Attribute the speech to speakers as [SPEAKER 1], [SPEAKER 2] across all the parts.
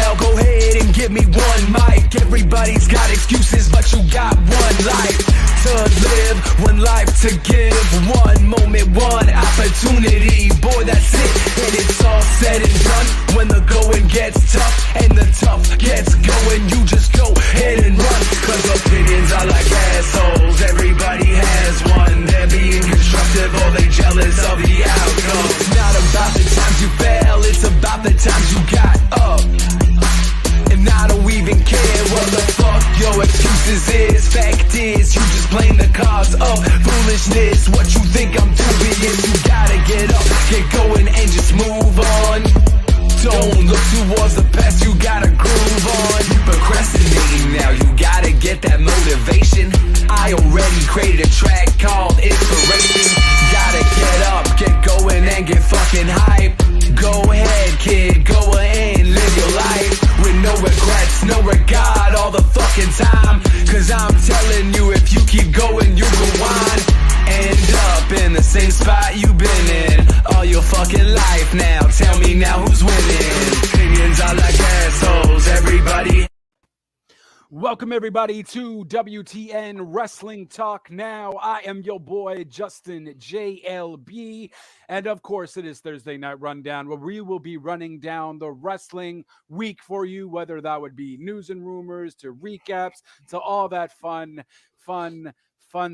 [SPEAKER 1] Well, go ahead and give me one mic. Everybody's got excuses, but you got one life to live, one life to give, one moment, one opportunity. Boy, that's it, and it's all said and done. When the going gets tough and the tough gets going, you just go ahead and run. Cause opinions are like assholes, everybody has one. They're being constructive or they jealous of the outcome. It's not about the times you fail, it's about the times you got up. And I don't even care what the fuck your excuses is. Fact is, you just playing the cards of foolishness. What you think I'm dubious, you gotta get up, get going and just move on. Don't look towards the past, you gotta groove on. You procrastinating now, you gotta get that motivation. I already created a track called Inspiration. Gotta get up, get going and get fucking hype. Go ahead kid, go ahead and live your life with no regrets, no regard all the fucking time. Cause I'm telling you, if you keep going, you go on. End up in the same spot you've been in all your fucking life now. Tell me now who's winning. Opinions are like assholes, everybody.
[SPEAKER 2] Welcome everybody to WTN Wrestling Talk Now. I am your boy Justin JLB, and of course it is Thursday Night Rundown, where we will be running down the wrestling week for you, whether that would be news and rumors to recaps to all that fun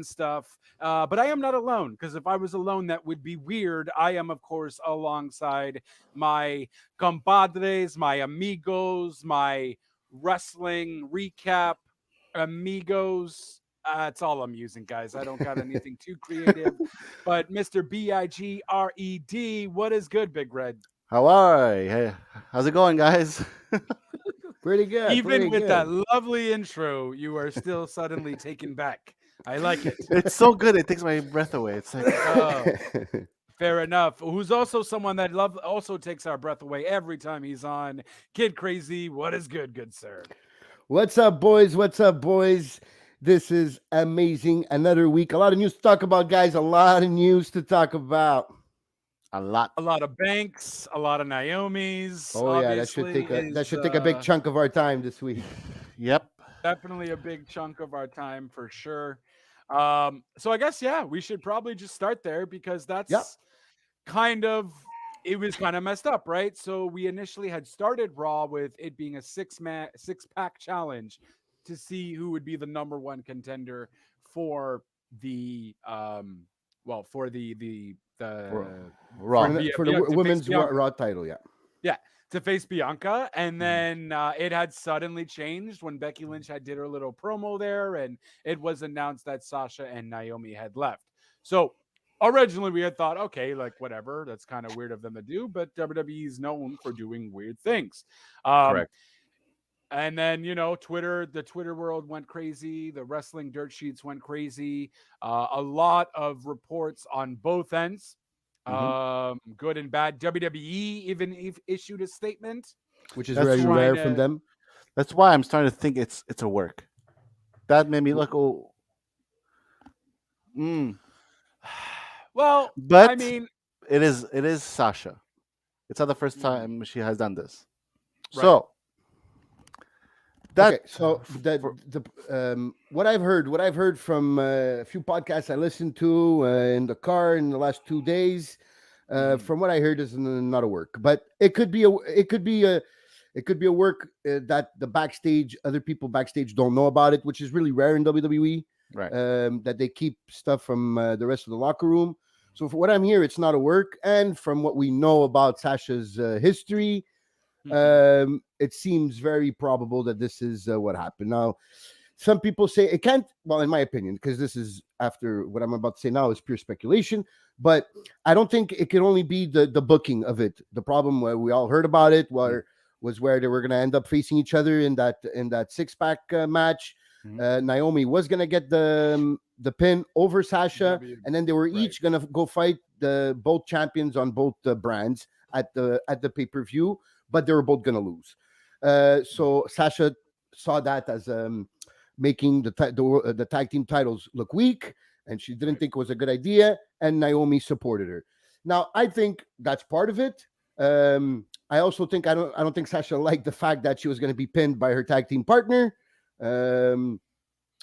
[SPEAKER 2] stuff. But I am not alone, because if I was alone, that would be weird. I am, of course, alongside my compadres, my amigos, my wrestling recap amigos. It's all I'm using, guys. I don't got anything too creative. But Mr. BIGRED, what is good, Big Red?
[SPEAKER 3] How are you? Hey, how's it going, guys?
[SPEAKER 4] Pretty good.
[SPEAKER 2] Even with that lovely intro, you are still suddenly taken back. I like it.
[SPEAKER 3] It's so good. It takes my breath away. It's like,
[SPEAKER 2] fair enough. Who's also someone that also takes our breath away every time he's on. Kid Crazy, what is good, sir?
[SPEAKER 4] What's up, boys? What's up, boys? This is amazing. Another week. A lot of news to talk about, guys. A lot of news to talk about.
[SPEAKER 3] a lot.
[SPEAKER 2] A lot of Banks, a lot of Naomi's.
[SPEAKER 4] Oh yeah, that should take a big chunk of our time this week.
[SPEAKER 3] Yep.
[SPEAKER 2] Definitely a big chunk of our time for sure. So I guess we should probably just start there, because that's it was kind of messed up, right? So we initially had started Raw with it being a six-pack challenge to see who would be the number one contender for the Raw
[SPEAKER 4] For the women's Raw title,
[SPEAKER 2] to face Bianca. And then it had suddenly changed when Becky Lynch did her little promo there, and it was announced that Sasha and Naomi had left. So originally we had thought, okay, like whatever, that's kind of weird of them to do, but WWE is known for doing weird things.
[SPEAKER 3] Correct.
[SPEAKER 2] And then, the Twitter world went crazy. The wrestling dirt sheets went crazy. A lot of reports on both ends. Good and bad. WWE even issued a statement,
[SPEAKER 4] which is very rare from them.
[SPEAKER 3] That's why I'm starting to think it's a work. That made me look.
[SPEAKER 2] Well,
[SPEAKER 3] but
[SPEAKER 2] I mean,
[SPEAKER 3] it is Sasha. It's not the first time she has done this.
[SPEAKER 4] Right.
[SPEAKER 3] So
[SPEAKER 4] what I've heard from a few podcasts I listened to in the car in the last 2 days, from what I heard, is not a work, but it could be a work that other people backstage don't know about it, which is really rare in WWE.
[SPEAKER 3] Right.
[SPEAKER 4] That they keep stuff from the rest of the locker room. So for what I'm hearing, it's not a work, and from what we know about Sasha's history, it seems very probable that this is what happened. Now, some people say it can't, well, in my opinion, because this is, after what I'm about to say now, is pure speculation, but I don't think it can only be the booking of it. The problem where we all heard about it was where they were going to end up facing each other in that six-pack match. Naomi was going to get the pin over Sasha, and then they were each going to go fight both champions on both brands at the pay-per-view, but they were both going to lose. So Sasha saw that as making the tag team titles look weak, and she didn't think it was a good idea, and Naomi supported her. Now, I think that's part of it. I I also think I don't think Sasha liked the fact that she was going to be pinned by her tag team partner. Um,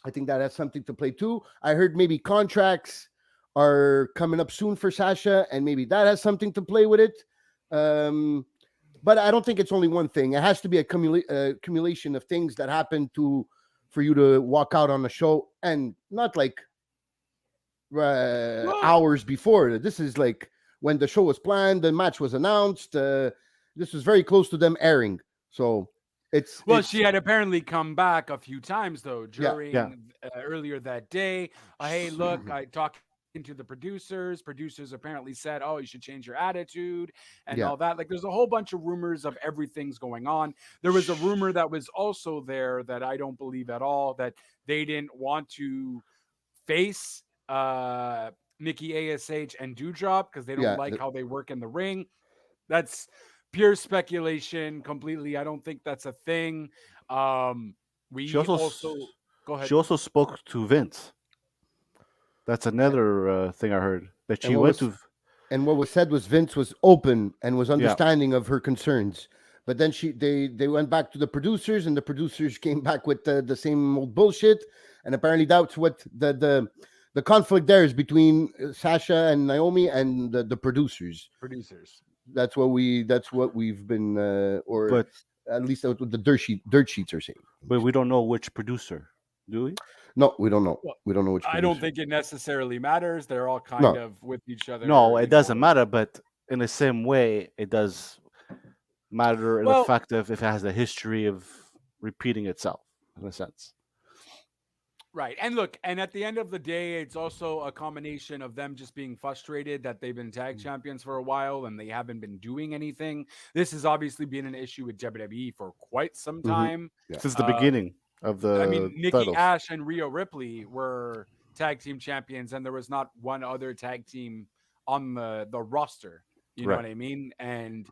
[SPEAKER 4] I think that has something to play too. I heard maybe contracts are coming up soon for Sasha, and maybe that has something to play with it. Um, but I don't think it's only one thing. It has to be a accumulation of things that happen to for you to walk out on the show, and not like
[SPEAKER 2] Well,
[SPEAKER 4] hours before. This is like when the show was planned, the match was announced. This was very close to them airing, so
[SPEAKER 2] she had apparently come back a few times though
[SPEAKER 4] yeah.
[SPEAKER 3] Yeah.
[SPEAKER 2] during earlier that day. Hey, look, I talking to the producers. Producers apparently said, "Oh, you should change your attitude and all
[SPEAKER 4] Yeah.
[SPEAKER 2] that." Like, there's a whole bunch of rumors of everything's going on. There was a rumor that was also there that I don't believe at all, that they didn't want to face Nikki Ash and Dewdrop because they don't
[SPEAKER 4] Yeah,
[SPEAKER 2] like how they work in the ring. That's pure speculation completely. I don't think that's a thing. Um,
[SPEAKER 3] She
[SPEAKER 2] we
[SPEAKER 3] also
[SPEAKER 2] also go ahead.
[SPEAKER 3] she also spoke to Vince. That's another thing I heard that
[SPEAKER 4] and
[SPEAKER 3] she
[SPEAKER 4] what
[SPEAKER 3] went
[SPEAKER 4] was
[SPEAKER 3] to.
[SPEAKER 4] and what was said was Vince was open and was
[SPEAKER 3] Yeah,
[SPEAKER 4] understanding of her concerns. But then they went back to the producers, and the producers came back with the same old bullshit. And apparently that's what the conflict there is between Sasha and Naomi and the producers.
[SPEAKER 2] Producers.
[SPEAKER 4] That's what we've been or
[SPEAKER 3] but
[SPEAKER 4] at least that's what the dirt sheets are saying.
[SPEAKER 3] we don't know which producer, do we?
[SPEAKER 4] No, we don't know.
[SPEAKER 2] Well,
[SPEAKER 4] We don't know which
[SPEAKER 2] I don't
[SPEAKER 4] producer.
[SPEAKER 2] think it necessarily matters. They're all kind
[SPEAKER 4] No.
[SPEAKER 2] of with each
[SPEAKER 3] No,
[SPEAKER 2] other,
[SPEAKER 3] it doesn't matter. But in the same way, it does matter in the
[SPEAKER 2] Well,
[SPEAKER 3] fact of if it has a history of repeating itself, in a sense.
[SPEAKER 2] right. And look, and at the end of the day, it's also a combination of them just being frustrated that they've been tag champions for a while and they haven't been doing anything. This has obviously been an issue with WWE for quite some
[SPEAKER 4] Mhm.
[SPEAKER 2] time.
[SPEAKER 4] Yeah.
[SPEAKER 3] Since the
[SPEAKER 2] Uh,
[SPEAKER 3] beginning of
[SPEAKER 2] I mean,
[SPEAKER 3] the
[SPEAKER 2] Nikki
[SPEAKER 3] titles.
[SPEAKER 2] Ash and Rhea Ripley were tag team champions, and there was not one other tag team on the roster. You know
[SPEAKER 3] Right.
[SPEAKER 2] what I mean? And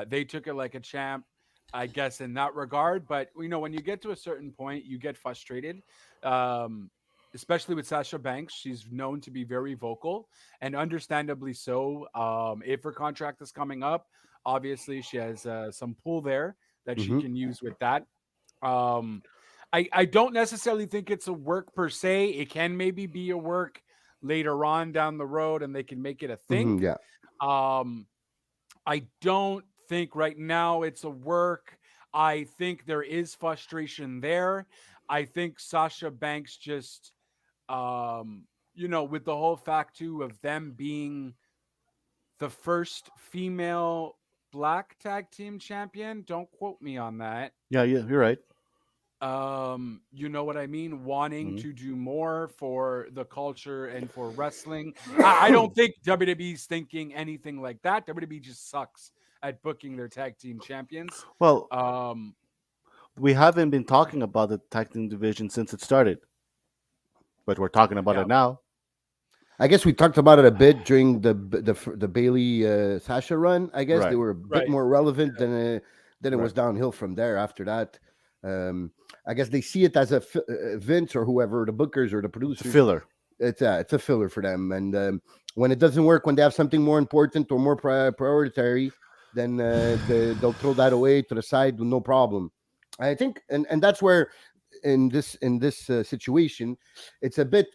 [SPEAKER 2] they took it like a champ, I guess, in that regard. But when you get to a certain point, you get frustrated. Um, Especially with Sasha Banks, she's known to be very vocal, and understandably so. If her contract is coming up, obviously she has some pull there that she
[SPEAKER 4] Mhm.
[SPEAKER 2] can use with that. Um, I don't necessarily think it's a work per se. It can maybe be a work later on down the road, and they can make it a thing.
[SPEAKER 4] Mhm. Yeah.
[SPEAKER 2] Um, I don't think right now it's a work. I think there is frustration there. I think Sasha Banks just, with the whole fact too of them being the first female black tag team champion. Don't quote me on that.
[SPEAKER 3] Yeah, yeah, you're right.
[SPEAKER 2] You know what I mean, wanting
[SPEAKER 3] Mhm.
[SPEAKER 2] to do more for the culture and for wrestling. I don't think WWE's thinking anything like that. WWE just sucks at booking their tag team champions.
[SPEAKER 3] Well,
[SPEAKER 2] um
[SPEAKER 3] we haven't been talking about the tag team division since it started, but we're talking about
[SPEAKER 2] yeah,
[SPEAKER 3] it now.
[SPEAKER 4] I guess we talked about it a bit during the Bailey Sasha run. I guess they
[SPEAKER 3] Right.
[SPEAKER 4] were a bit
[SPEAKER 2] right.
[SPEAKER 4] more relevant than it was
[SPEAKER 3] Right.
[SPEAKER 4] downhill from there after that. I guess they see it as a Vince or whoever, the bookers or the
[SPEAKER 3] It's a
[SPEAKER 4] producers.
[SPEAKER 3] filler.
[SPEAKER 4] It's a filler for them, and when it doesn't work, when they have something more important or more prioritary, then they'll throw that away to the side with no problem. I think, and that's where in this situation, it's a bit.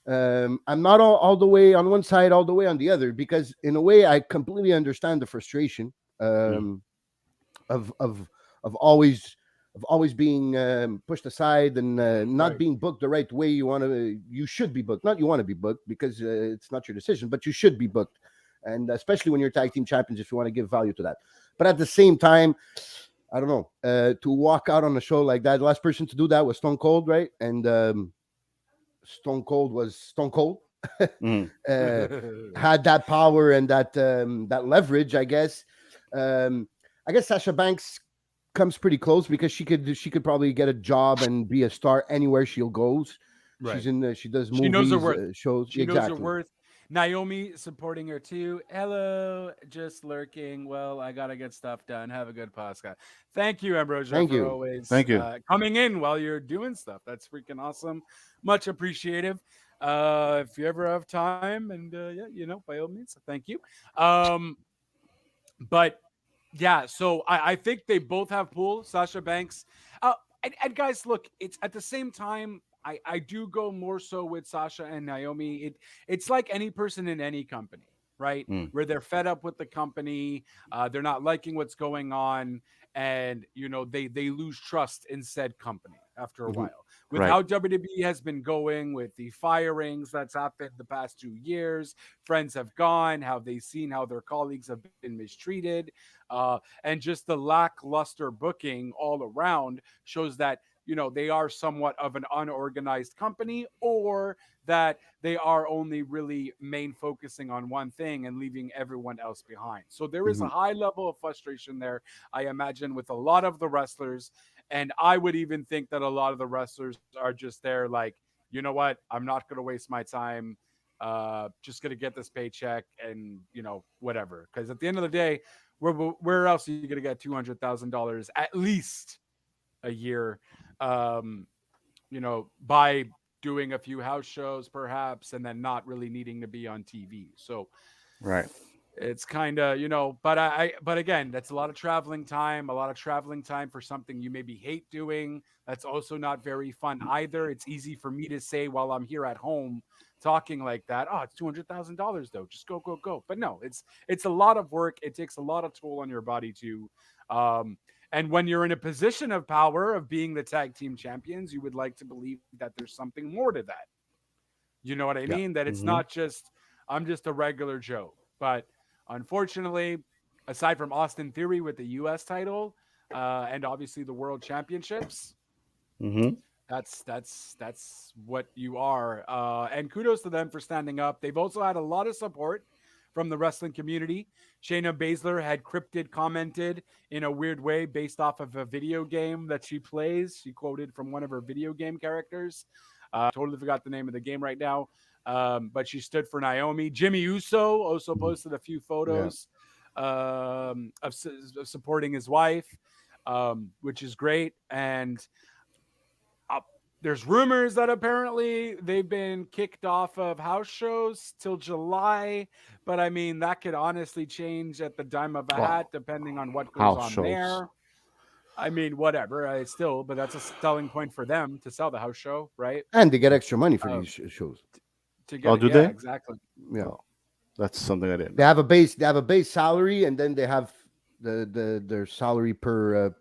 [SPEAKER 4] I'm not all the way on one side, all the way on the other, because in a way, I completely understand the frustration
[SPEAKER 3] Mm.
[SPEAKER 4] um, of of of always of always being pushed aside and not
[SPEAKER 2] Right.
[SPEAKER 4] being booked the right way you should be booked, not you want to be booked because it's not your decision, but you should be booked, and especially when you're tag team champions, if you want to give value to that. But at the same time, I don't know, to walk out on a show like that, the last person to do that was Stone Cold, right? And Stone Cold was Stone Cold.
[SPEAKER 3] Mm.
[SPEAKER 4] uh, had that power and that leverage, I guess. I guess Sasha Banks comes pretty close because she could probably get a job and be a star anywhere she goes.
[SPEAKER 2] Right.
[SPEAKER 4] She does
[SPEAKER 2] She knows her
[SPEAKER 4] movies,
[SPEAKER 2] worth.
[SPEAKER 4] shows.
[SPEAKER 2] She knows her
[SPEAKER 4] Exactly.
[SPEAKER 2] worth. Naomi supporting her too. Hello, just lurking. Well, I gotta get stuff done. Have a good podcast. Thank you, Ambrosia,
[SPEAKER 4] Thank
[SPEAKER 2] for
[SPEAKER 4] you.
[SPEAKER 2] always
[SPEAKER 3] Thank you.
[SPEAKER 2] coming in while you're doing stuff. That's freaking awesome. Much appreciative. If you ever have time, and yeah, by all means, thank you. But Yeah, so I think they both have pull. Sasha Banks, uh, and guys, look, it's at the same time. I do go more so with Sasha and Naomi. It's like any person in any company, right?
[SPEAKER 3] Mm,
[SPEAKER 2] Where they're fed up with the company, they're not liking what's going on, and they lose trust in said company after a
[SPEAKER 4] Hmm.
[SPEAKER 2] while. With
[SPEAKER 3] right.
[SPEAKER 2] how WWE has been going, with the firings that's happened the past 2 years, friends have gone, how they've seen how their colleagues have been mistreated, and just the lackluster booking all around shows that they are somewhat of an unorganized company, or that they are only really main focusing on one thing and leaving everyone else behind. So there is a
[SPEAKER 4] Hmm.
[SPEAKER 2] high level of frustration there, I imagine, with a lot of the wrestlers. And I would even think that a lot of the wrestlers are just there like, you know what, I'm not going to waste my time, just going to get this paycheck and whatever, because at the end of the day, where else are you going to get $200,000 at least a year, um, by doing a few house shows perhaps, and then not really needing to be on TV. So
[SPEAKER 3] Right.
[SPEAKER 2] it's kind of, but again, that's a lot of traveling time, for something you maybe hate doing. That's also not very fun either. It's easy for me to say while I'm here at home talking like that. Oh, it's $200,000 though. Just go, go, go. But no, it's a lot of work. It takes a lot of toll on your body too. Um, and when you're in a position of power of being the tag team champions, you would like to believe that there's something more to that. You know what I
[SPEAKER 4] Yeah.
[SPEAKER 2] mean? That it's
[SPEAKER 3] Hmm.
[SPEAKER 2] not just I'm just a regular Joe. But unfortunately, aside from Austin Theory with the U.S. title, and obviously the World Championships,
[SPEAKER 3] Hmm.
[SPEAKER 2] that's what you are. And kudos to them for standing up. They've also had a lot of support from the wrestling community. Shayna Baszler had cryptid commented in a weird way based off of a video game that she plays. She quoted from one of her video game characters. Totally forgot the name of the game right now. But she stood for Naomi. Jimmy Uso also posted a few
[SPEAKER 4] Yeah.
[SPEAKER 2] photos of supporting his wife, which is great. And uh, there's rumors that apparently they've been kicked off of house shows till July, but I mean that could honestly change at the dime of a hat
[SPEAKER 3] Wow.
[SPEAKER 2] depending on what goes
[SPEAKER 3] House
[SPEAKER 2] on
[SPEAKER 3] shows.
[SPEAKER 2] there. I mean, whatever. Still, but that's a selling point for them to sell the house show, right?
[SPEAKER 4] And they get extra money for these
[SPEAKER 2] Um,
[SPEAKER 4] shows.
[SPEAKER 2] to get
[SPEAKER 3] Oh,
[SPEAKER 2] it,
[SPEAKER 3] do
[SPEAKER 2] yeah,
[SPEAKER 3] they?
[SPEAKER 2] exactly.
[SPEAKER 4] Yeah.
[SPEAKER 3] Oh, that's something I didn't
[SPEAKER 4] They
[SPEAKER 3] know.
[SPEAKER 4] have a base. They have a base salary, and then they have their salary per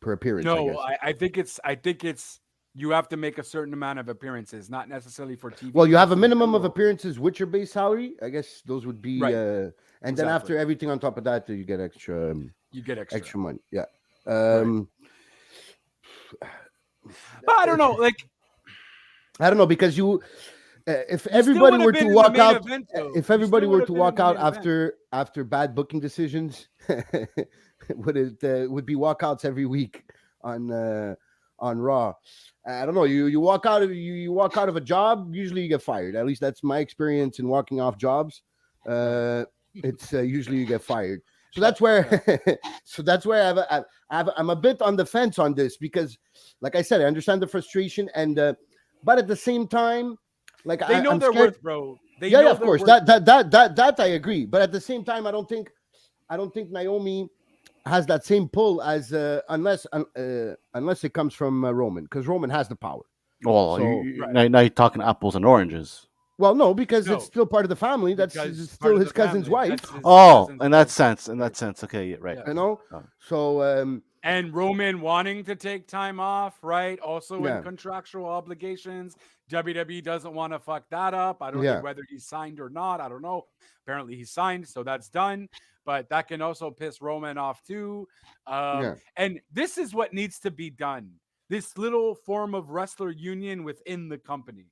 [SPEAKER 4] appearance, I
[SPEAKER 2] No,
[SPEAKER 4] guess.
[SPEAKER 2] I think it's you have to make a certain amount of appearances, not necessarily for
[SPEAKER 4] Well,
[SPEAKER 2] TV,
[SPEAKER 4] you have
[SPEAKER 2] just
[SPEAKER 4] a
[SPEAKER 2] in
[SPEAKER 4] minimum of
[SPEAKER 2] general.
[SPEAKER 4] appearances with your base salary. I guess those would be,
[SPEAKER 2] Right,
[SPEAKER 4] and then
[SPEAKER 2] exactly.
[SPEAKER 4] after everything on top of that, you get
[SPEAKER 2] You get extra,
[SPEAKER 4] extra money. Yeah.
[SPEAKER 2] right?
[SPEAKER 4] Um,
[SPEAKER 2] But I don't know, like
[SPEAKER 4] I don't know because if
[SPEAKER 2] you still
[SPEAKER 4] everybody
[SPEAKER 2] would have
[SPEAKER 4] were to
[SPEAKER 2] been in the
[SPEAKER 4] walk
[SPEAKER 2] main
[SPEAKER 4] out,
[SPEAKER 2] event, though.
[SPEAKER 4] if
[SPEAKER 2] You
[SPEAKER 4] everybody
[SPEAKER 2] still
[SPEAKER 4] were
[SPEAKER 2] would
[SPEAKER 4] to
[SPEAKER 2] have been in
[SPEAKER 4] walk
[SPEAKER 2] the
[SPEAKER 4] out
[SPEAKER 2] main event.
[SPEAKER 4] after bad booking decisions, would be walkouts every week on Raw. I don't know. You walk out of you walk out of a job. Usually you get fired. At least that's my experience in walking off jobs.
[SPEAKER 2] Right.
[SPEAKER 4] Uh, it's usually you get fired. So
[SPEAKER 2] But
[SPEAKER 4] that's where
[SPEAKER 2] yeah,
[SPEAKER 4] so that's where I'm a bit on the fence on this because, like I said, I understand the frustration but at the same time, like
[SPEAKER 2] they know
[SPEAKER 4] I'm
[SPEAKER 2] their
[SPEAKER 4] scared.
[SPEAKER 2] worth, bro. They
[SPEAKER 4] Yeah, yeah,
[SPEAKER 2] know
[SPEAKER 4] of
[SPEAKER 2] their
[SPEAKER 4] course.
[SPEAKER 2] worth now.
[SPEAKER 4] That I agree. But at the same time, I don't think Naomi has that same pull as unless it comes from Roman, because Roman has the power.
[SPEAKER 3] Well,
[SPEAKER 4] So,
[SPEAKER 2] Right.
[SPEAKER 3] now you're talking apples and oranges.
[SPEAKER 4] well, no, because it's
[SPEAKER 2] No,
[SPEAKER 4] still part of the family. That's
[SPEAKER 2] because
[SPEAKER 4] it's
[SPEAKER 2] part
[SPEAKER 4] still
[SPEAKER 2] of
[SPEAKER 4] his
[SPEAKER 2] the
[SPEAKER 4] cousin's
[SPEAKER 2] family.
[SPEAKER 4] wife.
[SPEAKER 2] That's his
[SPEAKER 3] Oh,
[SPEAKER 2] cousin's
[SPEAKER 3] in that
[SPEAKER 2] wife.
[SPEAKER 3] sense, in
[SPEAKER 2] Right.
[SPEAKER 3] that sense. Okay, yeah, right.
[SPEAKER 2] Yeah.
[SPEAKER 4] You know.
[SPEAKER 3] Oh,
[SPEAKER 4] So
[SPEAKER 2] And Roman wanting to take time off, right? Also in
[SPEAKER 4] yeah,
[SPEAKER 2] contractual obligations. WWE doesn't want to fuck that up. I don't know
[SPEAKER 4] yeah,
[SPEAKER 2] whether he's signed or not. I don't know. Apparently he's signed, so that's done. But that can also piss Roman off too.
[SPEAKER 4] yeah.
[SPEAKER 2] And this is what needs to be done. This little form of wrestler union within the company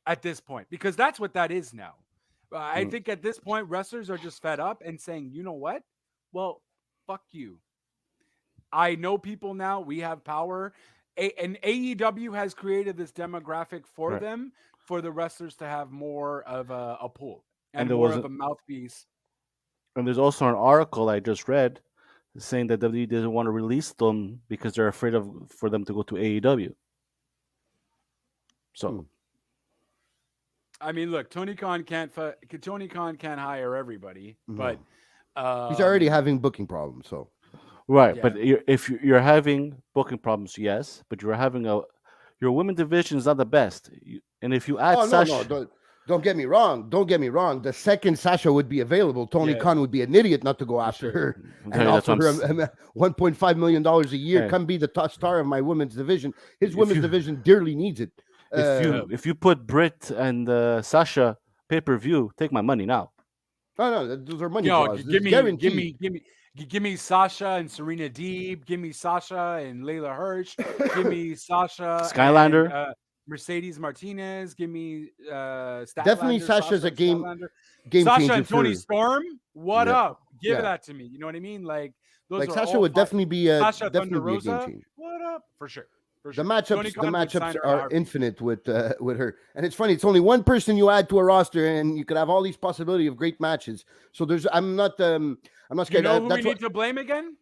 [SPEAKER 2] at this point, because that's what that is now. I
[SPEAKER 4] Mm.
[SPEAKER 2] think at this point, wrestlers are just fed up and saying, you know what? Well, fuck you. I know people now. We have power. And AEW has created this demographic for
[SPEAKER 3] right.
[SPEAKER 2] them, for the wrestlers to have more of a pull
[SPEAKER 3] And
[SPEAKER 2] and
[SPEAKER 3] there
[SPEAKER 2] more
[SPEAKER 3] was
[SPEAKER 2] of a mouthpiece.
[SPEAKER 3] and there's also an article I just read saying that WWE doesn't want to release them because they're afraid of for them to go to AEW. So
[SPEAKER 4] Mm.
[SPEAKER 2] I mean, look, Tony Khan can't hire everybody, but
[SPEAKER 4] No. He's already having booking problems. So
[SPEAKER 3] Right,
[SPEAKER 2] Yeah.
[SPEAKER 3] but if you're having booking problems, yes, but you're having your women division is not the best, and if you add
[SPEAKER 4] oh no, no,
[SPEAKER 3] Sasha,
[SPEAKER 4] don't get me wrong. Don't get me wrong. The second Sasha would be available, Tony
[SPEAKER 2] Yeah,
[SPEAKER 4] Khan would be an idiot not to go
[SPEAKER 2] for
[SPEAKER 4] after
[SPEAKER 2] sure.
[SPEAKER 4] her and
[SPEAKER 3] hey, that's
[SPEAKER 4] offer
[SPEAKER 3] what
[SPEAKER 4] her $1.5 million a year.
[SPEAKER 3] hey,
[SPEAKER 4] Come be the top star of my women's division. His
[SPEAKER 3] if
[SPEAKER 4] women's
[SPEAKER 3] you
[SPEAKER 4] division dearly needs it.
[SPEAKER 2] Yeah.
[SPEAKER 3] if you put Britt and Sasha pay-per-view, take my money now.
[SPEAKER 4] No, those are money
[SPEAKER 2] Yo,
[SPEAKER 4] draws. This
[SPEAKER 2] give
[SPEAKER 4] is
[SPEAKER 2] me,
[SPEAKER 4] guaranteed.
[SPEAKER 2] give me Sasha and Serena Deeb. Give me Sasha and Layla Hirsch. Give me Sasha and
[SPEAKER 3] Skylander,
[SPEAKER 2] Mercedes Martinez. Give me
[SPEAKER 4] Definitely
[SPEAKER 2] Statlander,
[SPEAKER 4] Sasha's
[SPEAKER 2] Sasha
[SPEAKER 4] a
[SPEAKER 2] and Statlander.
[SPEAKER 4] game
[SPEAKER 2] Sasha
[SPEAKER 4] changer
[SPEAKER 2] and Tony
[SPEAKER 4] for
[SPEAKER 2] Storm. What
[SPEAKER 3] yeah,
[SPEAKER 2] up? Give
[SPEAKER 4] yeah.
[SPEAKER 2] that to me. You know what I mean? Like those
[SPEAKER 4] Like
[SPEAKER 2] are
[SPEAKER 4] Sasha
[SPEAKER 2] all
[SPEAKER 4] would
[SPEAKER 2] five. Sasha Thunder
[SPEAKER 4] definitely be a game
[SPEAKER 2] Rosa.
[SPEAKER 4] changer.
[SPEAKER 2] What up? For sure. For
[SPEAKER 4] The
[SPEAKER 2] sure. Tony
[SPEAKER 4] matchups
[SPEAKER 2] Khan would sign her in a
[SPEAKER 4] are
[SPEAKER 2] heartbeat.
[SPEAKER 4] infinite with her, and it's funny. It's only one person you add to a roster, and you could have all these possibility of great matches. So I'm not
[SPEAKER 2] You
[SPEAKER 4] scared.
[SPEAKER 2] know who we
[SPEAKER 4] That's what
[SPEAKER 2] need to blame again?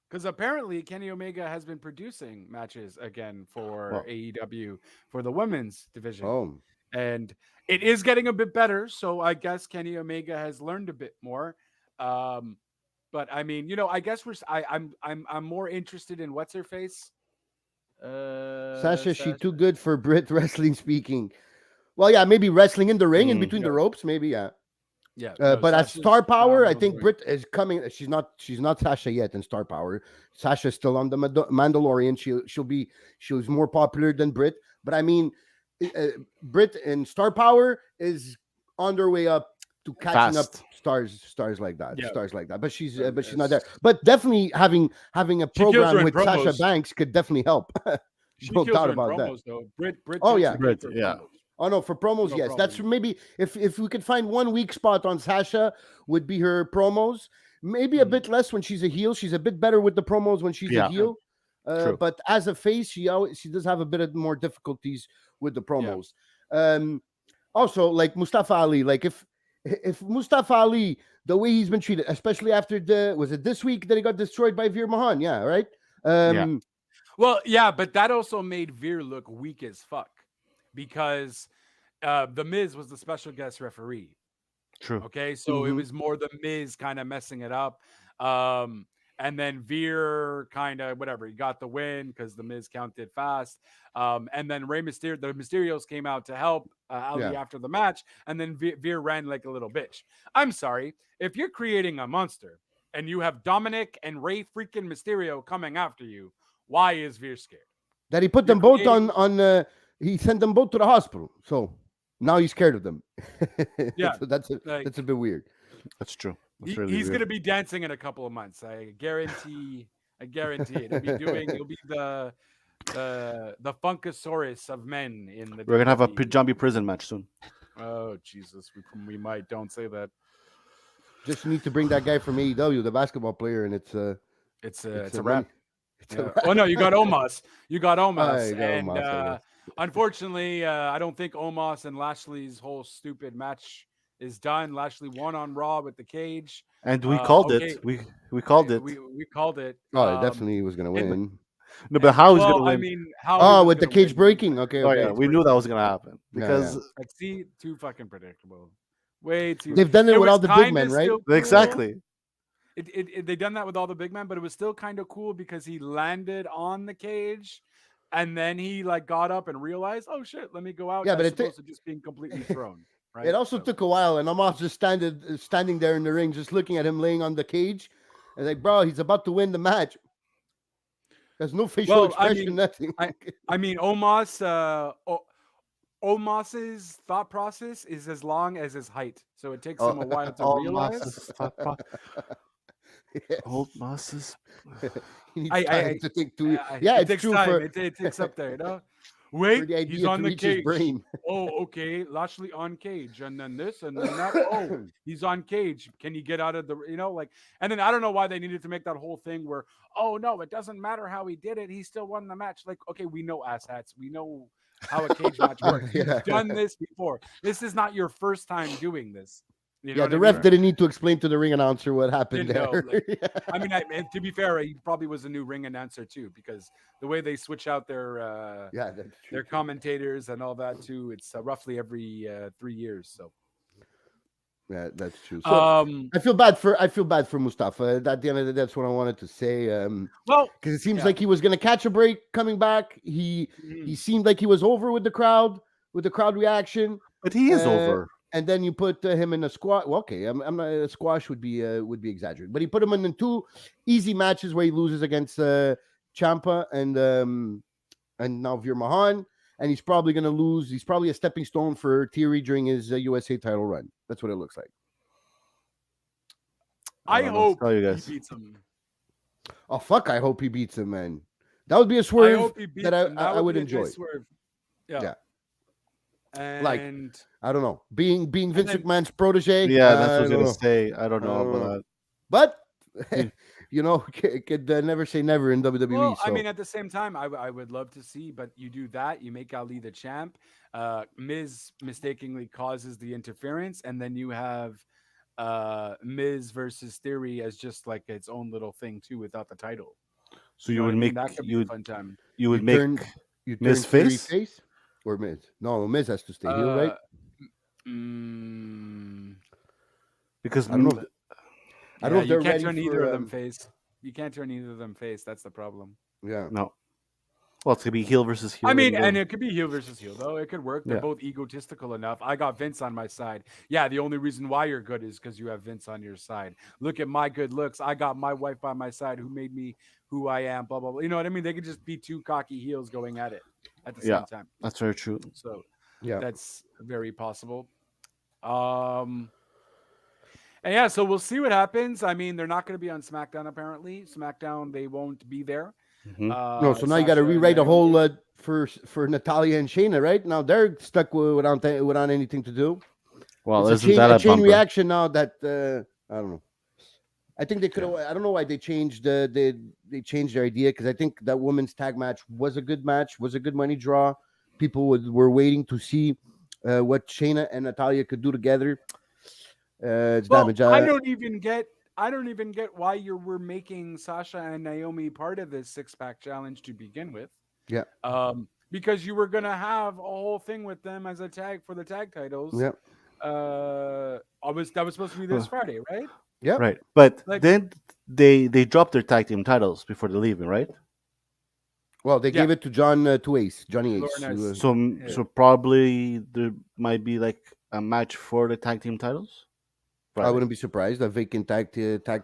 [SPEAKER 2] Because apparently Kenny Omega has been producing matches again for
[SPEAKER 3] well,
[SPEAKER 2] AEW for the women's division.
[SPEAKER 4] oh
[SPEAKER 2] And it is getting a bit better. So I guess Kenny Omega has learned a bit more. But I mean, I guess I'm more interested in what's her face.
[SPEAKER 4] Sasha, she too
[SPEAKER 2] Sasha.
[SPEAKER 4] good for Brit wrestling speaking. Well, yeah, maybe wrestling in the ring in between
[SPEAKER 2] Yeah,
[SPEAKER 4] the ropes, maybe yeah.
[SPEAKER 2] yeah. No,
[SPEAKER 4] But as
[SPEAKER 2] Sasha's
[SPEAKER 4] star power,
[SPEAKER 2] phenomenal
[SPEAKER 4] I
[SPEAKER 2] in the
[SPEAKER 4] think
[SPEAKER 2] ring.
[SPEAKER 4] Brit is coming. She's not Sasha yet in star power. Sasha's still on the Mandalorian. She's more popular than Brit. But I mean, Brit in star power is on their way up to catching up
[SPEAKER 3] fast.
[SPEAKER 4] stars like that,
[SPEAKER 2] Yeah.
[SPEAKER 4] stars like that. But she's not
[SPEAKER 2] It's-
[SPEAKER 4] there. But definitely having a
[SPEAKER 2] She kills her
[SPEAKER 4] program
[SPEAKER 2] in
[SPEAKER 4] with Sasha
[SPEAKER 2] promos.
[SPEAKER 4] Banks could definitely help.
[SPEAKER 2] She
[SPEAKER 4] No
[SPEAKER 2] kills
[SPEAKER 4] doubt
[SPEAKER 2] her in
[SPEAKER 4] about that.
[SPEAKER 2] promos, though. Brit
[SPEAKER 4] Oh,
[SPEAKER 2] tends
[SPEAKER 4] yeah.
[SPEAKER 2] to
[SPEAKER 3] Brit,
[SPEAKER 2] kill her
[SPEAKER 3] yeah.
[SPEAKER 2] promos.
[SPEAKER 4] Oh no, for promos,
[SPEAKER 2] No
[SPEAKER 4] yes. That's
[SPEAKER 2] problem.
[SPEAKER 4] maybe if we could find one weak spot on Sasha would be her promos. Maybe a
[SPEAKER 2] Mhm.
[SPEAKER 4] bit less when she's a heel. She's a bit better with the promos when she's a
[SPEAKER 3] Yeah.
[SPEAKER 4] heel.
[SPEAKER 3] True.
[SPEAKER 4] But as a face, she does have a bit of more difficulties with the promos. Also, like Mustafa Ali, like if Mustafa Ali, the way he's been treated, especially after was it this week that he got destroyed by Veer Mahan? Yeah, right.
[SPEAKER 3] Yeah.
[SPEAKER 2] Well, yeah, but that also made Veer look weak as fuck because the Miz was the special guest referee.
[SPEAKER 3] True.
[SPEAKER 2] Okay, so it
[SPEAKER 4] Mhm.
[SPEAKER 2] was more the Miz kind of messing it up. And then Veer kind of whatever, he got the win because the Miz counted fast. And then the Mysterios came out to help Ali
[SPEAKER 4] Yeah.
[SPEAKER 2] after the match, and then Veer ran like a little bitch. I'm sorry, if you're creating a monster and you have Dominic and Rey freaking Mysterio coming after you, why is Veer scared?
[SPEAKER 4] That he put
[SPEAKER 2] You're
[SPEAKER 4] them both
[SPEAKER 2] creating-
[SPEAKER 4] on. He sent them both to the hospital. So now he's scared of them.
[SPEAKER 2] Yeah,
[SPEAKER 4] So that's
[SPEAKER 2] like-
[SPEAKER 4] a bit weird.
[SPEAKER 3] That's true. That's
[SPEAKER 2] He's
[SPEAKER 3] weird.
[SPEAKER 2] gonna be dancing in a couple of months. I guarantee it. He'll be the Funkasaurus of men in the.
[SPEAKER 3] We're gonna have a
[SPEAKER 2] WWE.
[SPEAKER 3] zombie prison match soon.
[SPEAKER 2] Oh Jesus, we might. Don't say that.
[SPEAKER 4] Just need to bring that guy from AEW, the basketball player, and it's
[SPEAKER 2] It's
[SPEAKER 4] a
[SPEAKER 2] a wrap.
[SPEAKER 4] It's a
[SPEAKER 2] Yeah.
[SPEAKER 4] wrap.
[SPEAKER 2] Oh no, you got Omos. You got Omos,
[SPEAKER 4] you got
[SPEAKER 2] and
[SPEAKER 4] Omos, I guess.
[SPEAKER 2] unfortunately, I don't think Omos and Lashley's whole stupid match is done. Lashley won on Raw with the cage.
[SPEAKER 3] And we called
[SPEAKER 2] okay.
[SPEAKER 3] it. We called it.
[SPEAKER 2] We called it.
[SPEAKER 4] Oh, definitely he was gonna
[SPEAKER 2] and-
[SPEAKER 4] win.
[SPEAKER 3] No, but how he's
[SPEAKER 2] well,
[SPEAKER 3] gonna win?
[SPEAKER 2] I mean, how?
[SPEAKER 4] Oh,
[SPEAKER 2] he was
[SPEAKER 4] with the
[SPEAKER 2] gonna
[SPEAKER 4] cage
[SPEAKER 2] win.
[SPEAKER 4] breaking. Okay,
[SPEAKER 3] oh
[SPEAKER 4] okay.
[SPEAKER 3] yeah, we knew that was gonna happen
[SPEAKER 4] Yeah,
[SPEAKER 3] because
[SPEAKER 2] Like, see, too fucking predictable. Way too.
[SPEAKER 4] They've done it with
[SPEAKER 2] was
[SPEAKER 4] all the big
[SPEAKER 2] kinda
[SPEAKER 4] men, right?
[SPEAKER 2] still cool.
[SPEAKER 3] exactly.
[SPEAKER 2] They done that with all the big men, but it was still kind of cool because he landed on the cage, and then he like got up and realized, oh shit, let me go out.
[SPEAKER 4] Yeah,
[SPEAKER 2] as
[SPEAKER 4] but it
[SPEAKER 2] opposed to just being completely thrown. Right.
[SPEAKER 4] It also
[SPEAKER 2] So-
[SPEAKER 4] took a while, and Omos just standing there in the ring, just looking at him laying on the cage, and like, bro, he's about to win the match. There's no facial
[SPEAKER 2] Well, I
[SPEAKER 4] expression,
[SPEAKER 2] mean,
[SPEAKER 4] nothing.
[SPEAKER 2] I mean, Omos's thought process is as long as his height, so it takes him a while to
[SPEAKER 3] All
[SPEAKER 2] realize.
[SPEAKER 3] masses,
[SPEAKER 4] Yes.
[SPEAKER 3] old masses.
[SPEAKER 4] He needs
[SPEAKER 2] I-
[SPEAKER 4] time to think too.
[SPEAKER 2] Yeah,
[SPEAKER 4] Yeah,
[SPEAKER 2] it
[SPEAKER 4] it's
[SPEAKER 2] takes
[SPEAKER 4] true
[SPEAKER 2] time.
[SPEAKER 4] for
[SPEAKER 2] It takes up there, you know.
[SPEAKER 4] for
[SPEAKER 2] Wait,
[SPEAKER 4] the idea
[SPEAKER 2] he's on
[SPEAKER 4] to
[SPEAKER 2] the
[SPEAKER 4] reach his
[SPEAKER 2] cage.
[SPEAKER 4] brain.
[SPEAKER 2] Oh, okay. Lashley on cage, and then this, and then that. Oh, he's on cage. Can he get out of the? Like, and then I don't know why they needed to make that whole thing where, oh no, it doesn't matter how he did it. He still won the match. Like, okay, we know asshats. We know how a cage match works.
[SPEAKER 4] Yeah.
[SPEAKER 2] You've done this before. This is not your first time doing this. You know
[SPEAKER 4] Yeah,
[SPEAKER 2] what
[SPEAKER 4] the
[SPEAKER 2] I
[SPEAKER 4] ref
[SPEAKER 2] mean?
[SPEAKER 4] didn't need to explain to the ring announcer what happened
[SPEAKER 2] Didn't know,
[SPEAKER 4] there.
[SPEAKER 2] I mean, and to be fair, he probably was a new ring announcer too, because the way they switch out their
[SPEAKER 4] yeah, that's true.
[SPEAKER 2] their commentators and all that too, it's roughly every 3 years. So
[SPEAKER 4] Yeah, that's true. So
[SPEAKER 2] Um,
[SPEAKER 4] I feel bad for Mustafa. At the end of the day, that's what I wanted to say.
[SPEAKER 2] well,
[SPEAKER 4] Because it seems
[SPEAKER 2] yeah.
[SPEAKER 4] like he was going to catch a break coming back. He
[SPEAKER 2] Mhm.
[SPEAKER 4] seemed like he was over with the crowd reaction.
[SPEAKER 3] But he is
[SPEAKER 4] Uh,
[SPEAKER 3] over.
[SPEAKER 4] and then you put him in a squash. Well, okay, I'm not a squash would be exaggerated, but he put him in two easy matches where he loses against Champa and now Veer Mahan, and he's probably going to lose. He's probably a stepping stone for Thierry during his USA title run. That's what it looks like.
[SPEAKER 3] I
[SPEAKER 2] I
[SPEAKER 3] don't know what to
[SPEAKER 2] hope
[SPEAKER 3] tell you
[SPEAKER 2] he
[SPEAKER 3] guys.
[SPEAKER 2] beats him.
[SPEAKER 4] Oh fuck! I hope he beats him, man. That would be a
[SPEAKER 2] I
[SPEAKER 4] swerve
[SPEAKER 2] hope he
[SPEAKER 4] that
[SPEAKER 2] beats him. That
[SPEAKER 4] I
[SPEAKER 2] would
[SPEAKER 4] would
[SPEAKER 2] be a
[SPEAKER 4] enjoy.
[SPEAKER 2] nice swerve. Yeah.
[SPEAKER 4] Yeah, like
[SPEAKER 2] And
[SPEAKER 4] I don't know, being Vince
[SPEAKER 2] then
[SPEAKER 4] McMahon's protege.
[SPEAKER 3] Yeah, that's
[SPEAKER 4] I
[SPEAKER 3] what I was
[SPEAKER 4] don't
[SPEAKER 3] gonna
[SPEAKER 4] know.
[SPEAKER 3] say. I don't
[SPEAKER 4] I
[SPEAKER 3] know
[SPEAKER 4] don't
[SPEAKER 3] about
[SPEAKER 4] know.
[SPEAKER 3] that.
[SPEAKER 4] But
[SPEAKER 3] Hmm.
[SPEAKER 4] could never say never in WWE.
[SPEAKER 2] well, I
[SPEAKER 4] So
[SPEAKER 2] mean, at the same time, I would love to see, but you do that, you make Ali the champ. Miz mistakenly causes the interference, and then you have Miz versus Theory as just like its own little thing too, without the title.
[SPEAKER 3] So
[SPEAKER 2] You know
[SPEAKER 3] you
[SPEAKER 2] what I
[SPEAKER 3] would
[SPEAKER 2] mean?
[SPEAKER 3] make
[SPEAKER 2] That could be a fun time.
[SPEAKER 3] you
[SPEAKER 4] you
[SPEAKER 3] would make
[SPEAKER 4] turn you turn
[SPEAKER 3] Miss
[SPEAKER 4] Theory
[SPEAKER 3] face
[SPEAKER 4] face or Miz? No, Miz has to stay heel, right?
[SPEAKER 2] Uh, mm,
[SPEAKER 3] because
[SPEAKER 4] I don't know. I don't
[SPEAKER 2] yeah,
[SPEAKER 4] know if
[SPEAKER 2] you
[SPEAKER 4] they're
[SPEAKER 2] can't
[SPEAKER 4] ready
[SPEAKER 2] turn either
[SPEAKER 4] for
[SPEAKER 2] of them face. You can't turn either of them face. That's the problem.
[SPEAKER 4] yeah.
[SPEAKER 3] no. Well, it's gonna be heel versus
[SPEAKER 2] I
[SPEAKER 3] heel,
[SPEAKER 2] mean,
[SPEAKER 3] and
[SPEAKER 2] and it could be heel versus heel, though. It could work. They're
[SPEAKER 3] yeah,
[SPEAKER 2] both egotistical enough. I got Vince on my side. Yeah, the only reason why you're good is because you have Vince on your side. Look at my good looks. I got my wife by my side who made me who I am, blah, blah, blah. You know what I mean? They could just be two cocky heels going at it at the
[SPEAKER 3] yeah,
[SPEAKER 2] same time.
[SPEAKER 3] that's very true.
[SPEAKER 2] So
[SPEAKER 4] Yeah.
[SPEAKER 2] that's very possible. Um, and yeah, so we'll see what happens. I mean, they're not going to be on SmackDown, apparently. SmackDown, they won't be there.
[SPEAKER 3] Hmm.
[SPEAKER 4] No, so now you got to
[SPEAKER 2] Sasha and
[SPEAKER 4] rewrite the whole
[SPEAKER 2] Naomi.
[SPEAKER 4] for Natalia and Shayna, right? Now they're stuck without anything to do.
[SPEAKER 3] Well,
[SPEAKER 4] It's
[SPEAKER 3] isn't that
[SPEAKER 4] a
[SPEAKER 3] a
[SPEAKER 4] chain
[SPEAKER 3] bumper?
[SPEAKER 4] reaction now that I don't know. I think they could
[SPEAKER 3] Yeah,
[SPEAKER 4] have. I don't know why they changed they changed their idea because I think that women's tag match was a good match, was a good money draw. People were waiting to see what Shayna and Natalia could do together. It's
[SPEAKER 2] Well,
[SPEAKER 4] damage.
[SPEAKER 2] I don't even get why you were making Sasha and Naomi part of this six pack challenge to begin with.
[SPEAKER 4] Yeah,
[SPEAKER 2] Because you were gonna have a whole thing with them as a tag for the tag titles.
[SPEAKER 4] yeah,
[SPEAKER 2] I was that was supposed to be this
[SPEAKER 3] Well,
[SPEAKER 2] Friday, right?
[SPEAKER 4] yeah.
[SPEAKER 3] right. But
[SPEAKER 2] Like,
[SPEAKER 3] then they dropped their tag team titles before they're leaving, right?
[SPEAKER 4] Well, they
[SPEAKER 2] yeah,
[SPEAKER 4] gave it to John to Ace, Johnny
[SPEAKER 2] Lauren
[SPEAKER 4] Ace.
[SPEAKER 2] Ice.
[SPEAKER 3] So
[SPEAKER 2] Yeah.
[SPEAKER 3] so probably there might be like a match for the tag team titles
[SPEAKER 4] I
[SPEAKER 3] Friday,
[SPEAKER 4] wouldn't be surprised. The vacant tag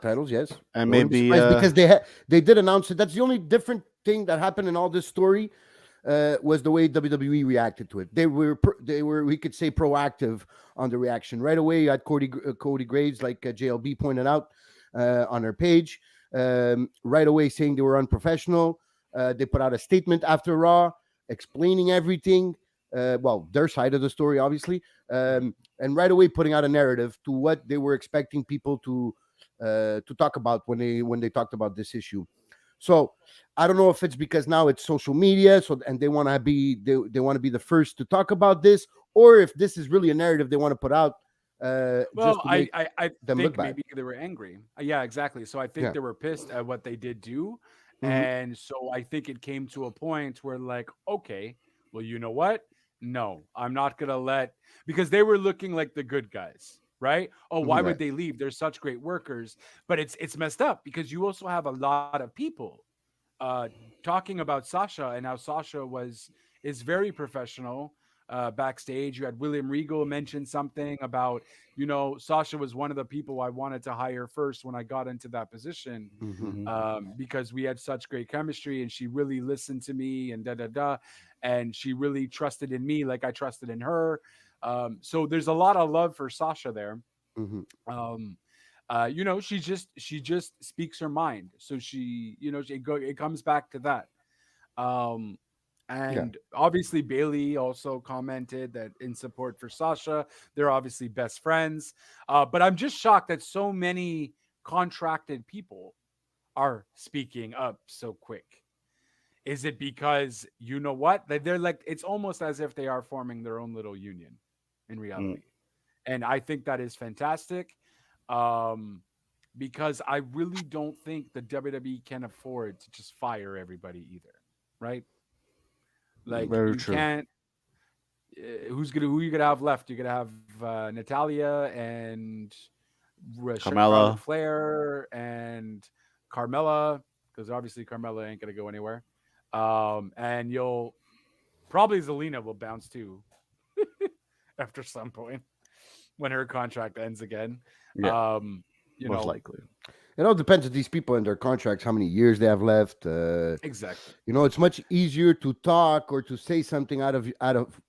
[SPEAKER 4] titles, yes.
[SPEAKER 3] and
[SPEAKER 4] I wouldn't be
[SPEAKER 3] maybe
[SPEAKER 4] surprised because they did announce it. That's the only different thing that happened in all this story was the way WWE reacted to it. They were we could say proactive on the reaction right away. You had Cody Graves, like JLB pointed out on her page, right away saying they were unprofessional. They put out a statement after Raw explaining everything. Well, their side of the story, obviously, and right away putting out a narrative to what they were expecting people to talk about when they talked about this issue. So I don't know if it's because now it's social media, so and they want to be they want to be the first to talk about this, or if this is really a narrative they want to put out just
[SPEAKER 2] Well,
[SPEAKER 4] to make
[SPEAKER 2] I
[SPEAKER 4] them look
[SPEAKER 2] think
[SPEAKER 4] bad.
[SPEAKER 2] maybe they were angry. Yeah, exactly. So I think
[SPEAKER 4] Yeah.
[SPEAKER 2] they were pissed at what they did do.
[SPEAKER 4] Hmm.
[SPEAKER 2] And so I think it came to a point where, like, okay, well, you know what? No, I'm not gonna let because they were looking like the good guys, right? Oh, why would
[SPEAKER 4] Right.
[SPEAKER 2] they leave? They're such great workers. But it's messed up because you also have a lot of people uh talking about Sasha and how Sasha was is very professional backstage. You had William Regal mention something about, Sasha was one of the people I wanted to hire first when I got into that position
[SPEAKER 4] Hmm.
[SPEAKER 3] hmm
[SPEAKER 2] because we had such great chemistry and she really listened to me and da da da. And she really trusted in me like I trusted in her. So there's a lot of love for Sasha there.
[SPEAKER 4] Hmm.
[SPEAKER 2] Um, she just speaks her mind. So it comes back to that. Um,
[SPEAKER 4] Yeah.
[SPEAKER 2] and obviously Bailey also commented that in support for Sasha, they're obviously best friends. But I'm just shocked that so many contracted people are speaking up so quick. Is it because you know what? They're like it's almost as if they are forming their own little union in reality. And I think that is fantastic. Um, because I really don't think the WWE can afford to just fire everybody either, right? Like
[SPEAKER 3] Very
[SPEAKER 2] you
[SPEAKER 3] true.
[SPEAKER 2] can't who you gonna have left? You're gonna have Natalia and Charlotte
[SPEAKER 3] Carmella.
[SPEAKER 2] Flair and Carmella, because obviously Carmella ain't gonna go anywhere. And you'll probably Zelina will bounce too after some point when her contract ends again.
[SPEAKER 3] Yeah,
[SPEAKER 2] You
[SPEAKER 3] most
[SPEAKER 2] know,
[SPEAKER 3] likely.
[SPEAKER 4] It all depends on these people and their contracts, how many years they have left.
[SPEAKER 2] exactly.
[SPEAKER 4] It's much easier to talk or to say something out of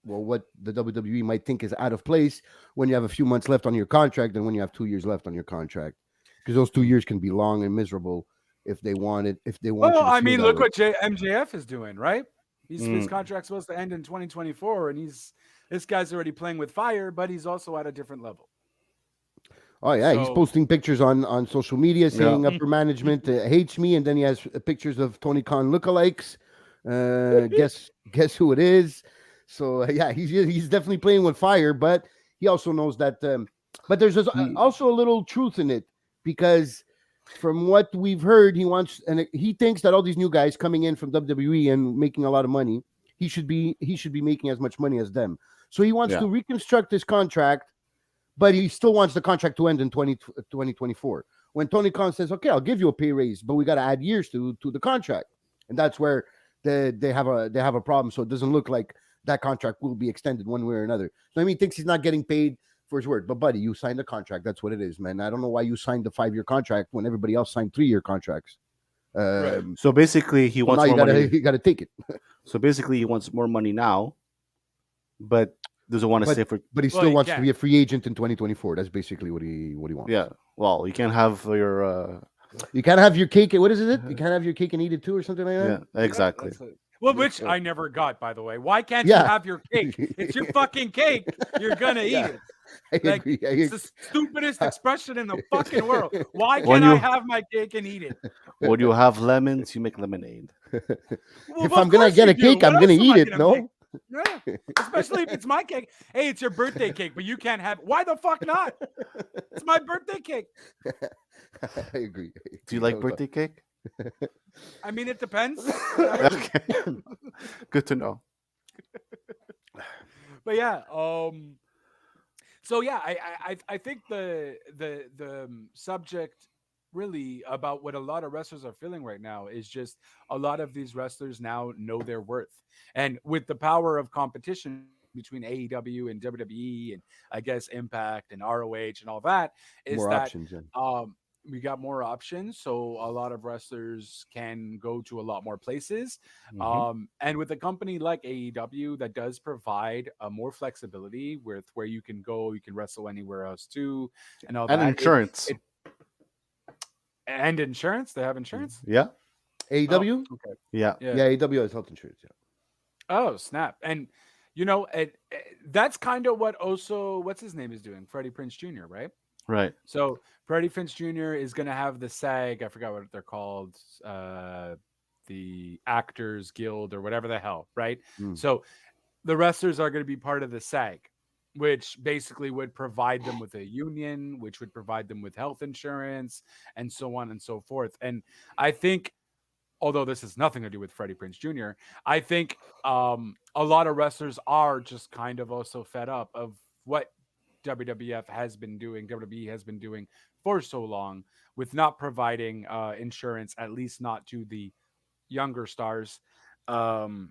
[SPEAKER 4] well, what the WWE might think is out of place when you have a few months left on your contract than when you have 2 years left on your contract, because those 2 years can be long and miserable if they want
[SPEAKER 2] Well,
[SPEAKER 4] you to
[SPEAKER 2] I
[SPEAKER 4] feel
[SPEAKER 2] mean,
[SPEAKER 4] that
[SPEAKER 2] look
[SPEAKER 4] way.
[SPEAKER 2] what MJF is doing, right? His
[SPEAKER 3] Mm.
[SPEAKER 2] contract's supposed to end in 2024, and this guy's already playing with fire, but he's also at a different level.
[SPEAKER 4] Oh yeah, he's
[SPEAKER 2] So
[SPEAKER 4] posting pictures on social media
[SPEAKER 3] Yeah.
[SPEAKER 4] saying upper management hates me, and then he has pictures of Tony Khan lookalikes. Guess who it is? So yeah, he's definitely playing with fire, but he also knows that. But there's
[SPEAKER 3] He,
[SPEAKER 4] also a little truth in it, because from what we've heard, he thinks that all these new guys coming in from WWE and making a lot of money, he should be making as much money as them. So he wants
[SPEAKER 3] yeah.
[SPEAKER 4] to reconstruct his contract, but he still wants the contract to end in 2024. When Tony Khan says, okay, I'll give you a pay raise, but we got to add years to the contract. And that's where they have a problem. So it doesn't look like that contract will be extended one way or another. So he thinks he's not getting paid for his word. But buddy, you signed a contract. That's what it is, man. I don't know why you signed the 5-year contract when everybody else signed 3-year contracts.
[SPEAKER 2] Right.
[SPEAKER 3] So basically, he
[SPEAKER 4] So
[SPEAKER 3] wants
[SPEAKER 4] now you
[SPEAKER 3] more
[SPEAKER 4] gotta
[SPEAKER 3] money.
[SPEAKER 4] you gotta take it.
[SPEAKER 3] So basically, he wants more money now, but doesn't want to
[SPEAKER 4] But
[SPEAKER 3] stay for.
[SPEAKER 4] but he
[SPEAKER 2] Well,
[SPEAKER 4] still
[SPEAKER 2] you
[SPEAKER 4] wants to
[SPEAKER 2] can't.
[SPEAKER 4] be a free agent in 2024. That's basically what he wants.
[SPEAKER 3] Yeah. Well, you can't have your.
[SPEAKER 4] You can't have your cake. What is it? You can't have your cake and eat it too, or something like that.
[SPEAKER 3] Yeah. Exactly.
[SPEAKER 2] That's it. Well, which I never got, by the way. Why can't
[SPEAKER 4] Yeah.
[SPEAKER 2] you have your cake? It's your fucking cake. You're gonna eat
[SPEAKER 4] Yeah.
[SPEAKER 2] it.
[SPEAKER 4] I
[SPEAKER 2] Like,
[SPEAKER 4] agree.
[SPEAKER 2] it's the stupidest expression in the fucking world. Why
[SPEAKER 3] When
[SPEAKER 2] can't I
[SPEAKER 3] you-
[SPEAKER 2] have my cake and eat it?
[SPEAKER 3] When you have lemons, you make lemonade.
[SPEAKER 2] Well,
[SPEAKER 4] If
[SPEAKER 2] of
[SPEAKER 4] I'm gonna
[SPEAKER 2] course
[SPEAKER 4] get
[SPEAKER 2] you
[SPEAKER 4] a
[SPEAKER 2] do.
[SPEAKER 4] cake,
[SPEAKER 2] What
[SPEAKER 4] I'm gonna
[SPEAKER 2] else am
[SPEAKER 4] eat
[SPEAKER 2] I
[SPEAKER 4] it.
[SPEAKER 2] gonna make?
[SPEAKER 4] No,
[SPEAKER 2] Yeah. Especially if it's my cake. Hey, it's your birthday cake, but you can't have. Why the fuck not? It's my birthday cake.
[SPEAKER 4] I agree.
[SPEAKER 3] Do you like birthday cake?
[SPEAKER 2] I mean, it depends.
[SPEAKER 3] Okay. Good to know.
[SPEAKER 2] But yeah, so yeah, I think the subject really about what a lot of wrestlers are feeling right now is just a lot of these wrestlers now know their worth, and with the power of competition between AEW and WWE and I guess Impact and ROH and all that, is
[SPEAKER 4] More
[SPEAKER 2] that
[SPEAKER 4] options. Yeah.
[SPEAKER 2] we got more options, so a lot of wrestlers can go to a lot more places. And with a company like AEW that does provide more flexibility with where you can go, you can wrestle anywhere else too, and all
[SPEAKER 3] And
[SPEAKER 2] that.
[SPEAKER 3] insurance.
[SPEAKER 2] And insurance. They have insurance.
[SPEAKER 3] Yeah.
[SPEAKER 4] AEW.
[SPEAKER 2] Okay.
[SPEAKER 3] Yeah.
[SPEAKER 2] Yeah.
[SPEAKER 4] Yeah, AEW has health insurance. Yeah.
[SPEAKER 2] Oh snap! And that's kind of what also what's his name is doing, Freddie Prinze Jr. Right?
[SPEAKER 3] Right.
[SPEAKER 2] So Freddie Prinze Jr. is going to have the SAG. I forgot what they're called. The Actors Guild or whatever the hell, right?
[SPEAKER 4] Mm.
[SPEAKER 2] So the wrestlers are going to be part of the SAG, which basically would provide them with a union, which would provide them with health insurance, and so on and so forth. And I think, although this has nothing to do with Freddie Prinze Jr., I think a lot of wrestlers are just kind of also fed up of what WWE has been doing for so long with not providing insurance, at least not to the younger stars.
[SPEAKER 4] Yeah.
[SPEAKER 2] And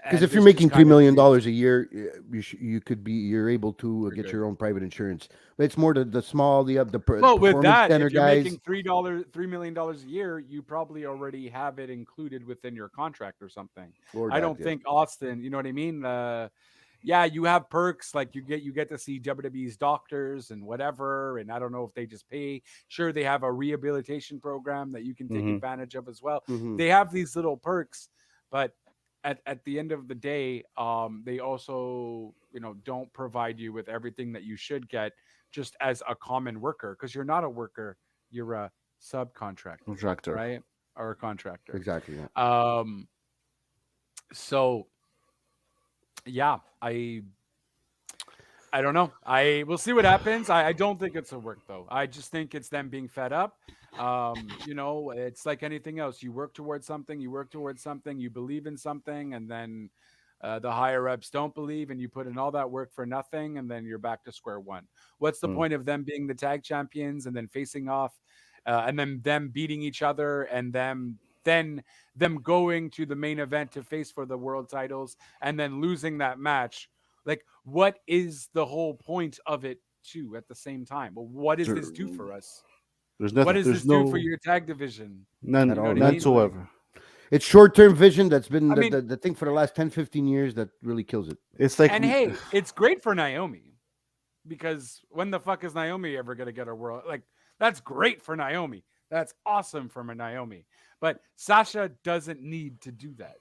[SPEAKER 4] Because if you're
[SPEAKER 2] this
[SPEAKER 4] making
[SPEAKER 2] just
[SPEAKER 4] $3
[SPEAKER 2] kind of
[SPEAKER 4] million
[SPEAKER 2] creates-
[SPEAKER 4] a year, you're able to
[SPEAKER 2] You're
[SPEAKER 4] get
[SPEAKER 2] good.
[SPEAKER 4] your own private insurance. But it's more the small, the
[SPEAKER 2] well, with
[SPEAKER 4] performance
[SPEAKER 2] that,
[SPEAKER 4] center
[SPEAKER 2] if you're
[SPEAKER 4] guys.
[SPEAKER 2] making $3 million a year, you probably already have it included within your contract or something.
[SPEAKER 4] or
[SPEAKER 2] I
[SPEAKER 4] that,
[SPEAKER 2] don't
[SPEAKER 4] yeah.
[SPEAKER 2] think Austin, you know what I mean? Yeah, you have perks like you get to see WWE's doctors and whatever, and I don't know if they just pay. Sure, they have a rehabilitation program that you can take
[SPEAKER 3] Mhm.
[SPEAKER 2] advantage of as well.
[SPEAKER 4] Mhm.
[SPEAKER 2] They have these little perks, but at the end of the day, they also don't provide you with everything that you should get just as a common worker, because you're not a worker, you're a subcontractor,
[SPEAKER 3] Contractor.
[SPEAKER 2] right? Or a contractor.
[SPEAKER 4] Exactly. Yeah.
[SPEAKER 2] So yeah, I don't know. I will see what happens. I don't think it's a work though. I just think it's them being fed up. It's like anything else. You work towards something, you believe in something, and then The higher ups don't believe, and you put in all that work for nothing, and then you're back to square one. What's the
[SPEAKER 3] Mm.
[SPEAKER 2] point of them being the tag champions and then facing off, and then them beating each other, and then them going to the main event to face for the world titles, and then losing that match? Like, what is the whole point of it too? At the same time, well, what does
[SPEAKER 3] There-
[SPEAKER 2] this do for us?
[SPEAKER 3] There's
[SPEAKER 2] What
[SPEAKER 3] nothing.
[SPEAKER 2] does
[SPEAKER 3] There's
[SPEAKER 2] this do for
[SPEAKER 3] no
[SPEAKER 2] your tag division?
[SPEAKER 3] none
[SPEAKER 4] At
[SPEAKER 2] You know
[SPEAKER 4] all.
[SPEAKER 2] what I mean?
[SPEAKER 3] whatsoever.
[SPEAKER 4] It's short-term vision that's been
[SPEAKER 2] I mean,
[SPEAKER 4] the thing for the last 10, 15 years that really kills it.
[SPEAKER 3] It's like
[SPEAKER 2] and hey, it's great for Naomi, because when the fuck is Naomi ever going to get a world? Like, that's great for Naomi. That's awesome for Naomi. But Sasha doesn't need to do that.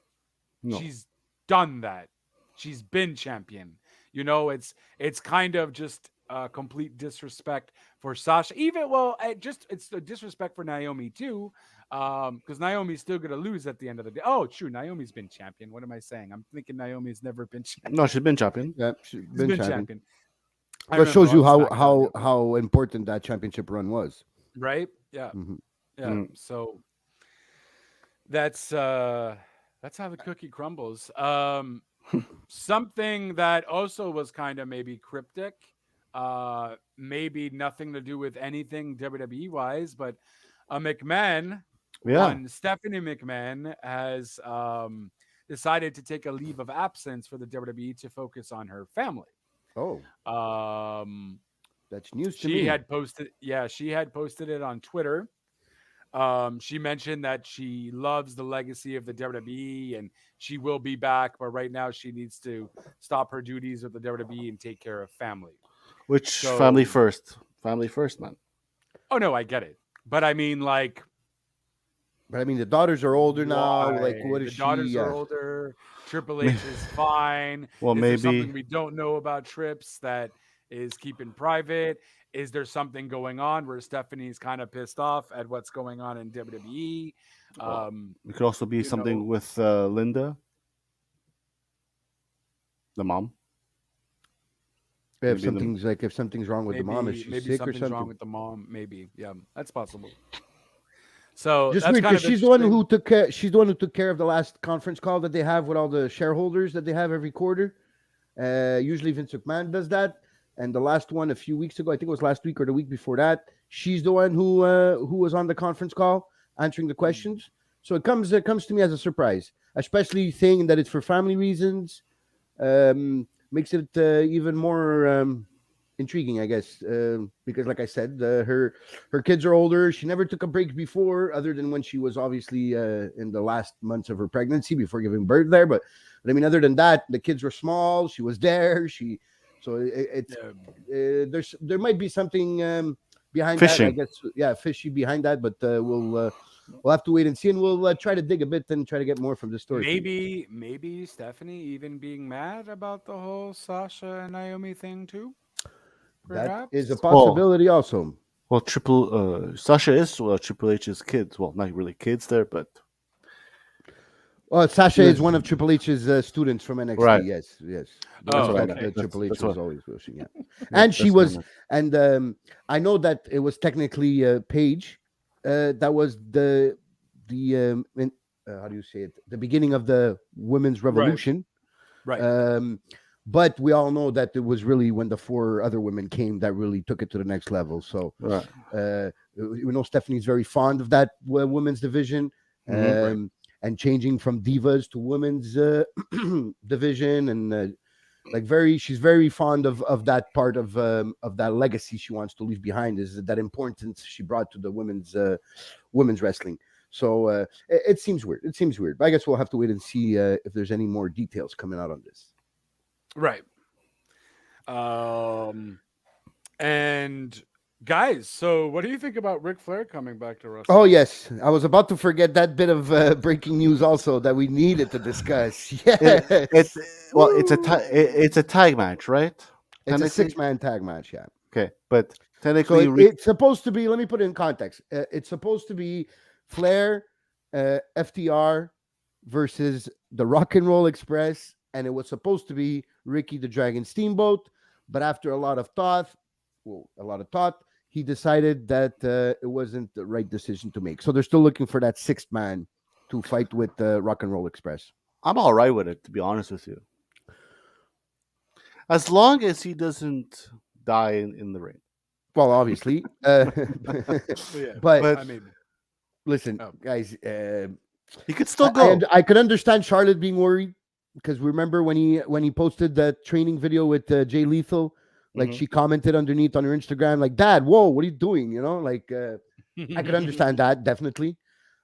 [SPEAKER 3] no.
[SPEAKER 2] She's done that. She's been champion. You know, it's kind of just complete disrespect for Sasha. Even well, it's a disrespect for Naomi too, because Naomi's still gonna lose at the end of the day. Oh, true, Naomi's been champion. What am I saying? I'm thinking Naomi's never been champion.
[SPEAKER 3] No, she's been champion.
[SPEAKER 4] Yeah, she's
[SPEAKER 2] She's
[SPEAKER 4] been
[SPEAKER 2] been
[SPEAKER 4] champion.
[SPEAKER 2] champion. I
[SPEAKER 4] But it shows
[SPEAKER 2] remember
[SPEAKER 4] you
[SPEAKER 2] on
[SPEAKER 4] how
[SPEAKER 2] SmackDown,
[SPEAKER 4] how
[SPEAKER 2] yeah.
[SPEAKER 4] how important that championship run was.
[SPEAKER 2] Right? Yeah,
[SPEAKER 4] Mhm.
[SPEAKER 2] yeah.
[SPEAKER 3] Mm.
[SPEAKER 2] So that's how the cookie crumbles. Something that also was kind of maybe cryptic, maybe nothing to do with anything WWE wise, but McMahon,
[SPEAKER 3] Yeah.
[SPEAKER 2] one Stephanie McMahon, has decided to take a leave of absence for the WWE to focus on her family.
[SPEAKER 4] Oh,
[SPEAKER 2] Um,
[SPEAKER 4] that's news to
[SPEAKER 2] she
[SPEAKER 4] me.
[SPEAKER 2] had posted, yeah, she had posted it on Twitter. She mentioned that she loves the legacy of the WWE and she will be back, but right now she needs to stop her duties with the WWE and take care of family.
[SPEAKER 3] Which
[SPEAKER 2] So-
[SPEAKER 3] family first? Family first, man.
[SPEAKER 2] Oh no, I get it, but I mean, like,
[SPEAKER 4] But I mean, the daughters are older now. Like,
[SPEAKER 2] why?
[SPEAKER 4] what
[SPEAKER 2] The
[SPEAKER 4] is she?
[SPEAKER 2] daughters are older. Triple H is fine.
[SPEAKER 3] Well,
[SPEAKER 2] Is there
[SPEAKER 3] maybe
[SPEAKER 2] something we don't know about Trips that is keeping private? Is there something going on where Stephanie's kind of pissed off at what's going on in WWE?
[SPEAKER 3] Well, it could also be
[SPEAKER 2] you
[SPEAKER 3] something
[SPEAKER 2] know-
[SPEAKER 3] with Linda, the mom.
[SPEAKER 4] If
[SPEAKER 3] maybe the-
[SPEAKER 4] if something's wrong with the mom, if she's
[SPEAKER 2] maybe
[SPEAKER 4] sick or
[SPEAKER 2] something's
[SPEAKER 4] something.
[SPEAKER 2] wrong with the mom. Maybe, yeah, that's possible. So
[SPEAKER 4] Just
[SPEAKER 2] that's
[SPEAKER 4] weird
[SPEAKER 2] kind
[SPEAKER 4] because
[SPEAKER 2] of
[SPEAKER 4] she's the one
[SPEAKER 2] interesting.
[SPEAKER 4] who took care. She's the one who took care of the last conference call that they have with all the shareholders that they have every quarter. Usually Vince McMahon does that, and the last one a few weeks ago, I think it was last week or the week before that, she's the one who was on the conference call answering the questions. So it comes to me as a surprise, especially saying that it's for family reasons. Makes it even more intriguing, I guess, because like I said, her kids are older. She never took a break before, other than when she was obviously in the last months of her pregnancy before giving birth there. But I mean, other than that, the kids were small. She was there. There might be something behind that. I
[SPEAKER 3] Fishing.
[SPEAKER 4] guess, yeah, fishy behind that. But we'll have to wait and see, and we'll try to dig a bit and try to get more from the story.
[SPEAKER 2] Maybe Stephanie even being mad about the whole Sasha and Naomi thing too.
[SPEAKER 4] That
[SPEAKER 2] Perhaps?
[SPEAKER 4] is a possibility, also.
[SPEAKER 3] Well, Sasha is Triple H's kids. Well, not really kids there, but
[SPEAKER 4] Well, Sasha
[SPEAKER 3] Yeah.
[SPEAKER 4] is one of Triple H's students from NXT.
[SPEAKER 3] Right.
[SPEAKER 4] Yes.
[SPEAKER 2] Oh,
[SPEAKER 4] That's
[SPEAKER 2] okay.
[SPEAKER 4] what Triple H
[SPEAKER 3] That's
[SPEAKER 4] was
[SPEAKER 3] what-
[SPEAKER 4] always pushing. Yeah,
[SPEAKER 3] yeah,
[SPEAKER 4] and she
[SPEAKER 3] that's what I
[SPEAKER 4] was,
[SPEAKER 3] meant.
[SPEAKER 4] and I know that it was technically Paige. That was the how do you say it? The beginning of the women's revolution.
[SPEAKER 2] Right.
[SPEAKER 4] But we all know that it was really when the four other women came that really took it to the next level. So
[SPEAKER 3] Right.
[SPEAKER 4] we know Stephanie's very fond of that women's division,
[SPEAKER 3] Mhm.
[SPEAKER 4] and changing from divas to women's division, and she's very fond of that part of that legacy she wants to leave behind. Is that importance she brought to the women's wrestling. So it seems weird. It seems weird. But I guess we'll have to wait and see if there's any more details coming out on this.
[SPEAKER 2] Right. And guys, so what do you think about Ric Flair coming back to wrestling?
[SPEAKER 4] Oh yes, I was about to forget that bit of breaking news also that we needed to discuss. Yes,
[SPEAKER 3] It's it's a tag match, right?
[SPEAKER 4] it's a
[SPEAKER 3] Technically?
[SPEAKER 4] 6-man tag match. Yeah.
[SPEAKER 3] Okay, but
[SPEAKER 4] So
[SPEAKER 3] technically,
[SPEAKER 4] it's supposed to be. Let me put it in context. It's supposed to be Flair, FTR versus the Rock and Roll Express, and it was supposed to be Ricky the Dragon Steamboat. But after a lot of thought, he decided that it wasn't the right decision to make. So they're still looking for that 6th man to fight with the Rock and Roll Express.
[SPEAKER 3] I'm all right with it, to be honest with you. As long as he doesn't die in the ring.
[SPEAKER 4] Well, obviously.
[SPEAKER 2] Yeah,
[SPEAKER 4] But
[SPEAKER 3] But
[SPEAKER 2] I mean,
[SPEAKER 4] listen,
[SPEAKER 2] oh.
[SPEAKER 4] guys,
[SPEAKER 3] he could still go.
[SPEAKER 4] I could understand Charlotte being worried because remember when he posted that training video with Jay Lethal, like
[SPEAKER 3] Mhm.
[SPEAKER 4] she commented underneath on her Instagram, like, "Dad, whoa, what are you doing?" You know, like I could understand that definitely.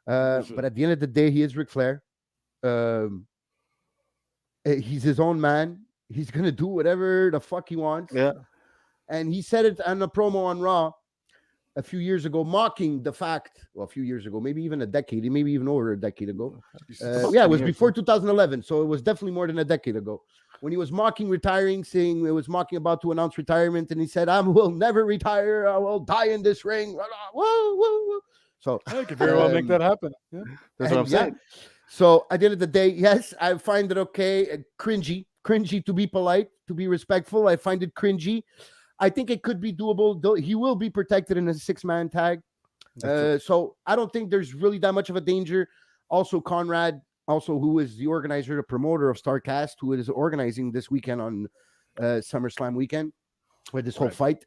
[SPEAKER 4] But at the end of the day, he is Ric Flair. Um, he's his own man. He's gonna do whatever the fuck he wants.
[SPEAKER 3] Yeah.
[SPEAKER 4] And he said it on a promo on Raw a few years ago, mocking the fact. Well, a few years ago, maybe even a decade, maybe even over a decade ago.
[SPEAKER 3] About
[SPEAKER 4] Yeah, it
[SPEAKER 3] 20
[SPEAKER 4] was
[SPEAKER 3] years,
[SPEAKER 4] before
[SPEAKER 3] yeah.
[SPEAKER 4] 2011, so it was definitely more than a decade ago. When he was mocking retiring, saying it was mocking about to announce retirement, and he said, "I will never retire. I will die in this ring." Whoa, whoa, whoa. So,
[SPEAKER 2] I could very well make that happen. Yeah.
[SPEAKER 3] That's what I'm
[SPEAKER 4] yeah.
[SPEAKER 3] saying.
[SPEAKER 4] So at the end of the day, yes, I find it okay, cringy to be polite, to be respectful. I find it cringy. I think it could be doable. Though he will be protected in a 6-man tag. So I don't think there's really that much of a danger. Also, Conrad, also who is the organizer, the promoter of Starcast, who is organizing this weekend on SummerSlam weekend with this whole fight,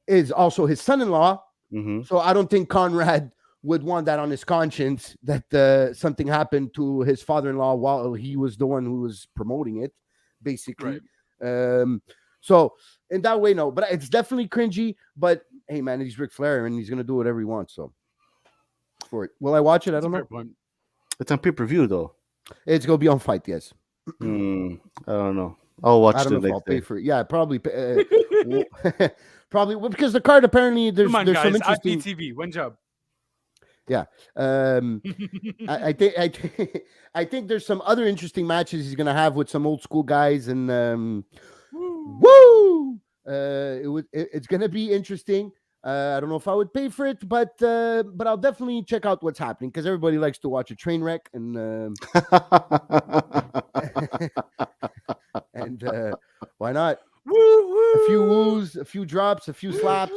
[SPEAKER 4] is also his son-in-law.
[SPEAKER 3] Mm-hmm.
[SPEAKER 4] So I don't think Conrad would want that on his conscience that something happened to his father-in-law while he was the one who was promoting it, basically. So in that way, no. But it's definitely cringy. But hey, man, he's Ric Flair and he's gonna do whatever he wants. So for it, will I watch it? I
[SPEAKER 2] That's a
[SPEAKER 4] don't
[SPEAKER 2] fair
[SPEAKER 4] know.
[SPEAKER 2] point.
[SPEAKER 3] It's on pay-per-view though.
[SPEAKER 4] It's gonna be on Fight. Yes.
[SPEAKER 3] I don't know. I'll watch
[SPEAKER 4] I don't know
[SPEAKER 3] the
[SPEAKER 4] if I'll
[SPEAKER 3] next
[SPEAKER 4] pay
[SPEAKER 3] day.
[SPEAKER 4] for it. Yeah, probably. Probably because the card apparently there's
[SPEAKER 2] Come on,
[SPEAKER 4] there's some
[SPEAKER 2] guys.
[SPEAKER 4] interesting.
[SPEAKER 2] IPTV, one job.
[SPEAKER 4] Yeah. I I think there's some other interesting matches he's gonna have with some old school guys and woo. It's gonna be interesting. I don't know if I would pay for it, but I'll definitely check out what's happening because everybody likes to watch a train wreck and and why not? A few woos, a few drops, a few slaps.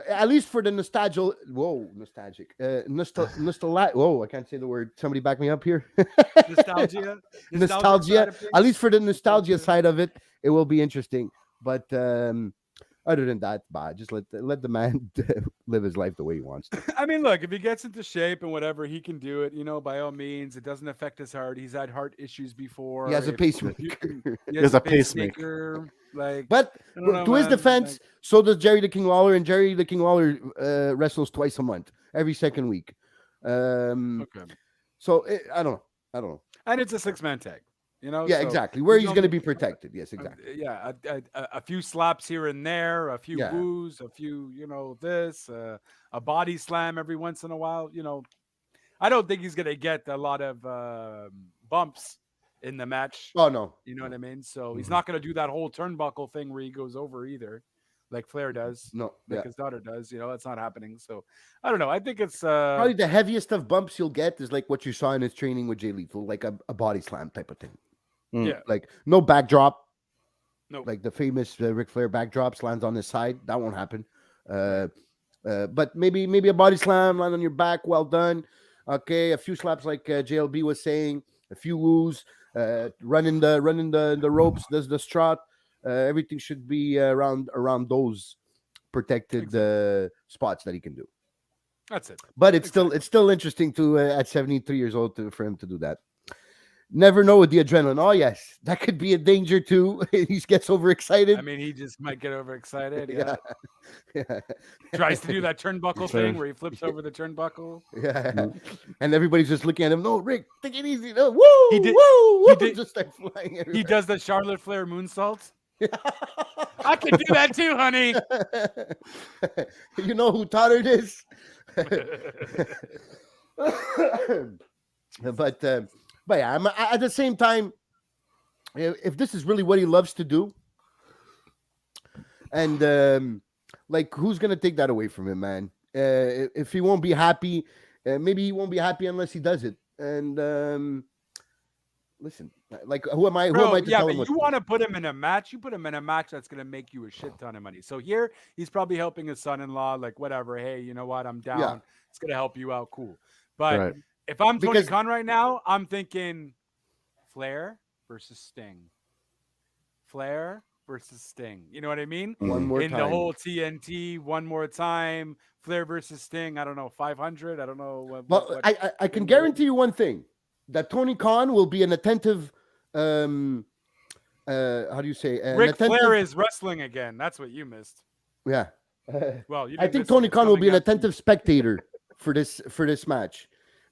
[SPEAKER 4] At least for the nostalgia. Whoa, nostalgic. Whoa, I can't say the word. Somebody back me up here.
[SPEAKER 2] Nostalgia.
[SPEAKER 4] Nostalgia.
[SPEAKER 2] Side of things?
[SPEAKER 4] At least for the nostalgia side of it, it will be interesting. But other than that, just let the man live his life the way he wants to.
[SPEAKER 2] I mean, look, if he gets into shape and whatever, he can do it. By all means, it doesn't affect his heart. He's had heart issues before.
[SPEAKER 4] He has a
[SPEAKER 2] If
[SPEAKER 4] pacemaker.
[SPEAKER 2] he
[SPEAKER 3] There's
[SPEAKER 2] has
[SPEAKER 3] a pacemaker.
[SPEAKER 2] Like,
[SPEAKER 4] But
[SPEAKER 2] I don't know,
[SPEAKER 4] to his
[SPEAKER 2] man.
[SPEAKER 4] defense,
[SPEAKER 2] Like,
[SPEAKER 4] so does Jerry the King Lawler, and Jerry the King Lawler wrestles twice a month, every second week.
[SPEAKER 2] okay.
[SPEAKER 4] So I don't know.
[SPEAKER 2] And it's a 6-man tag.
[SPEAKER 4] Yeah,
[SPEAKER 2] so
[SPEAKER 4] exactly. Where he's
[SPEAKER 2] only-
[SPEAKER 4] going to be protected. Yes, exactly.
[SPEAKER 2] Yeah, a few slaps here and there, a few
[SPEAKER 4] Yeah.
[SPEAKER 2] woos, a few, this, a body slam every once in a while. I don't think he's gonna get a lot of bumps in the match.
[SPEAKER 4] Oh no.
[SPEAKER 2] You know what I mean? So he's not gonna do that whole turnbuckle thing where he goes over either, like Flair does,
[SPEAKER 4] No.
[SPEAKER 2] like
[SPEAKER 4] Yeah.
[SPEAKER 2] his daughter does. That's not happening. So I don't know. I think it's
[SPEAKER 4] Probably the heaviest of bumps you'll get is like what you saw in his training with Jay Lethal, like a body slam type of thing.
[SPEAKER 2] yeah,
[SPEAKER 4] Like no backdrop.
[SPEAKER 2] no,
[SPEAKER 4] Like the famous Ric Flair backdrops lands on his side. That won't happen. But maybe a body slam, land on your back. Well done. Okay, a few slaps like JLB was saying, a few woos, running the ropes, does the strut. Everything should be around those protected spots that he can do.
[SPEAKER 2] that's it.
[SPEAKER 4] But it's still interesting to at 73 years old for him to do that. Never know with the adrenaline. Oh yes, that could be a danger too. He gets overexcited.
[SPEAKER 2] I mean, he just might get overexcited.
[SPEAKER 4] Yeah.
[SPEAKER 2] Tries to do that turnbuckle thing where he flips over the turnbuckle.
[SPEAKER 4] Yeah. And everybody's just looking at him. No, Rick, take it easy. No, woo,
[SPEAKER 2] He did-
[SPEAKER 4] woo,
[SPEAKER 2] he
[SPEAKER 4] woo.
[SPEAKER 2] did-
[SPEAKER 4] Just start flying.
[SPEAKER 2] He
[SPEAKER 4] Everywhere.
[SPEAKER 2] does the Charlotte Flair moonsault. I can do that too, honey.
[SPEAKER 4] You know who taught her this? But yeah, at the same time, if this is really what he loves to do, and like who's gonna take that away from him, man? If he won't be happy, maybe he won't be happy unless he does it. And listen, like who am I? Who am I to
[SPEAKER 2] yeah,
[SPEAKER 4] tell
[SPEAKER 2] but
[SPEAKER 4] him what
[SPEAKER 2] you
[SPEAKER 4] to do?
[SPEAKER 2] want to put him in a match. You put him in a match that's going to make you a shit ton of money. So here, he's probably helping his son-in-law. Like whatever. Hey, you know what? I'm down.
[SPEAKER 4] Yeah.
[SPEAKER 2] It's going to help you out. Cool. But
[SPEAKER 3] Right.
[SPEAKER 2] if I'm Tony
[SPEAKER 4] Because-
[SPEAKER 2] Khan right now, I'm thinking Flair. versus Sting. Flair versus Sting. You know what I mean?
[SPEAKER 4] One more
[SPEAKER 2] In the
[SPEAKER 4] time.
[SPEAKER 2] whole TNT, one more time. Flair versus Sting. I don't know, 500. I don't know
[SPEAKER 4] Well, I can guarantee you one thing: that Tony Khan will be an attentive. How do you say? An
[SPEAKER 2] Ric
[SPEAKER 4] attentive.
[SPEAKER 2] Flair is wrestling again. That's what you missed.
[SPEAKER 4] Yeah.
[SPEAKER 2] Well, you
[SPEAKER 4] I
[SPEAKER 2] didn't
[SPEAKER 4] think
[SPEAKER 2] miss it.
[SPEAKER 4] Tony
[SPEAKER 2] It's
[SPEAKER 4] Khan will be
[SPEAKER 2] coming
[SPEAKER 4] an
[SPEAKER 2] up.
[SPEAKER 4] attentive spectator for this match,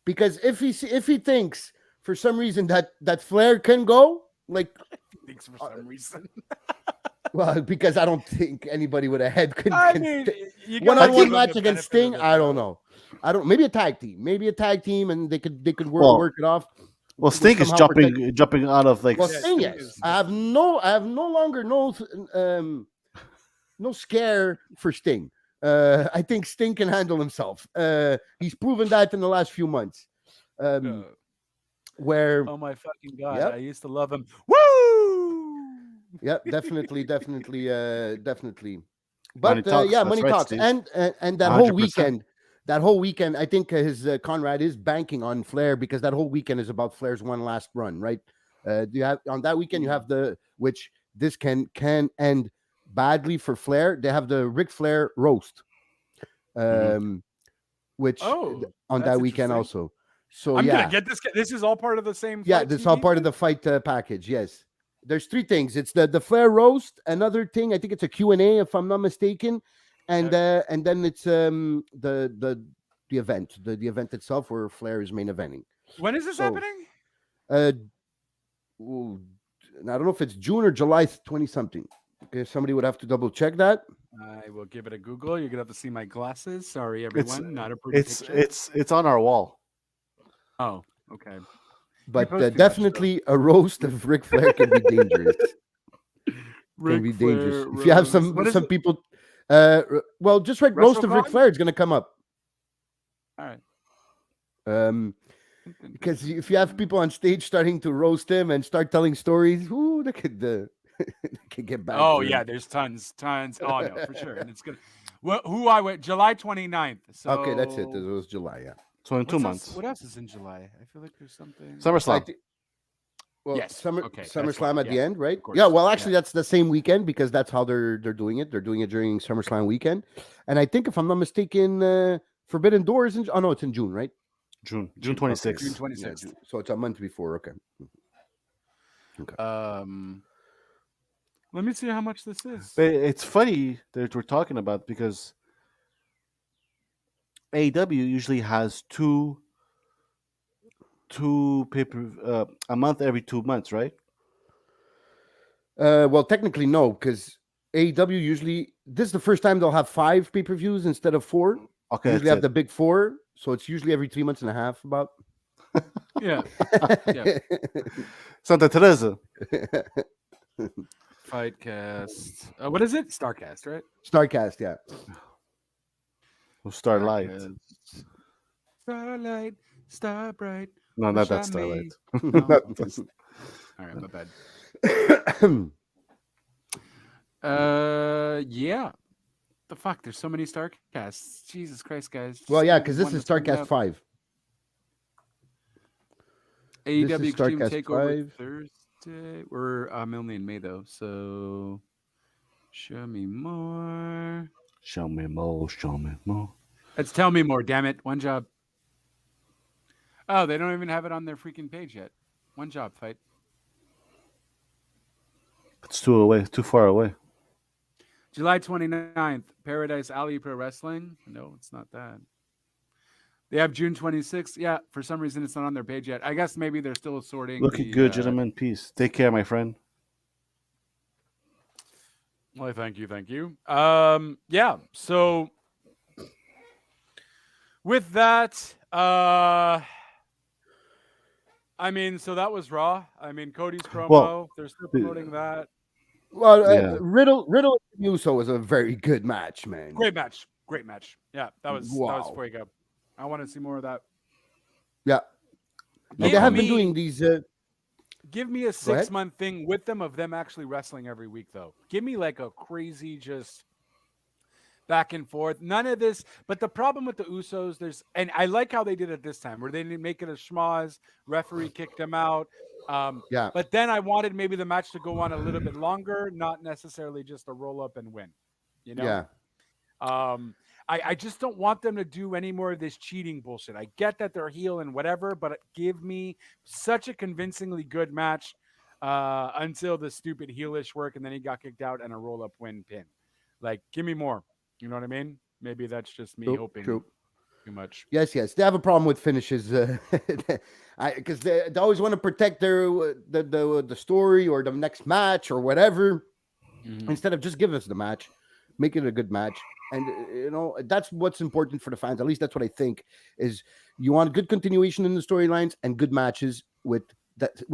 [SPEAKER 4] because if he thinks for some reason that Flair can go, like,
[SPEAKER 2] Thanks for some reason.
[SPEAKER 4] well, because I don't think anybody with a head can.
[SPEAKER 2] I mean, you gotta
[SPEAKER 4] One-on-one
[SPEAKER 2] give him
[SPEAKER 4] match
[SPEAKER 2] the
[SPEAKER 4] against
[SPEAKER 2] benefit of
[SPEAKER 4] Sting,
[SPEAKER 2] the
[SPEAKER 4] I don't
[SPEAKER 2] doubt.
[SPEAKER 4] know. Maybe a tag team, and they could
[SPEAKER 3] Well,
[SPEAKER 4] work it off.
[SPEAKER 3] Well,
[SPEAKER 4] Would
[SPEAKER 3] Sting is
[SPEAKER 4] somehow protect-
[SPEAKER 3] jumping out of like
[SPEAKER 4] Well,
[SPEAKER 2] Yeah,
[SPEAKER 4] Sting,
[SPEAKER 2] Sting
[SPEAKER 4] yes.
[SPEAKER 2] is-
[SPEAKER 4] I have no longer no scare for Sting. I think Sting can handle himself. He's proven that in the last few months. Where,
[SPEAKER 2] Oh my fucking god!
[SPEAKER 4] Yep.
[SPEAKER 2] I used to love him. Woo!
[SPEAKER 4] yeah, definitely. But
[SPEAKER 3] Money talks,
[SPEAKER 4] yeah,
[SPEAKER 3] that's
[SPEAKER 4] money
[SPEAKER 3] right,
[SPEAKER 4] talks,
[SPEAKER 3] Steve.
[SPEAKER 4] and that whole
[SPEAKER 3] 100%.
[SPEAKER 4] weekend, I think his Conrad is banking on Flair, because that whole weekend is about Flair's one last run, right? You have on that weekend, you have which this can end badly for Flair. They have the Ric Flair roast, which
[SPEAKER 2] Oh,
[SPEAKER 4] on
[SPEAKER 2] that's
[SPEAKER 4] that weekend
[SPEAKER 2] interesting.
[SPEAKER 4] also. So
[SPEAKER 2] I'm
[SPEAKER 4] yeah,
[SPEAKER 2] gonna get this. This is all part of the same.
[SPEAKER 4] yeah,
[SPEAKER 2] Fight
[SPEAKER 4] this is all
[SPEAKER 2] TV
[SPEAKER 4] part of
[SPEAKER 2] thing?
[SPEAKER 4] the fight package. Yes, there's three things. It's the Flair roast. Another thing, I think it's a Q&A, if I'm not mistaken, and then it's the event, the event itself, where Flair is main eventing.
[SPEAKER 2] When is this
[SPEAKER 4] So,
[SPEAKER 2] happening?
[SPEAKER 4] Ooh, I don't know if it's June or July 20 something. Okay, somebody would have to double check that.
[SPEAKER 2] I will give it a Google. You're gonna have to see my glasses. Sorry, everyone. Not a pretty
[SPEAKER 3] It's
[SPEAKER 2] picture.
[SPEAKER 3] it's on our wall.
[SPEAKER 2] Oh, okay.
[SPEAKER 4] But
[SPEAKER 2] post too much,
[SPEAKER 4] definitely a roast of Ric Flair can be dangerous. Can be dangerous. If you have some people, well, just write roast of Ric
[SPEAKER 2] WrestleCon?
[SPEAKER 4] Flair, it's gonna come up.
[SPEAKER 2] All right.
[SPEAKER 4] Because if you have people on stage starting to roast him and start telling stories, ooh, they could they could get bad.
[SPEAKER 2] Oh
[SPEAKER 4] for
[SPEAKER 2] yeah,
[SPEAKER 4] him.
[SPEAKER 2] there's tons. Oh no, for sure. And it's gonna. Well, who I went July 29th. So
[SPEAKER 4] Okay, that's it. It was July, yeah.
[SPEAKER 3] So in 2
[SPEAKER 2] what's
[SPEAKER 3] months.
[SPEAKER 2] What else is in July? I feel like there's something.
[SPEAKER 3] SummerSlam.
[SPEAKER 4] Well,
[SPEAKER 2] Yes, okay, that's
[SPEAKER 4] SummerSlam
[SPEAKER 2] right,
[SPEAKER 4] at the
[SPEAKER 2] yeah,
[SPEAKER 4] end, right?
[SPEAKER 2] of course,
[SPEAKER 4] Yeah. Well, actually,
[SPEAKER 2] yeah.
[SPEAKER 4] that's the same weekend, because that's how they're doing it. They're doing it during SummerSlam weekend, and I think, if I'm not mistaken, Forbidden Door is in. Oh no, it's in June, right?
[SPEAKER 3] June
[SPEAKER 2] June
[SPEAKER 3] 26th.
[SPEAKER 2] June
[SPEAKER 4] Yeah,
[SPEAKER 2] 26th.
[SPEAKER 4] so it's a month before. Okay.
[SPEAKER 2] Let me see how much this is.
[SPEAKER 3] But it's funny that we're talking about, because AEW usually has two paper a month every 2 months, right?
[SPEAKER 4] Well, technically, no, because AEW usually, this is the first time they'll have 5 pay-per-views instead of 4.
[SPEAKER 3] Okay,
[SPEAKER 4] Usually have the big 4, so it's usually every 3 months and a half. About.
[SPEAKER 2] Yeah.
[SPEAKER 3] Santa Teresa.
[SPEAKER 2] Fightcast. What is it? Starcast, right?
[SPEAKER 4] Starcast, yeah.
[SPEAKER 3] Starlight.
[SPEAKER 2] Starlight, star bright.
[SPEAKER 3] No, not that
[SPEAKER 2] shine
[SPEAKER 3] Starlight.
[SPEAKER 2] me. No?
[SPEAKER 3] Not
[SPEAKER 2] Okay.
[SPEAKER 3] this-
[SPEAKER 2] All right, my bad. Yeah. The fuck? There's so many Starcasts. Jesus Christ, guys.
[SPEAKER 4] Well,
[SPEAKER 2] Just
[SPEAKER 4] yeah,
[SPEAKER 2] give me
[SPEAKER 4] because this
[SPEAKER 2] one
[SPEAKER 4] is
[SPEAKER 2] that's coming
[SPEAKER 4] Starcast
[SPEAKER 2] up.
[SPEAKER 4] 5.
[SPEAKER 2] AEW
[SPEAKER 4] This is
[SPEAKER 2] Extreme
[SPEAKER 4] Starcast
[SPEAKER 2] Takeover
[SPEAKER 4] 5.
[SPEAKER 2] Thursday. We're only in May though, so show me more.
[SPEAKER 3] Show me more. Show me more.
[SPEAKER 2] Let's tell me more. Damn it! One job. Oh, they don't even have it on their freaking page yet. One job fight.
[SPEAKER 3] It's too far away.
[SPEAKER 2] July 29th, Paradise Alley Pro Wrestling. No, it's not that. They have June 26th. Yeah, for some reason it's not on their page yet. I guess maybe they're still sorting.
[SPEAKER 3] Looking good, gentlemen. Peace. Take care, my friend.
[SPEAKER 2] Well, thank you. Yeah. So with that, I mean, so that was Raw. I mean, Cody's promo.
[SPEAKER 3] Well,
[SPEAKER 2] they're still promoting that.
[SPEAKER 4] Well,
[SPEAKER 3] Yeah.
[SPEAKER 4] Riddle and Uso was a very good match, man.
[SPEAKER 2] Great match. Yeah, that was
[SPEAKER 4] Wow.
[SPEAKER 2] before you go. I want to see more of that.
[SPEAKER 4] Yeah. And they
[SPEAKER 2] Give
[SPEAKER 4] have been
[SPEAKER 2] me-
[SPEAKER 4] doing these.
[SPEAKER 2] Give me a
[SPEAKER 4] ahead.
[SPEAKER 2] 6-month thing with them of them actually wrestling every week, though. Give me like a crazy just back and forth. None of this. But the problem with the Usos, and I like how they did it this time, where they didn't make it a schmoz. Referee kicked them out.
[SPEAKER 4] Yeah,
[SPEAKER 2] But then I wanted maybe the match to go on a little bit longer, not necessarily just a roll up and win. You know.
[SPEAKER 4] yeah.
[SPEAKER 2] I just don't want them to do any more of this cheating bullshit. I get that they're heel and whatever, but give me such a convincingly good match until the stupid heelish work, and then he got kicked out and a roll up win pin. Like, give me more. You know what I mean? Maybe that's just me
[SPEAKER 4] True,
[SPEAKER 2] hoping
[SPEAKER 4] true.
[SPEAKER 2] too much.
[SPEAKER 4] Yes. They have a problem with finishes, because they always want to protect their the story or the next match or whatever.
[SPEAKER 2] Mhm.
[SPEAKER 4] Instead of just give us the match, make it a good match. And that's what's important for the fans. At least that's what I think. Is you want good continuation in the storylines and good matches with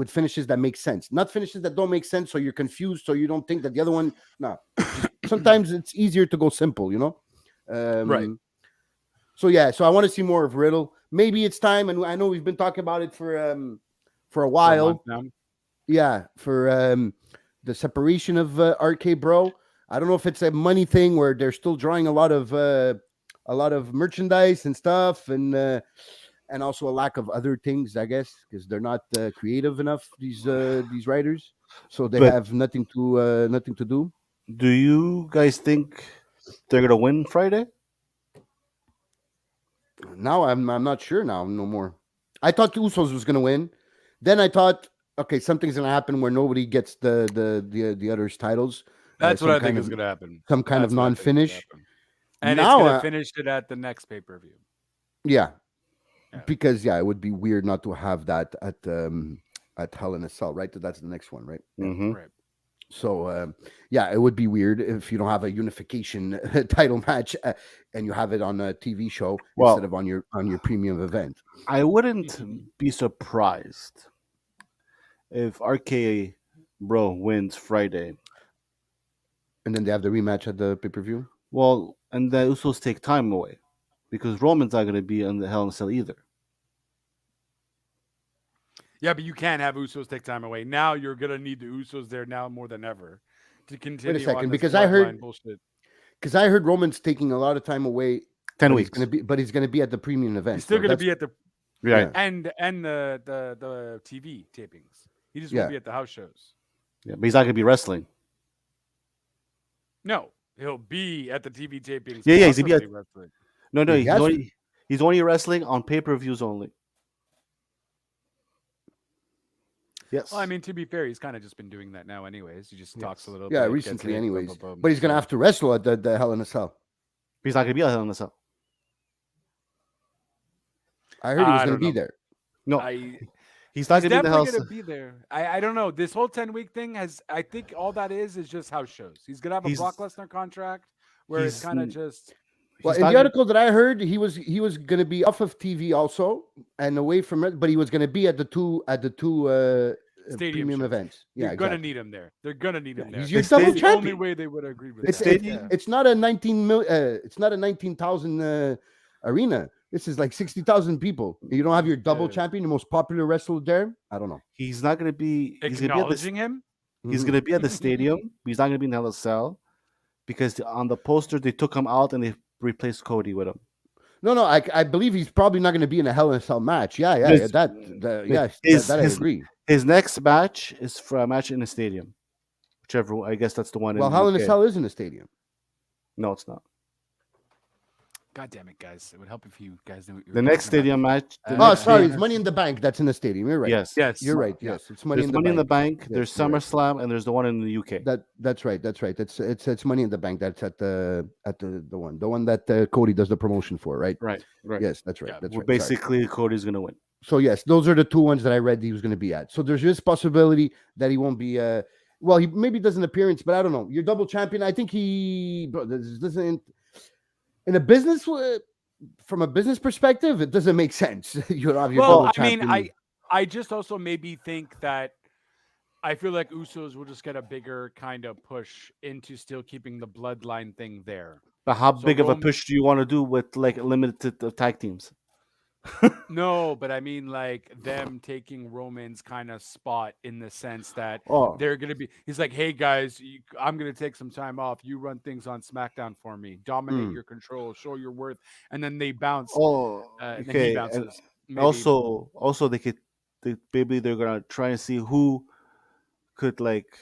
[SPEAKER 4] finishes that make sense, not finishes that don't make sense. So you're confused, so you don't think that the other one. No, just sometimes it's easier to go simple.
[SPEAKER 2] Right.
[SPEAKER 4] So yeah, so I want to see more of Riddle. Maybe it's time, and I know we've been talking about it for a
[SPEAKER 2] For a month
[SPEAKER 4] while.
[SPEAKER 2] now.
[SPEAKER 4] Yeah, for the separation of RK Bro. I don't know if it's a money thing where they're still drawing a lot of merchandise and stuff, and also a lack of other things, I guess, because they're not creative enough. These writers, so they
[SPEAKER 3] But
[SPEAKER 4] have nothing to do.
[SPEAKER 3] do you guys think they're gonna win Friday?
[SPEAKER 4] Now I'm not sure now no more. I thought the Usos was gonna win. Then I thought, okay, something's gonna happen where nobody gets the others titles.
[SPEAKER 2] That's what
[SPEAKER 4] Some
[SPEAKER 2] I think
[SPEAKER 4] kind
[SPEAKER 2] is
[SPEAKER 4] of
[SPEAKER 2] going to happen.
[SPEAKER 4] some kind of
[SPEAKER 2] That's what I think is going to
[SPEAKER 4] non-finish.
[SPEAKER 2] happen. And it's
[SPEAKER 4] Now,
[SPEAKER 2] going to finish it at the next pay per view.
[SPEAKER 4] yeah,
[SPEAKER 2] Yeah.
[SPEAKER 4] because it would be weird not to have that at Hell in a Cell, right? That's the next one, right? Yeah.
[SPEAKER 3] Mm-hmm.
[SPEAKER 2] Right.
[SPEAKER 4] So it would be weird if you don't have a unification title match and you have it on a TV show
[SPEAKER 3] Well-
[SPEAKER 4] instead of on your premium event.
[SPEAKER 3] I wouldn't be surprised if RK Bro wins Friday.
[SPEAKER 4] And then they have the rematch at the pay-per-view.
[SPEAKER 3] Well, and the Usos take time away because Roman's not going to be on the Hell in a Cell either.
[SPEAKER 2] Yeah, but you can't have Usos take time away. Now you're going to need the Usos there now more than ever to continue
[SPEAKER 4] second,
[SPEAKER 2] on this
[SPEAKER 4] because I heard-
[SPEAKER 2] bloodline bullshit.
[SPEAKER 4] Because I heard Roman's taking a lot of time away.
[SPEAKER 3] 10
[SPEAKER 4] but
[SPEAKER 3] weeks.
[SPEAKER 4] He's going to be at the premium event.
[SPEAKER 2] He's still
[SPEAKER 4] so
[SPEAKER 2] going to
[SPEAKER 4] that's-
[SPEAKER 2] be at the
[SPEAKER 3] Right.
[SPEAKER 2] and the TV tapings. He just
[SPEAKER 4] Yeah.
[SPEAKER 2] won't be at the house shows.
[SPEAKER 3] Yeah, but he's not going to be wrestling.
[SPEAKER 2] No, he'll be at the TV tapings.
[SPEAKER 3] Yeah, he's gonna be
[SPEAKER 2] possibly
[SPEAKER 3] at-
[SPEAKER 2] wrestling.
[SPEAKER 3] No,
[SPEAKER 4] He has to.
[SPEAKER 3] he's only wrestling on pay-per-views only. Yes.
[SPEAKER 2] Well, I mean, to be fair, he's kind of just been doing that now, anyways. He just talks a little bit.
[SPEAKER 4] Yeah,
[SPEAKER 2] gets
[SPEAKER 4] recently,
[SPEAKER 2] hit, boom,
[SPEAKER 4] anyways.
[SPEAKER 2] boom, boom.
[SPEAKER 4] But he's going to
[SPEAKER 2] So-
[SPEAKER 4] have to wrestle at the Hell in a Cell.
[SPEAKER 3] he's not going to be on Hell in a Cell.
[SPEAKER 4] I heard he was
[SPEAKER 2] I
[SPEAKER 4] going to
[SPEAKER 2] don't
[SPEAKER 4] be
[SPEAKER 2] know.
[SPEAKER 4] there.
[SPEAKER 3] No,
[SPEAKER 2] I
[SPEAKER 3] he's not
[SPEAKER 2] He's
[SPEAKER 3] going to be in the Hell
[SPEAKER 2] definitely
[SPEAKER 3] in a
[SPEAKER 2] going to
[SPEAKER 3] Cell.
[SPEAKER 2] be there. I don't know. This whole 10-week thing I think all that is just house shows. He's going to have a
[SPEAKER 3] He's-
[SPEAKER 2] Brock Lesnar contract where it's
[SPEAKER 3] he's
[SPEAKER 2] kind of
[SPEAKER 3] n-
[SPEAKER 2] just.
[SPEAKER 4] Well,
[SPEAKER 3] He's
[SPEAKER 4] in
[SPEAKER 3] not
[SPEAKER 4] the
[SPEAKER 3] gonna-
[SPEAKER 4] article that I heard, he was going to be off of TV also and away from it, but he was going to be at the two
[SPEAKER 2] Stadium
[SPEAKER 4] premium
[SPEAKER 2] shows.
[SPEAKER 4] events.
[SPEAKER 2] You're
[SPEAKER 4] Yeah,
[SPEAKER 2] going to
[SPEAKER 4] exactly.
[SPEAKER 2] need him there. They're going to need him there.
[SPEAKER 4] He's your
[SPEAKER 3] The
[SPEAKER 4] double
[SPEAKER 3] stadium-
[SPEAKER 2] the only
[SPEAKER 4] champion.
[SPEAKER 2] way they would agree with
[SPEAKER 4] It's
[SPEAKER 2] that.
[SPEAKER 4] it,
[SPEAKER 2] Yeah.
[SPEAKER 4] it's not a 19,000 arena. This is like 60,000 people. You don't have your double
[SPEAKER 2] Yeah.
[SPEAKER 4] champion, the most popular wrestler there. I don't know.
[SPEAKER 3] He's not going to be. He's going to be at the.
[SPEAKER 2] Acknowledging him?
[SPEAKER 3] He's
[SPEAKER 4] Mhm.
[SPEAKER 3] going to be at the stadium. But he's not going to be in Hell in a Cell because on the poster they took him out and they replaced Cody with him.
[SPEAKER 4] No, I believe he's probably not going to be in a Hell in a Cell match. Yeah,
[SPEAKER 3] Yes.
[SPEAKER 4] that I
[SPEAKER 3] his-
[SPEAKER 4] agree.
[SPEAKER 3] His next match is for a match in a stadium, whichever. I guess that's the one.
[SPEAKER 4] Well,
[SPEAKER 3] in
[SPEAKER 4] Hell in a
[SPEAKER 3] UK.
[SPEAKER 4] Cell is in a stadium.
[SPEAKER 3] No, it's not.
[SPEAKER 2] God damn it, guys. It would help if you guys knew what you were
[SPEAKER 3] The next
[SPEAKER 2] talking about.
[SPEAKER 3] stadium match. the
[SPEAKER 4] Oh,
[SPEAKER 3] next
[SPEAKER 4] sorry,
[SPEAKER 3] stadium-
[SPEAKER 4] it's Money in the Bank. That's in the stadium. You're right.
[SPEAKER 3] Yes.
[SPEAKER 2] Yes.
[SPEAKER 4] You're right.
[SPEAKER 2] Yeah.
[SPEAKER 4] Yes, it's Money
[SPEAKER 3] There's
[SPEAKER 4] in the
[SPEAKER 3] Money in the
[SPEAKER 4] Bank.
[SPEAKER 3] Bank.
[SPEAKER 4] Yes,
[SPEAKER 3] There's
[SPEAKER 4] you're right.
[SPEAKER 3] SummerSlam, and there's the one in the UK.
[SPEAKER 4] That's right. It's Money in the Bank. That's at the one that Cody does the promotion for, right?
[SPEAKER 3] Right.
[SPEAKER 4] Yes, that's right.
[SPEAKER 2] Yeah,
[SPEAKER 4] That's
[SPEAKER 3] Well,
[SPEAKER 4] right. Sorry.
[SPEAKER 3] basically, Cody's gonna win.
[SPEAKER 4] So yes, those are the two ones that I read he was going to be at. So there's this possibility that he won't be. Well, he maybe does an appearance, but I don't know. You're double champion. I think this doesn't. In a business, from a business perspective, it doesn't make sense. You have your
[SPEAKER 2] Well,
[SPEAKER 4] double
[SPEAKER 2] I mean,
[SPEAKER 4] champion.
[SPEAKER 2] I just also maybe think that I feel like Usos will just get a bigger kind of push into still keeping the bloodline thing there.
[SPEAKER 3] But how
[SPEAKER 2] So
[SPEAKER 3] big of a
[SPEAKER 2] Roman-
[SPEAKER 3] push do you want to do with like limited tag teams?
[SPEAKER 2] No, but I mean like them taking Roman's kind of spot in the sense that
[SPEAKER 3] Oh,
[SPEAKER 2] they're gonna be. He's like, hey guys, I'm gonna take some time off. You run things on SmackDown for me. Dominate
[SPEAKER 4] Mm.
[SPEAKER 2] your control. Show your worth. And then they bounce.
[SPEAKER 3] oh,
[SPEAKER 2] And then he
[SPEAKER 3] okay. And
[SPEAKER 2] bounces. Maybe.
[SPEAKER 3] also maybe they're gonna try and see who could like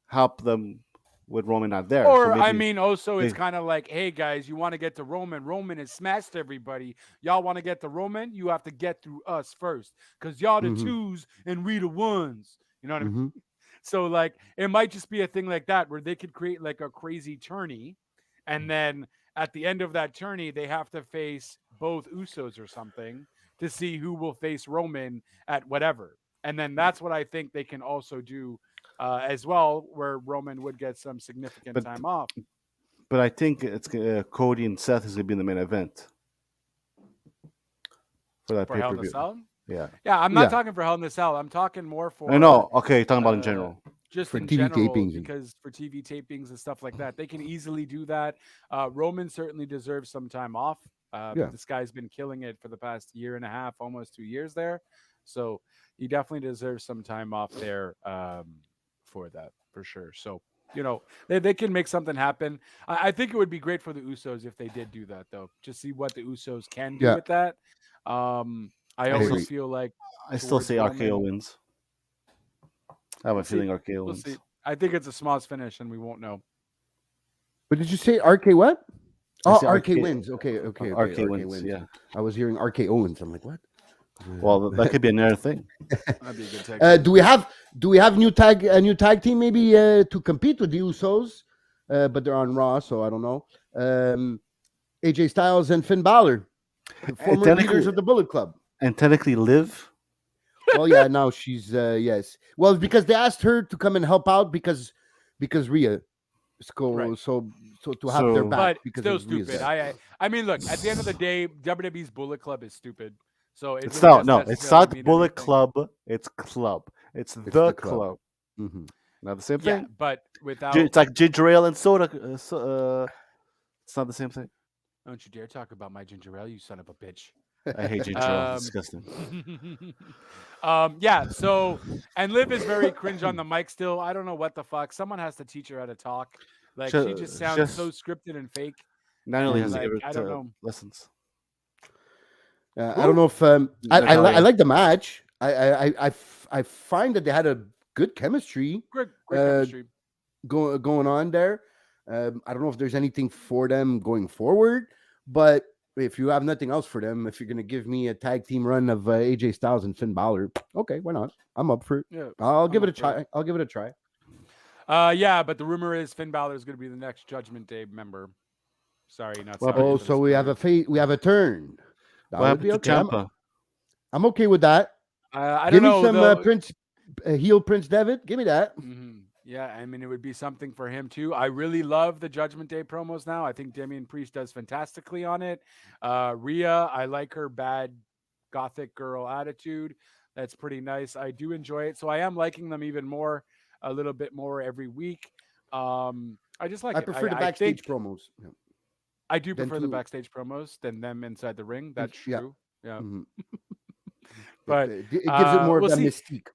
[SPEAKER 3] help them with Roman not there. So
[SPEAKER 2] Or I
[SPEAKER 3] maybe
[SPEAKER 2] mean, also it's
[SPEAKER 3] they.
[SPEAKER 2] kind of like, hey guys, you want to get to Roman? Roman has smashed everybody. Y'all want to get to Roman? You have to get through us first, cause y'all the
[SPEAKER 4] Mm-hmm.
[SPEAKER 2] twos and we the ones. You know what I mean?
[SPEAKER 4] Mm-hmm.
[SPEAKER 2] So like, it might just be a thing like that where they could create like a crazy tourney, and then at the end of that tourney, they have to face both Usos or something to see who will face Roman at whatever. And then that's what I think they can also do as well, where Roman would get some significant
[SPEAKER 3] But
[SPEAKER 2] time off
[SPEAKER 3] I think it's Cody and Seth is gonna be in the main event for that
[SPEAKER 2] for
[SPEAKER 3] pay
[SPEAKER 2] Hell
[SPEAKER 3] per
[SPEAKER 2] in a
[SPEAKER 3] view.
[SPEAKER 2] Cell.
[SPEAKER 3] Yeah,
[SPEAKER 2] Yeah, I'm not
[SPEAKER 4] Yeah.
[SPEAKER 2] talking for Hell in a Cell. I'm talking more
[SPEAKER 3] I
[SPEAKER 2] for
[SPEAKER 3] know. Okay, talking about in
[SPEAKER 2] uh,
[SPEAKER 3] general.
[SPEAKER 2] just
[SPEAKER 4] For
[SPEAKER 2] in
[SPEAKER 4] TV
[SPEAKER 2] general,
[SPEAKER 4] tapings.
[SPEAKER 2] because for TV tapings and stuff like that, they can easily do that. Roman certainly deserves some time off.
[SPEAKER 4] Yeah.
[SPEAKER 2] This guy's been killing it for the past year and a half, almost 2 years there. So he definitely deserves some time off there for that, for sure. So, they can make something happen. I think it would be great for the Usos if they did do that, though. Just see what the Usos can do
[SPEAKER 4] Yeah.
[SPEAKER 2] with that. I
[SPEAKER 3] I
[SPEAKER 4] I
[SPEAKER 3] still
[SPEAKER 2] always
[SPEAKER 4] agree.
[SPEAKER 2] feel like
[SPEAKER 3] I still
[SPEAKER 2] towards
[SPEAKER 3] say RKO
[SPEAKER 2] Roman,
[SPEAKER 3] wins. I have a
[SPEAKER 2] we'll see.
[SPEAKER 3] feeling RKO
[SPEAKER 2] We'll see.
[SPEAKER 3] wins.
[SPEAKER 2] I think it's a Smosh finish, and we won't know.
[SPEAKER 4] But did you say RK what?
[SPEAKER 3] I
[SPEAKER 4] Oh,
[SPEAKER 3] say
[SPEAKER 4] RK
[SPEAKER 3] RK
[SPEAKER 4] wins. Okay, okay, okay.
[SPEAKER 3] RK
[SPEAKER 4] RK
[SPEAKER 3] wins.
[SPEAKER 4] wins.
[SPEAKER 3] Yeah.
[SPEAKER 4] I was hearing RK Owens. I'm like, what?
[SPEAKER 3] Well, that could be another thing.
[SPEAKER 2] That'd be a good tag team.
[SPEAKER 4] Do we have new tag team maybe to compete with the Usos? But they're on Raw, so I don't know. AJ Styles and Finn Balor,
[SPEAKER 3] And
[SPEAKER 4] former leaders
[SPEAKER 3] technically,
[SPEAKER 4] of the Bullet Club.
[SPEAKER 3] Live.
[SPEAKER 4] Well, yeah, now she's yes. Well, because they asked her to come and help out because Rhea
[SPEAKER 2] Right.
[SPEAKER 4] so to have their
[SPEAKER 3] So
[SPEAKER 4] back
[SPEAKER 2] But
[SPEAKER 4] because
[SPEAKER 2] still
[SPEAKER 4] of Rhea's
[SPEAKER 2] stupid.
[SPEAKER 4] death.
[SPEAKER 2] I mean, look, at the end of the day, WWE's Bullet Club is stupid. So it
[SPEAKER 3] it's
[SPEAKER 2] really
[SPEAKER 3] not
[SPEAKER 2] doesn't
[SPEAKER 3] no, it's
[SPEAKER 2] necessarily
[SPEAKER 3] not
[SPEAKER 2] mean
[SPEAKER 3] Bullet
[SPEAKER 2] anything.
[SPEAKER 3] Club. It's club. It's
[SPEAKER 4] It's
[SPEAKER 3] the
[SPEAKER 4] the club.
[SPEAKER 3] club.
[SPEAKER 4] Hmm.
[SPEAKER 3] Not the same
[SPEAKER 2] Yeah,
[SPEAKER 3] thing.
[SPEAKER 2] but without,
[SPEAKER 3] It's like ginger ale and soda. It's not the same thing.
[SPEAKER 2] don't you dare talk about my ginger ale, you son of a bitch.
[SPEAKER 3] I hate ginger ale. It's
[SPEAKER 2] Um,
[SPEAKER 3] disgusting.
[SPEAKER 2] yeah. So, and Liv is very cringe on the mic still. I don't know what the fuck. Someone has to teach her how to talk. Like she just sounds so
[SPEAKER 3] Just
[SPEAKER 2] scripted and fake.
[SPEAKER 3] Natalie
[SPEAKER 2] And
[SPEAKER 3] has to give
[SPEAKER 2] like I
[SPEAKER 3] it
[SPEAKER 2] don't know.
[SPEAKER 3] lessons.
[SPEAKER 4] I don't know if I
[SPEAKER 3] Natalia.
[SPEAKER 4] like the match. I find that they had a good chemistry
[SPEAKER 2] Great
[SPEAKER 4] uh,
[SPEAKER 2] chemistry.
[SPEAKER 4] going on there. I don't know if there's anything for them going forward, but if you have nothing else for them, if you're gonna give me a tag team run of AJ Styles and Finn Balor, okay, why not? I'm up for it.
[SPEAKER 2] Yeah,
[SPEAKER 4] I'll
[SPEAKER 2] I'm
[SPEAKER 4] give it a
[SPEAKER 2] up for it.
[SPEAKER 4] try. I'll give it a try.
[SPEAKER 2] Yeah, but the rumor is Finn Balor is going to be the next Judgment Day member. Sorry, not
[SPEAKER 3] What
[SPEAKER 2] sorry.
[SPEAKER 4] Oh,
[SPEAKER 2] for the
[SPEAKER 4] so we have
[SPEAKER 2] spoilers.
[SPEAKER 4] we have a turn. That
[SPEAKER 3] What
[SPEAKER 4] would
[SPEAKER 3] happened
[SPEAKER 4] be
[SPEAKER 3] to
[SPEAKER 4] okay.
[SPEAKER 3] Champa?
[SPEAKER 4] I'm okay with that.
[SPEAKER 2] I
[SPEAKER 4] Give
[SPEAKER 2] don't
[SPEAKER 4] me
[SPEAKER 2] know
[SPEAKER 4] some
[SPEAKER 2] though.
[SPEAKER 4] Prince heel Prince Devitt. Give me that.
[SPEAKER 2] Yeah, I mean it would be something for him too. I really love the Judgment Day promos now. I think Damian Priest does fantastically on it. Rhea, I like her bad gothic girl attitude. That's pretty nice. I do enjoy it. So I am liking them even more, a little bit more every week. I just like
[SPEAKER 4] I
[SPEAKER 2] it.
[SPEAKER 4] prefer the
[SPEAKER 2] I
[SPEAKER 4] backstage
[SPEAKER 2] think
[SPEAKER 4] promos. Yeah.
[SPEAKER 2] I do
[SPEAKER 4] Then
[SPEAKER 2] prefer the
[SPEAKER 4] to
[SPEAKER 2] backstage promos than them inside the ring. That's
[SPEAKER 4] yeah.
[SPEAKER 2] true. Yeah.
[SPEAKER 4] Mhm.
[SPEAKER 2] But
[SPEAKER 4] It gives it more of
[SPEAKER 2] we'll
[SPEAKER 4] that
[SPEAKER 2] see.
[SPEAKER 4] mystique.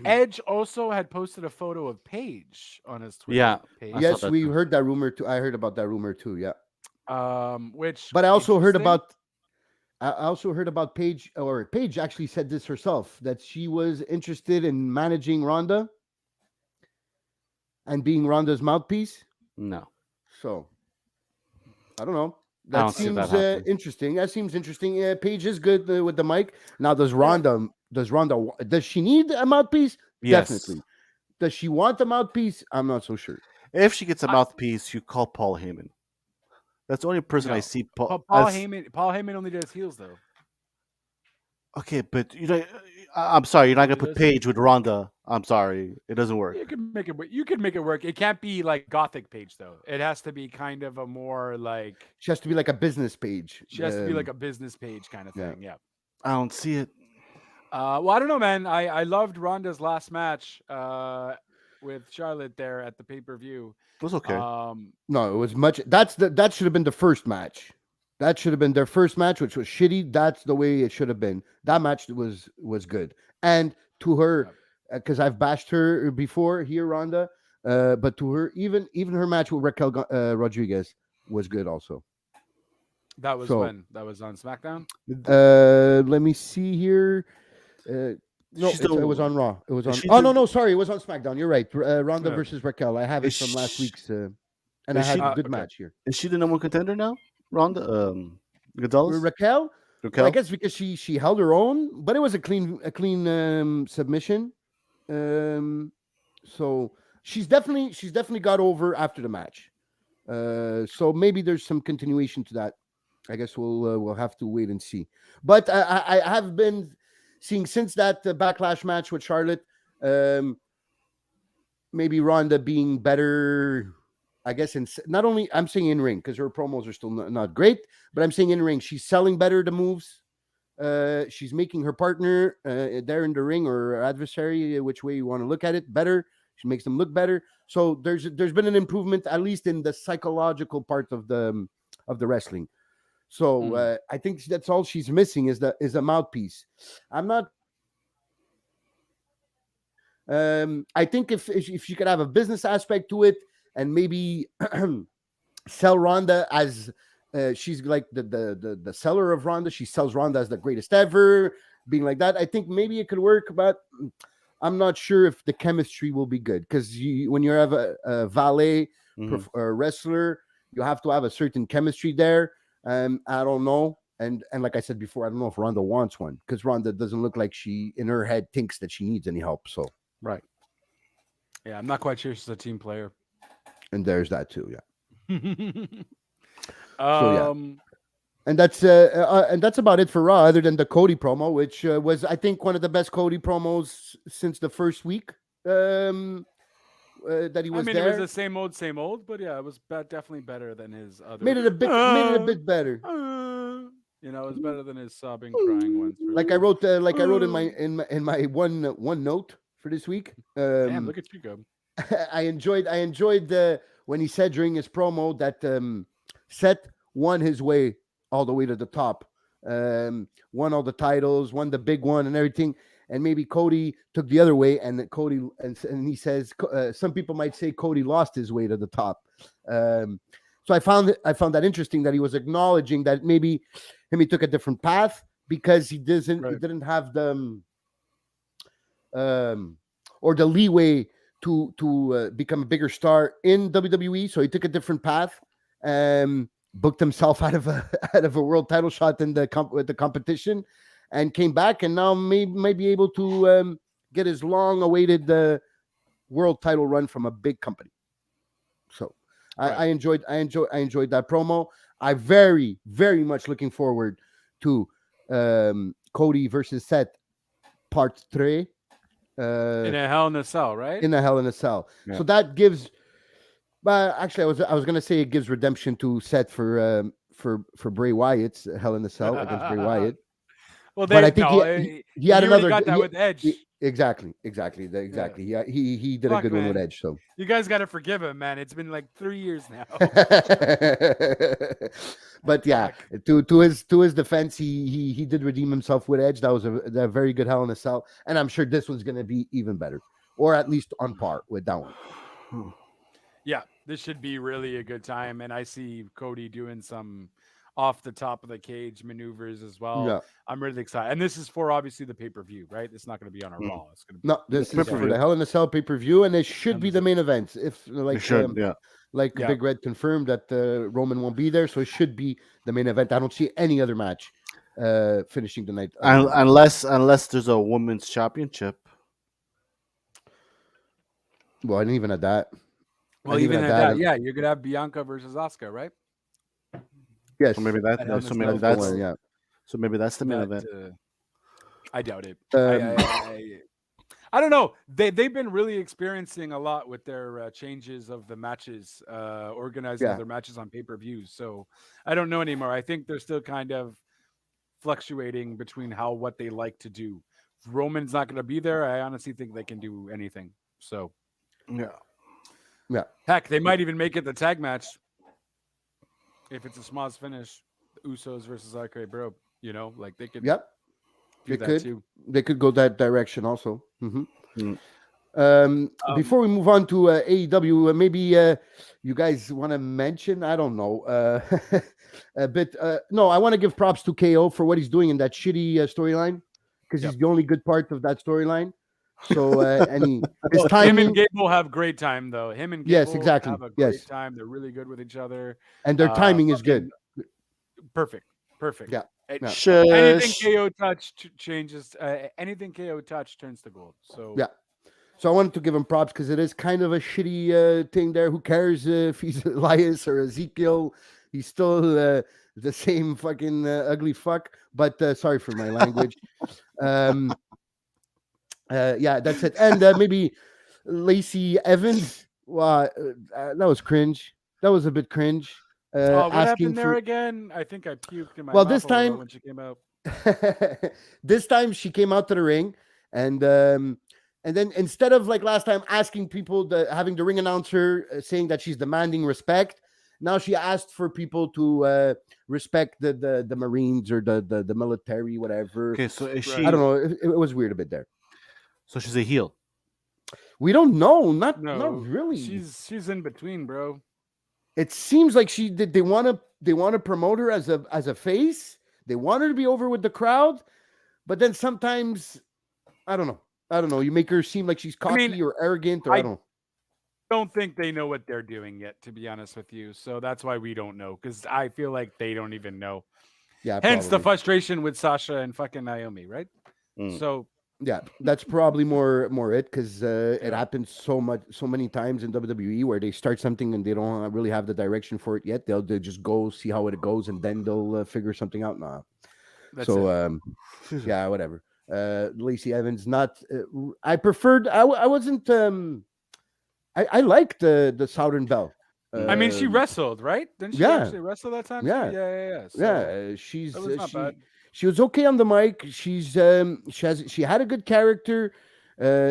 [SPEAKER 2] Edge also had posted a photo of Paige on his Twitter
[SPEAKER 3] Yeah,
[SPEAKER 2] page.
[SPEAKER 3] I saw
[SPEAKER 4] Yes,
[SPEAKER 3] that
[SPEAKER 4] we
[SPEAKER 3] too.
[SPEAKER 4] heard that rumor too. I heard about that rumor too. Yeah,
[SPEAKER 2] Which
[SPEAKER 4] but I also heard
[SPEAKER 2] interesting.
[SPEAKER 4] about. I also heard about Paige, or Paige actually said this herself that she was interested in managing Ronda and being Ronda's mouthpiece.
[SPEAKER 3] No,
[SPEAKER 4] So I don't know.
[SPEAKER 3] I
[SPEAKER 4] That
[SPEAKER 3] don't see that
[SPEAKER 4] seems
[SPEAKER 3] happening.
[SPEAKER 4] interesting. That seems interesting. Yeah, Paige is good with the mic. Now,
[SPEAKER 2] Yeah.
[SPEAKER 4] does she need a mouthpiece?
[SPEAKER 3] Yes.
[SPEAKER 4] Definitely. Does she want a mouthpiece? I'm not so sure.
[SPEAKER 3] If she gets a
[SPEAKER 2] I-
[SPEAKER 3] mouthpiece, you call Paul Heyman. That's the only person I
[SPEAKER 2] No.
[SPEAKER 3] see
[SPEAKER 2] Paul
[SPEAKER 3] Paul.
[SPEAKER 2] Heyman only does heels though.
[SPEAKER 3] Okay, but I'm sorry, you're not gonna
[SPEAKER 2] He
[SPEAKER 3] put
[SPEAKER 2] does.
[SPEAKER 3] Paige with Ronda. I'm sorry, it doesn't work.
[SPEAKER 2] You can make it work. You can make it work. It can't be like Gothic Page though. It has to be kind of a more like
[SPEAKER 4] She has to be like a business page.
[SPEAKER 2] she has to be like a business page kind of
[SPEAKER 4] yeah.
[SPEAKER 2] thing. Yeah.
[SPEAKER 3] I don't see it.
[SPEAKER 2] Well, I don't know, man. I loved Ronda's last match with Charlotte there at the pay per view.
[SPEAKER 3] It was okay.
[SPEAKER 4] No, it was much. That should have been the first match. That should have been their first match, which was shitty. That's the way it should have been. That match was good. And to her, because I've bashed her before here, Ronda, but to her, even her match with Raquel Rodriguez was good also.
[SPEAKER 2] That was
[SPEAKER 4] So-
[SPEAKER 2] when that was on SmackDown.
[SPEAKER 4] Let me see here. No,
[SPEAKER 3] She's
[SPEAKER 4] it
[SPEAKER 3] the-
[SPEAKER 4] was on Raw. It was on.
[SPEAKER 3] she
[SPEAKER 4] Oh
[SPEAKER 3] the-
[SPEAKER 4] no, sorry, it was on SmackDown. You're right. Ronda
[SPEAKER 2] Yeah.
[SPEAKER 4] versus Raquel. I have it
[SPEAKER 3] Is
[SPEAKER 4] from last
[SPEAKER 3] she-
[SPEAKER 4] week's, and I
[SPEAKER 3] is
[SPEAKER 4] had
[SPEAKER 3] she-
[SPEAKER 4] a good
[SPEAKER 2] okay.
[SPEAKER 4] match here.
[SPEAKER 3] Is she the number one contender now? Ronda, Gonzalez,
[SPEAKER 4] Raquel.
[SPEAKER 3] Raquel.
[SPEAKER 4] Well, I guess because she held her own, but it was a clean submission. So she's definitely got over after the match. So maybe there's some continuation to that. I guess we'll have to wait and see. But I have been seeing since that backlash match with Charlotte, maybe Ronda being better. I guess not only I'm saying in ring because her promos are still not great, but I'm saying in ring she's selling better the moves. She's making her partner there in the ring or her adversary, which way you want to look at it, better. She makes them look better. So there's been an improvement at least in the psychological part of the wrestling. So I think that's all she's missing is a mouthpiece. I'm not. I think if you could have a business aspect to it and maybe sell Ronda as she's like the seller of Ronda, she sells Ronda as the greatest ever, being like that. I think maybe it could work, but I'm not sure if the chemistry will be good because when you have a valet wrestler, you have to have a certain chemistry there. I don't know. And like I said before, I don't know if Ronda wants one because Ronda doesn't look like she in her head thinks that she needs any help. So
[SPEAKER 3] Right.
[SPEAKER 2] Yeah, I'm not quite sure she's a team player.
[SPEAKER 4] and there's that too. Yeah.
[SPEAKER 2] yeah.
[SPEAKER 4] And that's about it for Raw, other than the Cody promo, which was I think one of the best Cody promos since the first week that he was there.
[SPEAKER 2] It was the same old, but yeah, it was definitely better than his other.
[SPEAKER 4] Made it a bit better.
[SPEAKER 2] It was better than his sobbing, crying ones.
[SPEAKER 4] Like I wrote in my one note for this week.
[SPEAKER 2] Damn, look at you go.
[SPEAKER 4] I enjoyed when he said during his promo that Seth won his way all the way to the top, won all the titles, won the big one and everything, and maybe Cody took the other way, and that Cody and he says some people might say Cody lost his way to the top. So I found that interesting that he was acknowledging that maybe he took a different path because he didn't have the or the leeway to become a bigger star in WWE. So he took a different path, booked himself out of a world title shot in the competition, and came back, and now may be able to get his long-awaited world title run from a big company. So I enjoyed that promo. I very, very much looking forward to Cody versus Seth Part 3.
[SPEAKER 2] In a Hell in a Cell, right?
[SPEAKER 4] In a Hell in a Cell.
[SPEAKER 3] Yeah.
[SPEAKER 4] So that gives. But actually, I was gonna say it gives redemption to Seth for Bray Wyatt's Hell in a Cell against Bray Wyatt.
[SPEAKER 2] Well,
[SPEAKER 4] But I think he had another.
[SPEAKER 2] got that with Edge.
[SPEAKER 4] Exactly. Yeah. He did a good one with Edge. So
[SPEAKER 2] you guys got to forgive him, man. It's been like 3 years now.
[SPEAKER 4] But yeah, to his defense, he did redeem himself with Edge. That was a very good Hell in a Cell, and I'm sure this one's gonna be even better, or at least on par with that one.
[SPEAKER 2] Yeah, this should be really a good time, and I see Cody doing some off the top of the cage maneuvers as well.
[SPEAKER 4] Yeah.
[SPEAKER 2] I'm really excited, and this is for obviously the pay-per-view, right? It's not going to be on our Raw. It's going to be
[SPEAKER 4] This is for the Hell in a Cell pay-per-view, and it should be the main event. If Big Red confirmed that Roman won't be there, so it should be the main event. I don't see any other match finishing the night
[SPEAKER 3] unless there's a women's championship.
[SPEAKER 4] Well, I didn't even at that.
[SPEAKER 2] Well, even at that, yeah, you're gonna have Bianca versus Asuka, right?
[SPEAKER 4] Yes.
[SPEAKER 3] So maybe that's So maybe that's the main event.
[SPEAKER 2] I doubt it. I don't know. They've been really experiencing a lot with their changes of the matches, organizing their matches on pay-per-views. So I don't know anymore. I think they're still kind of fluctuating between what they like to do. If Roman's not going to be there, I honestly think they can do anything. So
[SPEAKER 4] yeah.
[SPEAKER 2] Heck, they might even make it the tag match if it's a Schmoz finish. Usos versus RK Bro. You know, like they could
[SPEAKER 4] Yep,
[SPEAKER 2] do
[SPEAKER 4] they
[SPEAKER 2] that
[SPEAKER 4] could.
[SPEAKER 2] too.
[SPEAKER 4] They could go that direction also.
[SPEAKER 3] Mm.
[SPEAKER 2] Um,
[SPEAKER 4] Before we move on to AEW, maybe you guys want to mention, I don't know, a bit. No, I want to give props to KO for what he's doing in that shitty storyline because
[SPEAKER 2] Yep.
[SPEAKER 4] he's the only good part of that storyline. So, his
[SPEAKER 2] him and
[SPEAKER 4] timing,
[SPEAKER 2] Gable have great time though. Him and
[SPEAKER 4] yes,
[SPEAKER 2] Gable
[SPEAKER 4] exactly,
[SPEAKER 2] have a great
[SPEAKER 4] yes,
[SPEAKER 2] time. They're really good with each other.
[SPEAKER 4] and their timing is good.
[SPEAKER 2] Fucking perfect, perfect.
[SPEAKER 4] Yeah,
[SPEAKER 2] It-
[SPEAKER 4] yeah,
[SPEAKER 2] anything
[SPEAKER 3] Shush.
[SPEAKER 2] KO touch changes. Anything KO touch turns to gold. So
[SPEAKER 4] yeah. So I wanted to give him props because it is kind of a shitty thing there. Who cares if he's Elias or Ezekiel? He's still the same fucking ugly fuck. But sorry for my language. Um, yeah, that's it. And maybe Lacey Evans. Wow, that was cringe. That was a bit cringe.
[SPEAKER 2] what
[SPEAKER 4] Asking
[SPEAKER 2] happened there
[SPEAKER 4] for
[SPEAKER 2] again? I think I puked in my
[SPEAKER 4] well,
[SPEAKER 2] mouth
[SPEAKER 4] this
[SPEAKER 2] a little bit
[SPEAKER 4] time
[SPEAKER 2] when she came out.
[SPEAKER 4] this time she came out to the ring and then instead of like last time asking people having the ring announcer saying that she's demanding respect, now she asked for people to respect the Marines or the military, whatever.
[SPEAKER 3] Okay, so is
[SPEAKER 2] Right.
[SPEAKER 4] I
[SPEAKER 3] she?
[SPEAKER 4] don't know. It was weird a bit there.
[SPEAKER 3] So she's a heel.
[SPEAKER 4] We don't know. Not
[SPEAKER 2] No,
[SPEAKER 4] really.
[SPEAKER 2] she's in between, bro.
[SPEAKER 4] It seems like they want to promote her as a face. They want her to be over with the crowd, but then sometimes I don't know. I don't know. You make her seem like she's
[SPEAKER 2] I mean,
[SPEAKER 4] cocky or arrogant, or I
[SPEAKER 2] I
[SPEAKER 4] don't.
[SPEAKER 2] don't think they know what they're doing yet, to be honest with you. So that's why we don't know, because I feel like they don't even know.
[SPEAKER 4] Yeah,
[SPEAKER 2] Hence the
[SPEAKER 4] probably.
[SPEAKER 2] frustration with Sasha and fucking Naomi, right?
[SPEAKER 3] Mm.
[SPEAKER 2] So
[SPEAKER 4] Yeah, that's probably more it because it
[SPEAKER 2] Yeah.
[SPEAKER 4] happens so many times in WWE where they start something and they don't really have the direction for it yet. They'll just go see how it goes and then they'll figure something out. Nah.
[SPEAKER 2] that's
[SPEAKER 4] So
[SPEAKER 2] it.
[SPEAKER 4] yeah, whatever. Lacey Evans, not. I preferred. I wasn't. I liked the Southern Belle.
[SPEAKER 2] I mean, she wrestled, right? Didn't she
[SPEAKER 4] yeah.
[SPEAKER 2] actually wrestle that time?
[SPEAKER 4] Yeah.
[SPEAKER 2] Too? Yeah. So
[SPEAKER 4] Yeah, she's
[SPEAKER 2] that was not bad.
[SPEAKER 4] she was okay on the mic. She had a good character.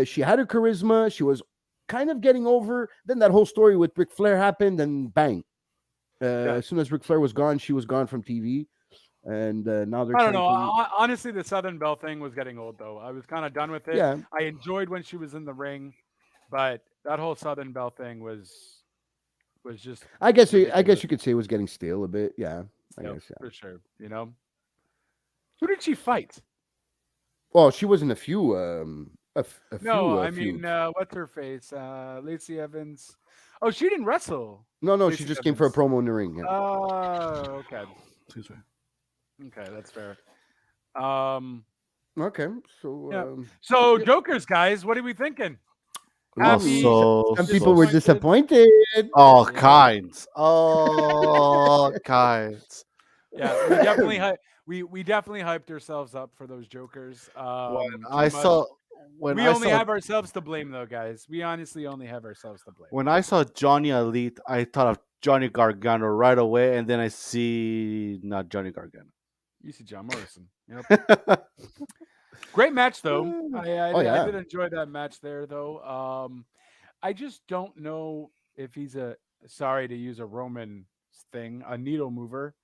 [SPEAKER 4] She had her charisma. She was kind of getting over. Then that whole story with Ric Flair happened, and bang. As soon as Ric Flair was gone, she was gone from TV. And now they're
[SPEAKER 2] I don't
[SPEAKER 4] trying
[SPEAKER 2] know.
[SPEAKER 4] to.
[SPEAKER 2] Honestly, the Southern Belle thing was getting old, though. I was kind of done with it.
[SPEAKER 4] Yeah,
[SPEAKER 2] I enjoyed when she was in the ring, but that whole Southern Belle thing was just
[SPEAKER 4] I guess
[SPEAKER 2] ridiculous.
[SPEAKER 4] you could say it was getting stale a bit. Yeah, I
[SPEAKER 2] Yep,
[SPEAKER 4] guess. Yeah.
[SPEAKER 2] for sure. You know, who did she fight?
[SPEAKER 4] Well, she was in a few
[SPEAKER 2] No, I
[SPEAKER 4] feuds.
[SPEAKER 2] mean, what's her face? Lacey Evans. Oh, she didn't wrestle.
[SPEAKER 4] No, she
[SPEAKER 2] Lacey
[SPEAKER 4] just came for a
[SPEAKER 2] Evans.
[SPEAKER 4] promo in the ring. Yeah.
[SPEAKER 2] Oh, okay.
[SPEAKER 3] Excuse me.
[SPEAKER 2] Okay, that's fair. Um,
[SPEAKER 4] Okay, so
[SPEAKER 2] yeah. So
[SPEAKER 4] yeah.
[SPEAKER 2] Jokers, guys, what are we thinking?
[SPEAKER 3] Oh,
[SPEAKER 2] Happy,
[SPEAKER 4] some people were
[SPEAKER 2] disappointed?
[SPEAKER 4] disappointed.
[SPEAKER 3] all
[SPEAKER 2] Yeah.
[SPEAKER 3] kinds. All kinds.
[SPEAKER 2] Yeah, we definitely we definitely hyped ourselves up for those Jokers.
[SPEAKER 3] When
[SPEAKER 2] too
[SPEAKER 3] I
[SPEAKER 2] much.
[SPEAKER 3] saw when
[SPEAKER 2] We
[SPEAKER 3] I
[SPEAKER 2] only
[SPEAKER 3] saw
[SPEAKER 2] have ourselves to blame, though, guys. We honestly only have ourselves to blame.
[SPEAKER 3] when I saw Johnny Elite, I thought of Johnny Gargano right away, and then I see not Johnny Gargano.
[SPEAKER 2] You see John Morrison. Yep. Great match, though.
[SPEAKER 4] Oh, yeah.
[SPEAKER 2] I did enjoy that match there, though. I just don't know if he's sorry to use a Roman thing, a needle mover.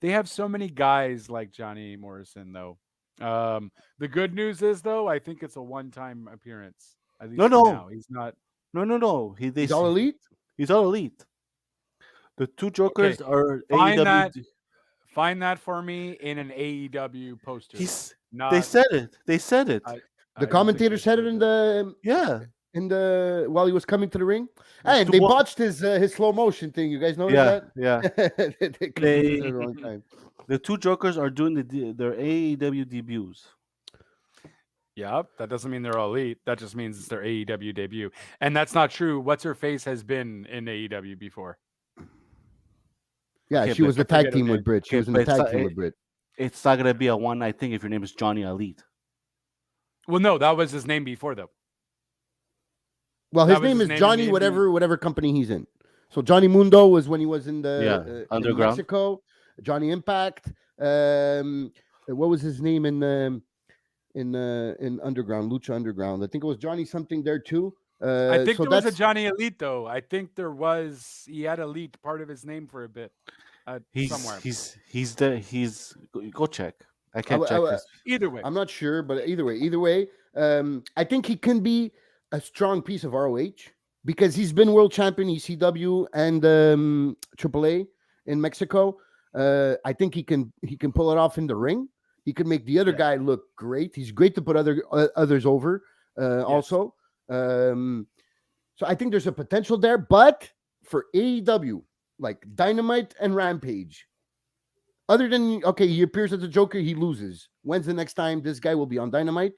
[SPEAKER 2] They have so many guys like Johnny Morrison, though. The good news is, though, I think it's a one-time appearance. At least
[SPEAKER 3] No,
[SPEAKER 2] for
[SPEAKER 3] no.
[SPEAKER 2] now. He's not.
[SPEAKER 3] No.
[SPEAKER 4] He's all elite.
[SPEAKER 3] He's all elite. The two Jokers are
[SPEAKER 2] Find
[SPEAKER 3] AEW.
[SPEAKER 2] that. Find that for me in an AEW poster.
[SPEAKER 3] He's.
[SPEAKER 2] Not,
[SPEAKER 3] They said it. They said it.
[SPEAKER 2] I
[SPEAKER 4] The
[SPEAKER 2] don't think
[SPEAKER 4] commentator
[SPEAKER 2] they
[SPEAKER 4] said it
[SPEAKER 3] Yeah.
[SPEAKER 4] in the while he was coming to the ring.
[SPEAKER 3] It's
[SPEAKER 4] And
[SPEAKER 3] the
[SPEAKER 4] they
[SPEAKER 3] one-
[SPEAKER 4] botched his slow motion thing. You guys noticed
[SPEAKER 3] Yeah.
[SPEAKER 4] that?
[SPEAKER 3] Yeah.
[SPEAKER 4] they clicked it at the wrong time.
[SPEAKER 3] The two Jokers are doing their AEW debuts.
[SPEAKER 2] Yeah, that doesn't mean they're all elite. That just means it's their AEW debut. And that's not true. What's her face has been in AEW before.
[SPEAKER 4] Yeah,
[SPEAKER 3] Okay,
[SPEAKER 4] she was the
[SPEAKER 2] I forget
[SPEAKER 4] tag
[SPEAKER 2] her
[SPEAKER 4] team with
[SPEAKER 2] name.
[SPEAKER 4] Britt. She
[SPEAKER 3] Okay,
[SPEAKER 4] was in the
[SPEAKER 3] but it's
[SPEAKER 4] tag
[SPEAKER 3] not-
[SPEAKER 4] team with Britt.
[SPEAKER 3] It's not gonna be a one night thing if your name is Johnny Elite.
[SPEAKER 2] Well, no, that was his name before, though.
[SPEAKER 4] Well,
[SPEAKER 2] That
[SPEAKER 4] his
[SPEAKER 2] was
[SPEAKER 4] name
[SPEAKER 2] his
[SPEAKER 4] is
[SPEAKER 2] name in
[SPEAKER 4] Johnny,
[SPEAKER 2] the
[SPEAKER 4] whatever company he's in. So Johnny Mundo was when he was in the in
[SPEAKER 3] Underground.
[SPEAKER 4] Mexico. Johnny Impact. What was his name in Underground, Lucha Underground? I think it was Johnny something there too.
[SPEAKER 2] I think
[SPEAKER 4] so
[SPEAKER 2] there was a
[SPEAKER 4] that's
[SPEAKER 2] Johnny Elite, though. I think he had Elite part of his name for a bit. somewhere.
[SPEAKER 3] He's go check. I
[SPEAKER 4] I,
[SPEAKER 3] can't
[SPEAKER 4] w- I
[SPEAKER 3] check
[SPEAKER 4] w-
[SPEAKER 3] this.
[SPEAKER 2] Either way,
[SPEAKER 4] I'm not sure, but either way, I think he can be a strong piece of ROH because he's been world champion ECW and AAA in Mexico. I think he can pull it off in the ring. He can make the other
[SPEAKER 2] Yeah.
[SPEAKER 4] guy look great. He's great to put others over.
[SPEAKER 2] Yes.
[SPEAKER 4] Also, so I think there's a potential there. But for AEW, like Dynamite and Rampage, other than okay, he appears as a Joker, he loses. When's the next time this guy will be on Dynamite?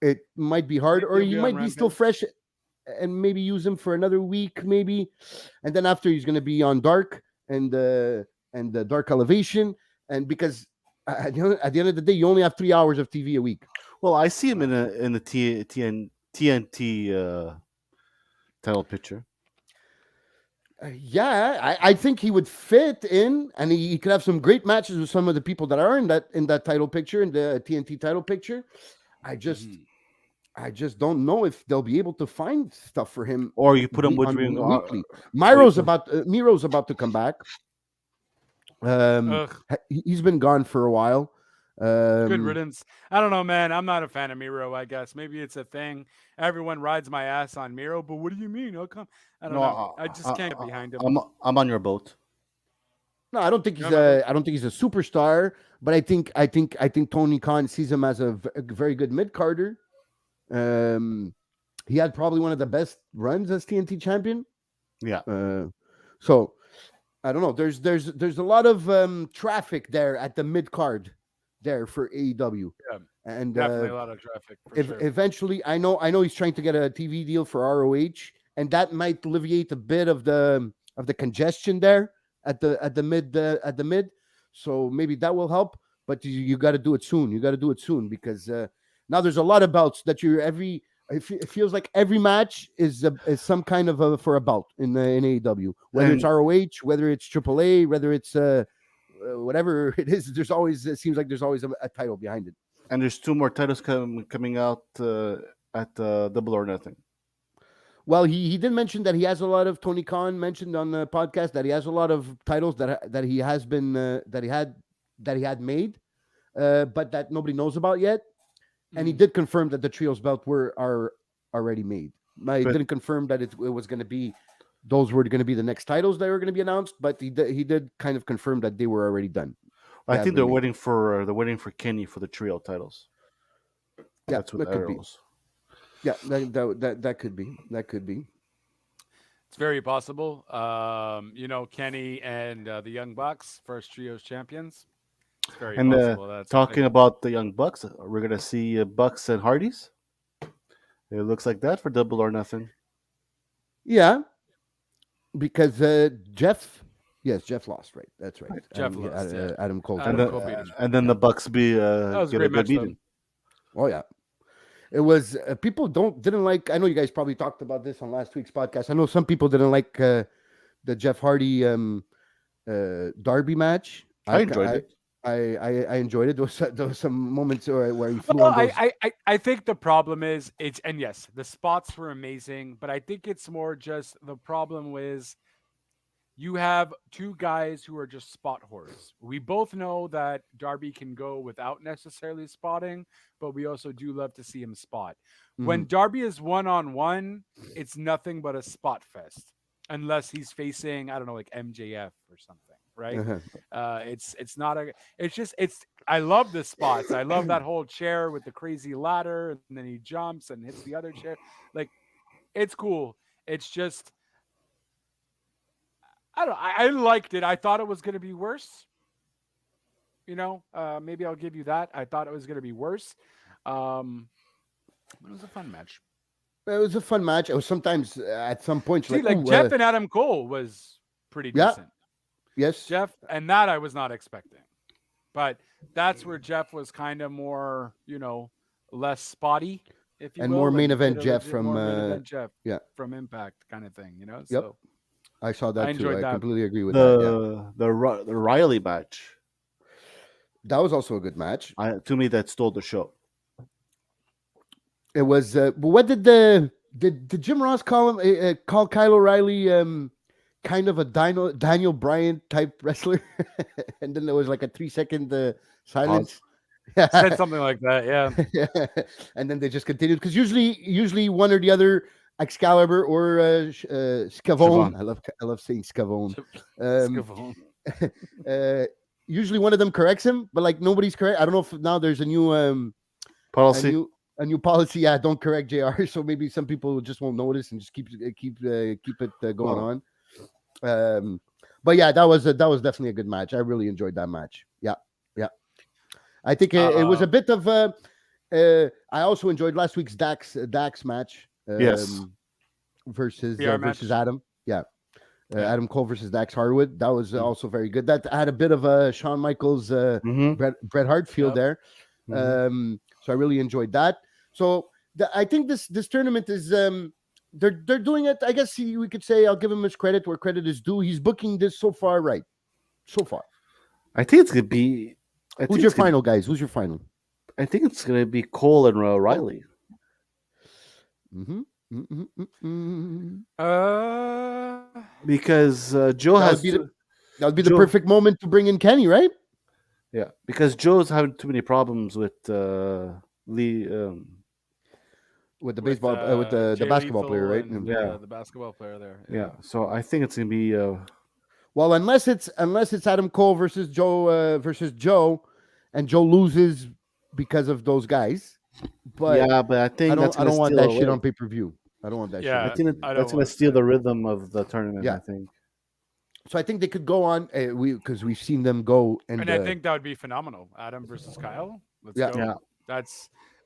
[SPEAKER 4] It might be hard,
[SPEAKER 2] Maybe
[SPEAKER 4] or
[SPEAKER 2] he'll
[SPEAKER 4] he
[SPEAKER 2] be on
[SPEAKER 4] might be still
[SPEAKER 2] Rampage.
[SPEAKER 4] fresh, and maybe use him for another week, maybe, and then after he's going to be on Dark and the Dark Elevation, and because at the end of the day, you only have 3 hours of TV a week.
[SPEAKER 3] Well, I see him in the TNT title picture.
[SPEAKER 4] Yeah, I think he would fit in, and he could have some great matches with some of the people that are in that title picture, in the TNT title picture. I just
[SPEAKER 2] Mhm.
[SPEAKER 4] I just don't know if they'll be able to find stuff for him
[SPEAKER 3] Or you put him with
[SPEAKER 4] on
[SPEAKER 3] Ring.
[SPEAKER 4] weekly.
[SPEAKER 3] Or
[SPEAKER 4] Miro's about to come back.
[SPEAKER 2] Ugh,
[SPEAKER 4] He's been gone for a while.
[SPEAKER 2] good riddance. I don't know, man. I'm not a fan of Miro. I guess maybe it's a thing. Everyone rides my ass on Miro, but what do you mean? How come? I don't know. I just can't get behind him.
[SPEAKER 3] I'm on your boat.
[SPEAKER 4] No, I don't think he's
[SPEAKER 2] Yeah,
[SPEAKER 4] a. I don't think he's a superstar, but I think Tony Khan sees him as a very good mid carder. He had probably one of the best runs as TNT champion.
[SPEAKER 3] Yeah.
[SPEAKER 4] So I don't know. There's a lot of traffic there at the mid card there for AEW.
[SPEAKER 2] Yeah,
[SPEAKER 4] And
[SPEAKER 2] definitely a lot of traffic. For sure.
[SPEAKER 4] eventually, I know he's trying to get a TV deal for ROH, and that might alleviate a bit of the congestion there at the mid. So maybe that will help. But you got to do it soon. You got to do it soon because now there's a lot of belts that you're every. It feels like every match is some kind of for a belt in AEW, whether it's
[SPEAKER 3] And-
[SPEAKER 4] ROH, whether it's AAA, whether it's whatever it is. It seems like there's always a title behind it.
[SPEAKER 3] And there's two more titles coming out at Double or Nothing.
[SPEAKER 4] Well, he did mention that he has a lot of. Tony Khan mentioned on the podcast that he has a lot of titles that he has been that he had made, but that nobody knows about yet. And he did confirm that the trios belt are already made. He
[SPEAKER 3] But-
[SPEAKER 4] didn't confirm that it was going to be those were going to be the next titles that were going to be announced, but he did kind of confirm that they were already done.
[SPEAKER 3] I
[SPEAKER 4] Yeah,
[SPEAKER 3] think they're
[SPEAKER 4] really.
[SPEAKER 3] waiting for Kenny for the trio titles.
[SPEAKER 4] Yeah,
[SPEAKER 3] That's what
[SPEAKER 4] that could be.
[SPEAKER 3] arrows.
[SPEAKER 4] Yeah, that could be. That could be.
[SPEAKER 2] It's very possible. Kenny and the Young Bucks, first trios champions. It's very
[SPEAKER 3] And
[SPEAKER 2] possible. That's
[SPEAKER 3] talking about the Young Bucks, we're gonna see Bucks and Hardys. It looks like that for Double or Nothing.
[SPEAKER 4] Yeah, because Jeff lost, right? That's right.
[SPEAKER 2] Jeff lost, yeah.
[SPEAKER 4] Adam Cole.
[SPEAKER 2] Adam
[SPEAKER 3] And,
[SPEAKER 2] Cole
[SPEAKER 3] then,
[SPEAKER 2] beat him.
[SPEAKER 3] and then the Bucks
[SPEAKER 2] was a
[SPEAKER 3] get
[SPEAKER 2] great match, though.
[SPEAKER 3] beating.
[SPEAKER 4] Oh yeah, it was. People didn't like. I know you guys probably talked about this on last week's podcast. I know some people didn't like the Jeff Hardy Darby match.
[SPEAKER 3] I enjoyed it.
[SPEAKER 4] I enjoyed it. There was some moments where he flew
[SPEAKER 2] Well,
[SPEAKER 4] on those.
[SPEAKER 2] I think the problem is and yes, the spots were amazing, but I think it's more just the problem is you have two guys who are just spot whores. We both know that Darby can go without necessarily spotting, but we also do love to see him spot. When Darby is one-on-one, it's nothing but a spot fest. Unless he's facing, I don't know, like MJF or something, right? I love the spots. I love that whole chair with the crazy ladder, and then he jumps and hits the other chair. Like, it's cool. It's just, I liked it. I thought it was going to be worse. Maybe I'll give you that. I thought it was going to be worse. It was a fun match.
[SPEAKER 4] It was a fun match. It was sometimes at some point
[SPEAKER 2] See, like Jeff and Adam Cole was pretty
[SPEAKER 4] Yeah.
[SPEAKER 2] decent.
[SPEAKER 4] yes,
[SPEAKER 2] Jeff, and that I was not expecting. But that's where Jeff was kind of more, less spotty, if you
[SPEAKER 4] And
[SPEAKER 2] will.
[SPEAKER 4] more
[SPEAKER 2] like
[SPEAKER 4] main
[SPEAKER 2] a
[SPEAKER 4] event
[SPEAKER 2] bit of
[SPEAKER 4] Jeff
[SPEAKER 2] a-
[SPEAKER 4] from,
[SPEAKER 2] more main event Jeff
[SPEAKER 4] yeah.
[SPEAKER 2] from Impact kind of thing,
[SPEAKER 4] Yep.
[SPEAKER 2] So
[SPEAKER 4] I saw that
[SPEAKER 2] I
[SPEAKER 4] too.
[SPEAKER 2] enjoyed
[SPEAKER 4] I
[SPEAKER 2] that.
[SPEAKER 4] completely agree with that. Yeah.
[SPEAKER 3] The Riley match.
[SPEAKER 4] That was also a good match.
[SPEAKER 3] To me, that stole the show.
[SPEAKER 4] It was. What did Jim Ross call him? Call Kyle O'Reilly kind of a Daniel Bryan type wrestler, and then there was like a 3 second silence.
[SPEAKER 2] Said something like that. Yeah.
[SPEAKER 4] And then they just continued because usually one or the other, Excalibur or Scavone.
[SPEAKER 3] Siobhan.
[SPEAKER 4] I love saying Scavone.
[SPEAKER 2] Scavone.
[SPEAKER 4] Uh, Usually one of them corrects him, but like nobody's correct. I don't know if now there's a new a
[SPEAKER 3] Policy.
[SPEAKER 4] new policy. Yeah, don't correct JR. So maybe some people just won't notice and just keep it going
[SPEAKER 3] Well.
[SPEAKER 4] on. But yeah, that was definitely a good match. I really enjoyed that match. Yeah, yeah. I think it was a bit of. I also enjoyed last week's Dax match.
[SPEAKER 3] Yes.
[SPEAKER 4] Versus
[SPEAKER 2] PR
[SPEAKER 4] versus
[SPEAKER 2] match.
[SPEAKER 4] Adam. Yeah.
[SPEAKER 2] Yeah.
[SPEAKER 4] Adam Cole versus Dax Harwood. That was
[SPEAKER 3] Mhm.
[SPEAKER 4] also very good. That had a bit of a Shawn Michaels,
[SPEAKER 3] Mm-hmm.
[SPEAKER 4] Bret Hart feel
[SPEAKER 2] Yep.
[SPEAKER 4] there.
[SPEAKER 3] Mhm.
[SPEAKER 4] So I really enjoyed that. So I think this tournament is they're doing it. I guess we could say I'll give him his credit where credit is due. He's booking this so far right. So far.
[SPEAKER 3] I think it's gonna be.
[SPEAKER 4] Who's your final, guys? Who's your final?
[SPEAKER 3] I think it's gonna be Cole and Riley.
[SPEAKER 4] Mm-hmm. Mm-hmm.
[SPEAKER 3] Because Joe
[SPEAKER 4] That
[SPEAKER 3] has.
[SPEAKER 4] would be the
[SPEAKER 3] Joe-
[SPEAKER 4] perfect moment to bring in Kenny, right?
[SPEAKER 3] Yeah, because Joe's having too many problems with Lee.
[SPEAKER 4] With the baseball, with the
[SPEAKER 2] Jay
[SPEAKER 4] basketball player,
[SPEAKER 2] Lethal
[SPEAKER 4] right?
[SPEAKER 2] and,
[SPEAKER 3] Yeah.
[SPEAKER 2] the basketball player there.
[SPEAKER 3] Yeah, so I think it's gonna be.
[SPEAKER 4] Well, unless it's Adam Cole versus Joe, and Joe loses because of those guys. But
[SPEAKER 3] Yeah, but I think that's
[SPEAKER 4] I
[SPEAKER 3] gonna
[SPEAKER 4] don't want
[SPEAKER 3] steal
[SPEAKER 4] that shit
[SPEAKER 3] away.
[SPEAKER 4] on pay per view. I don't want that
[SPEAKER 2] Yeah.
[SPEAKER 3] I
[SPEAKER 4] shit.
[SPEAKER 3] think
[SPEAKER 2] I don't
[SPEAKER 3] that's gonna
[SPEAKER 2] want
[SPEAKER 3] steal
[SPEAKER 2] that.
[SPEAKER 3] the rhythm of the tournament.
[SPEAKER 4] Yeah.
[SPEAKER 3] I think.
[SPEAKER 4] So I think they could go on because we've seen them go
[SPEAKER 2] And I think that would be phenomenal. Adam versus Kyle. Let's
[SPEAKER 4] Yeah.
[SPEAKER 2] go.
[SPEAKER 3] Yeah.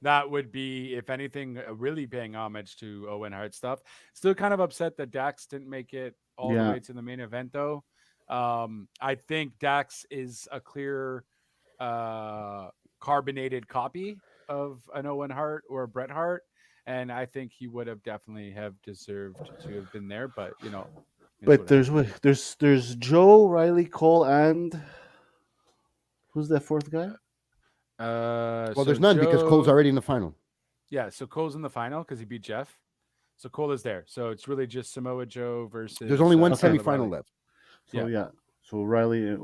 [SPEAKER 2] That would be, if anything, really paying homage to Owen Hart stuff. Still kind of upset that Dax didn't make it all the
[SPEAKER 3] Yeah.
[SPEAKER 2] way to the main event, though. I think Dax is a clear carbonated copy of an Owen Hart or a Bret Hart, and I think he would have definitely have deserved to have been there. But you know, it's
[SPEAKER 3] But
[SPEAKER 2] whatever.
[SPEAKER 3] there's Joe, Riley, Cole, and who's that fourth guy?
[SPEAKER 4] well,
[SPEAKER 2] So
[SPEAKER 4] there's none because Cole's
[SPEAKER 2] Joe-
[SPEAKER 4] already in the final.
[SPEAKER 2] Yeah, so Cole's in the final because he beat Jeff. So Cole is there. So it's really just Samoa Joe versus.
[SPEAKER 4] There's only one
[SPEAKER 2] Tyler
[SPEAKER 4] semifinal
[SPEAKER 2] Riley.
[SPEAKER 4] left.
[SPEAKER 3] So yeah. So Riley.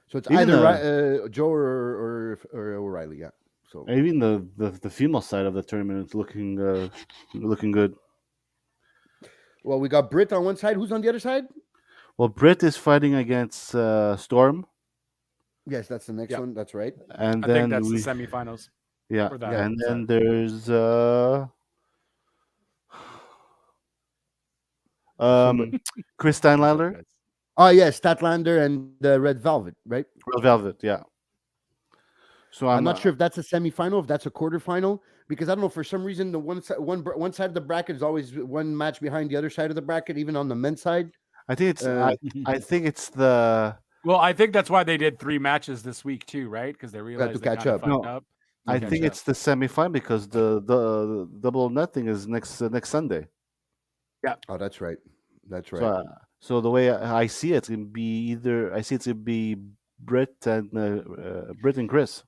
[SPEAKER 4] So it's
[SPEAKER 3] Even
[SPEAKER 4] either Joe or O'Reilly. Yeah. So
[SPEAKER 3] Even the female side of the tournament is looking good.
[SPEAKER 4] well, we got Britt on one side. Who's on the other side?
[SPEAKER 3] Well, Britt is fighting against Storm,
[SPEAKER 4] Yes, that's the next
[SPEAKER 2] Yeah.
[SPEAKER 4] one. That's right.
[SPEAKER 3] and
[SPEAKER 2] I
[SPEAKER 3] then
[SPEAKER 2] think that's
[SPEAKER 3] we,
[SPEAKER 2] the semifinals.
[SPEAKER 3] yeah,
[SPEAKER 2] for that
[SPEAKER 3] and then
[SPEAKER 2] side.
[SPEAKER 3] there's Chris Steinlander,
[SPEAKER 4] Oh yeah, Statlander and Red Velvet, right?
[SPEAKER 3] Red Velvet, yeah. So
[SPEAKER 4] I'm not sure if that's a semifinal, if that's a quarterfinal, because I don't know, for some reason the one side of the bracket is always one match behind the other side of the bracket, even on the men's side.
[SPEAKER 3] I think it's
[SPEAKER 4] Uh,
[SPEAKER 3] I think it's the
[SPEAKER 2] Well, I think that's why they did 3 matches this week too, right? Because they realized
[SPEAKER 4] to
[SPEAKER 2] they
[SPEAKER 4] catch
[SPEAKER 2] kinda
[SPEAKER 4] up.
[SPEAKER 2] fucked
[SPEAKER 3] No,
[SPEAKER 2] up.
[SPEAKER 3] I
[SPEAKER 2] Okay.
[SPEAKER 3] think it's the semifinal because the double or nothing is next Sunday.
[SPEAKER 4] Oh, that's right. That's right.
[SPEAKER 3] So the way I see it, it's gonna be it's gonna be Britt and Chris.